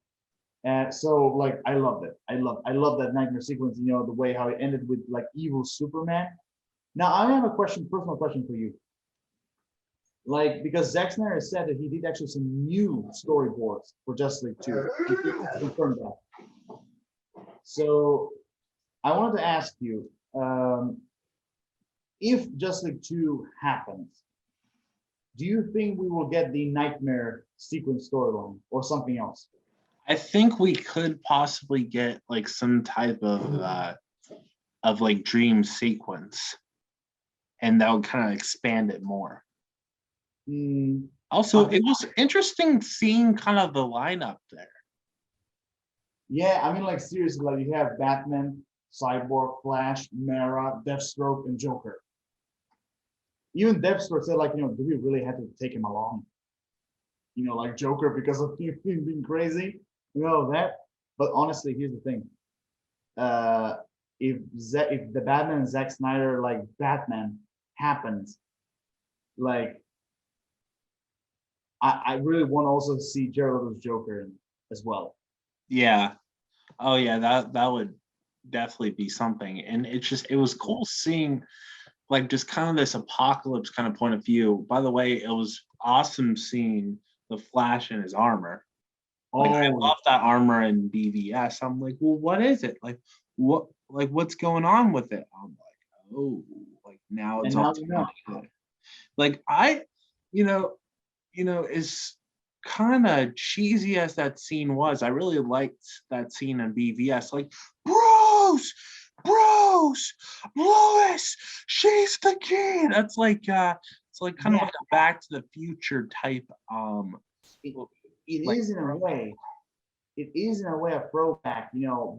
And so like I loved it. I love that nightmare sequence, the way how it ended with like evil Superman. Now I have a personal question for you. Like because Zack Snyder said that he did actually some new storyboards for Justice League 2. He confirmed that. So I wanted to ask you, if Justice League 2 happens, do you think we will get the nightmare sequence storyline or something else? I think we could possibly get like some type of like dream sequence, and that would kind of expand it more. Mm, Also, I it think, was interesting seeing kind of the lineup there. yeah, I mean, like seriously, like you have Batman, Cyborg, Flash, Mara, Deathstroke, and Joker. Even Deathstroke said, like, do we really have to take him along? Like Joker because of him being crazy, that. But honestly, here's the thing: uh, if the Batman Zack Snyder like Batman happens, like I really want to also see Jared Leto's Joker in, as well. Yeah. Oh yeah, that would definitely be something. And it was cool seeing like just kind of this apocalypse kind of point of view. By the way, it was awesome seeing the Flash in his armor. Like I Oh, love that armor in BVS. I'm like, well, what is it? What's going on with it? I'm like, oh, like now it's and all now together. Like you know, as kind of cheesy as that scene was, I really liked that scene in BVS. Like, bros, Lois, she's the key. That's like it's like kind of yeah, like a Back to the Future type it, it like is in a way. It is in a way a throwback,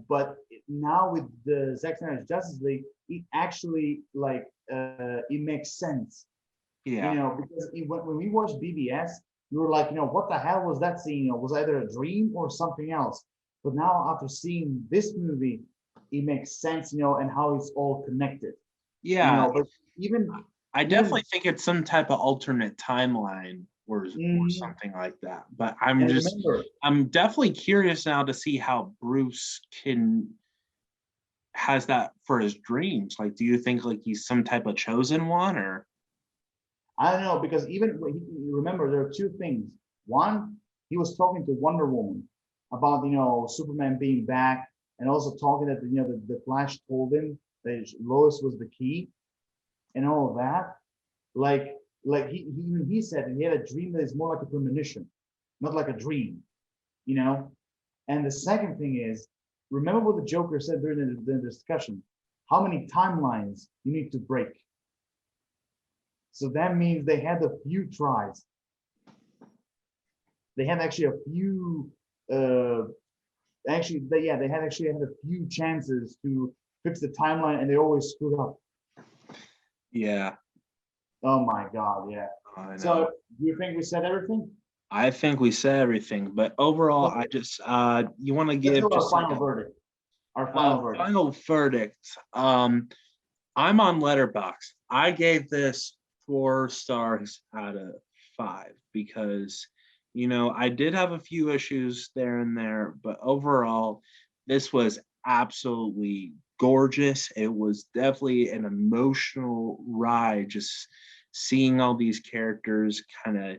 but now with the Zack Snyder's Justice League, it actually like it makes sense, yeah. because when we watched BBS, we were like, what the hell was that scene? Was either a dream or something else? But now after seeing this movie, it makes sense, and how it's all connected, Yeah, But even I even definitely think it's some type of alternate timeline or mm, something like that. But and remember, I'm definitely curious now to see how Bruce can has that for his dreams. Like, do you think like he's some type of chosen one or I don't know because even you remember there are two things. One, he was talking to Wonder Woman about Superman being back, and also talking that the Flash told him that Lois was the key and all of that. Like he said he had a dream that is more like a premonition, not like a dream, you know. And the second thing is, remember what the Joker said during the discussion: how many timelines you need to break. So that means they had a few tries. They had actually a few. They had actually had a few chances to fix the timeline, and they always screwed up. yeah, Oh my god, yeah. I know. So, do you think we said everything? I think we said everything, but overall, Okay, I just you want to let's give go to our just like final verdict. Our a final verdict. final verdict. I'm on Letterbox. I gave this 4 stars out of 5 because, I did have a few issues there and there, but overall, this was absolutely gorgeous. It was definitely an emotional ride, just seeing all these characters kind of,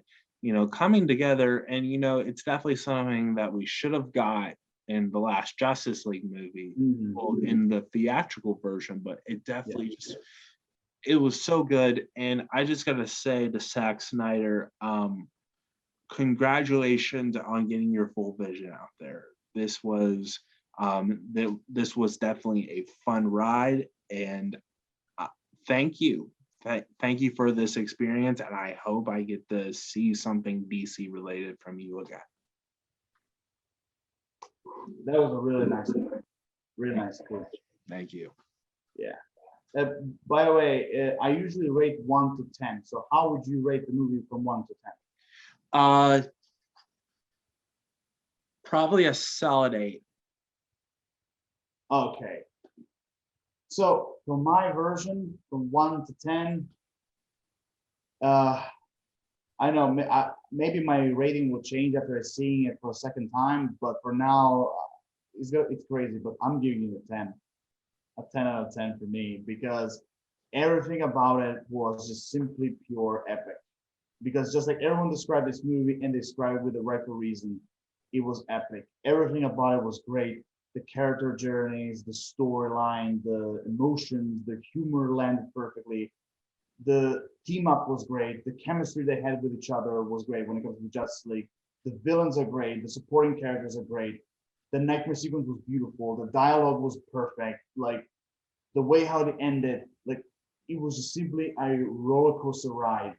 coming together. And, it's definitely something that we should have got in the last Justice League movie, well, in the theatrical version, but it definitely just it was so good. And I just gotta say to Zack Snyder, congratulations on getting your full vision out there. This was definitely a fun ride, and uh, thank you. Thank you for this experience, and I hope I get to see something DC related from you again. That was a really nice speech. Thank you. Yeah. By the way, I usually rate 1 to 10. So how would you rate the movie from 1 to 10? Probably a solid 8. Okay. So for my version, from 1 to 10, I know maybe my rating will change after seeing it for a second time, but for now, it's crazy. But I'm giving it a 10 out of 10 for me, because everything about it was just simply pure epic. Because just like everyone described this movie and described it with the rightful reason, it was epic. Everything about it was great. The character journeys, the storyline, the emotions, the humor landed perfectly. The team up was great. The chemistry they had with each other was great when it comes to Justice League. The villains are great. The supporting characters are great. The nightmare sequence was beautiful. The dialogue was perfect. Like the way how it ended, like it was just simply a roller coaster ride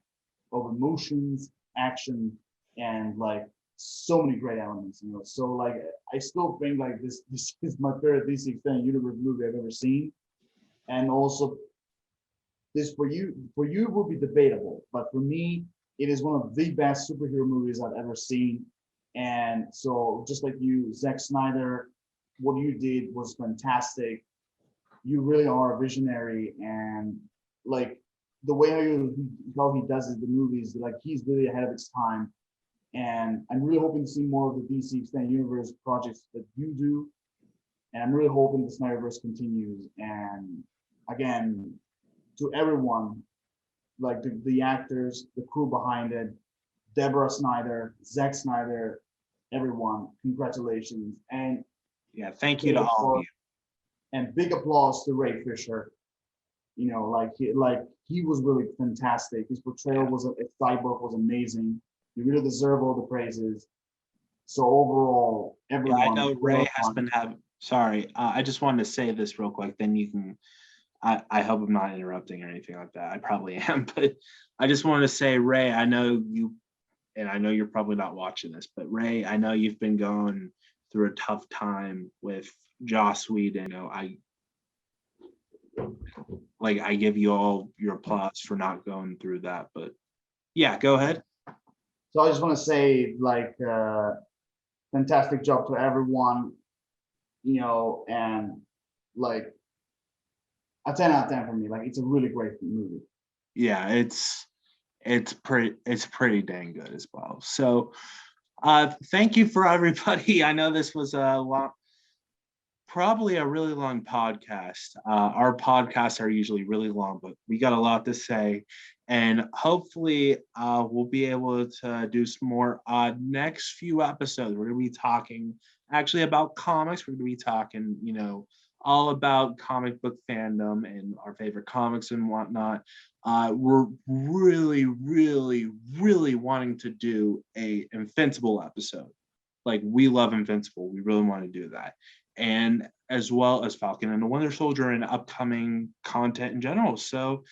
of emotions, action, and like so many great elements. So like I still think like this is my favorite DC Extended Universe movie I've ever seen, and also this for you will be debatable, but for me, it is one of the best superhero movies I've ever seen. And so, just like you, Zack Snyder, what you did was fantastic. You really are a visionary, and like the way how he does it, the movies, like he's really ahead of his time. And I'm really hoping to see more of the DC Extended Universe projects that you do. And I'm really hoping the Snyderverse continues. And again, to everyone, like the actors, the crew behind it, Deborah Snyder, Zack Snyder, everyone, congratulations. And yeah, thank you to all of you. And big applause to Ray Fisher. He was really fantastic. His portrayal was Cyborg was amazing. You really deserve all the praises. So overall, everyone. Yeah, I know Ray has been having. Sorry, I just wanted to say this real quick. Then you can. I hope I'm not interrupting or anything like that. I probably am, but I just wanted to say, Ray, I know you, and I know you're probably not watching this, but Ray, I know you've been going through a tough time with Joss Whedon. I give you all your applause for not going through that. But yeah, go ahead. So I just want to say, fantastic job to everyone, and like a 10 out of 10 for me. Like it's a really great movie. Yeah, it's pretty dang good as well. So thank you for everybody. I know this was probably a really long podcast. Our podcasts are usually really long, but we got a lot to say, and hopefully we'll be able to do some more next few episodes. We're going to be talking actually about comics. We're going to be talking, all about comic book fandom and our favorite comics and whatnot. We're really, really, really wanting to do a Invincible episode. Like, we love Invincible. We really want to do that. And as well as Falcon and the Winter Soldier and upcoming content in general. So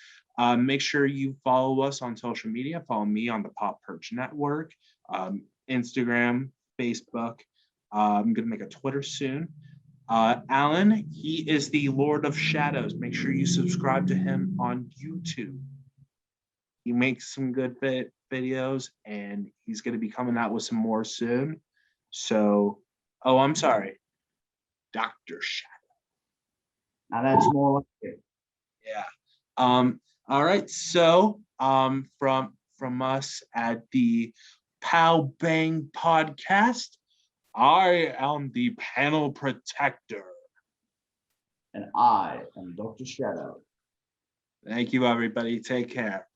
make sure you follow us on social media. Follow me on the Pop Perch Network, Instagram, Facebook. I'm going to make a Twitter soon. Alan, he is the Lord of Shadows. Make sure you subscribe to him on YouTube. He makes some good videos, and he's going to be coming out with some more soon. So, I'm sorry, Dr. Shadow. Now that's more like it. Yeah. All right. So from us at the Pow Bang podcast, I am the panel protector. And I am Dr. Shadow. Thank you, everybody. Take care.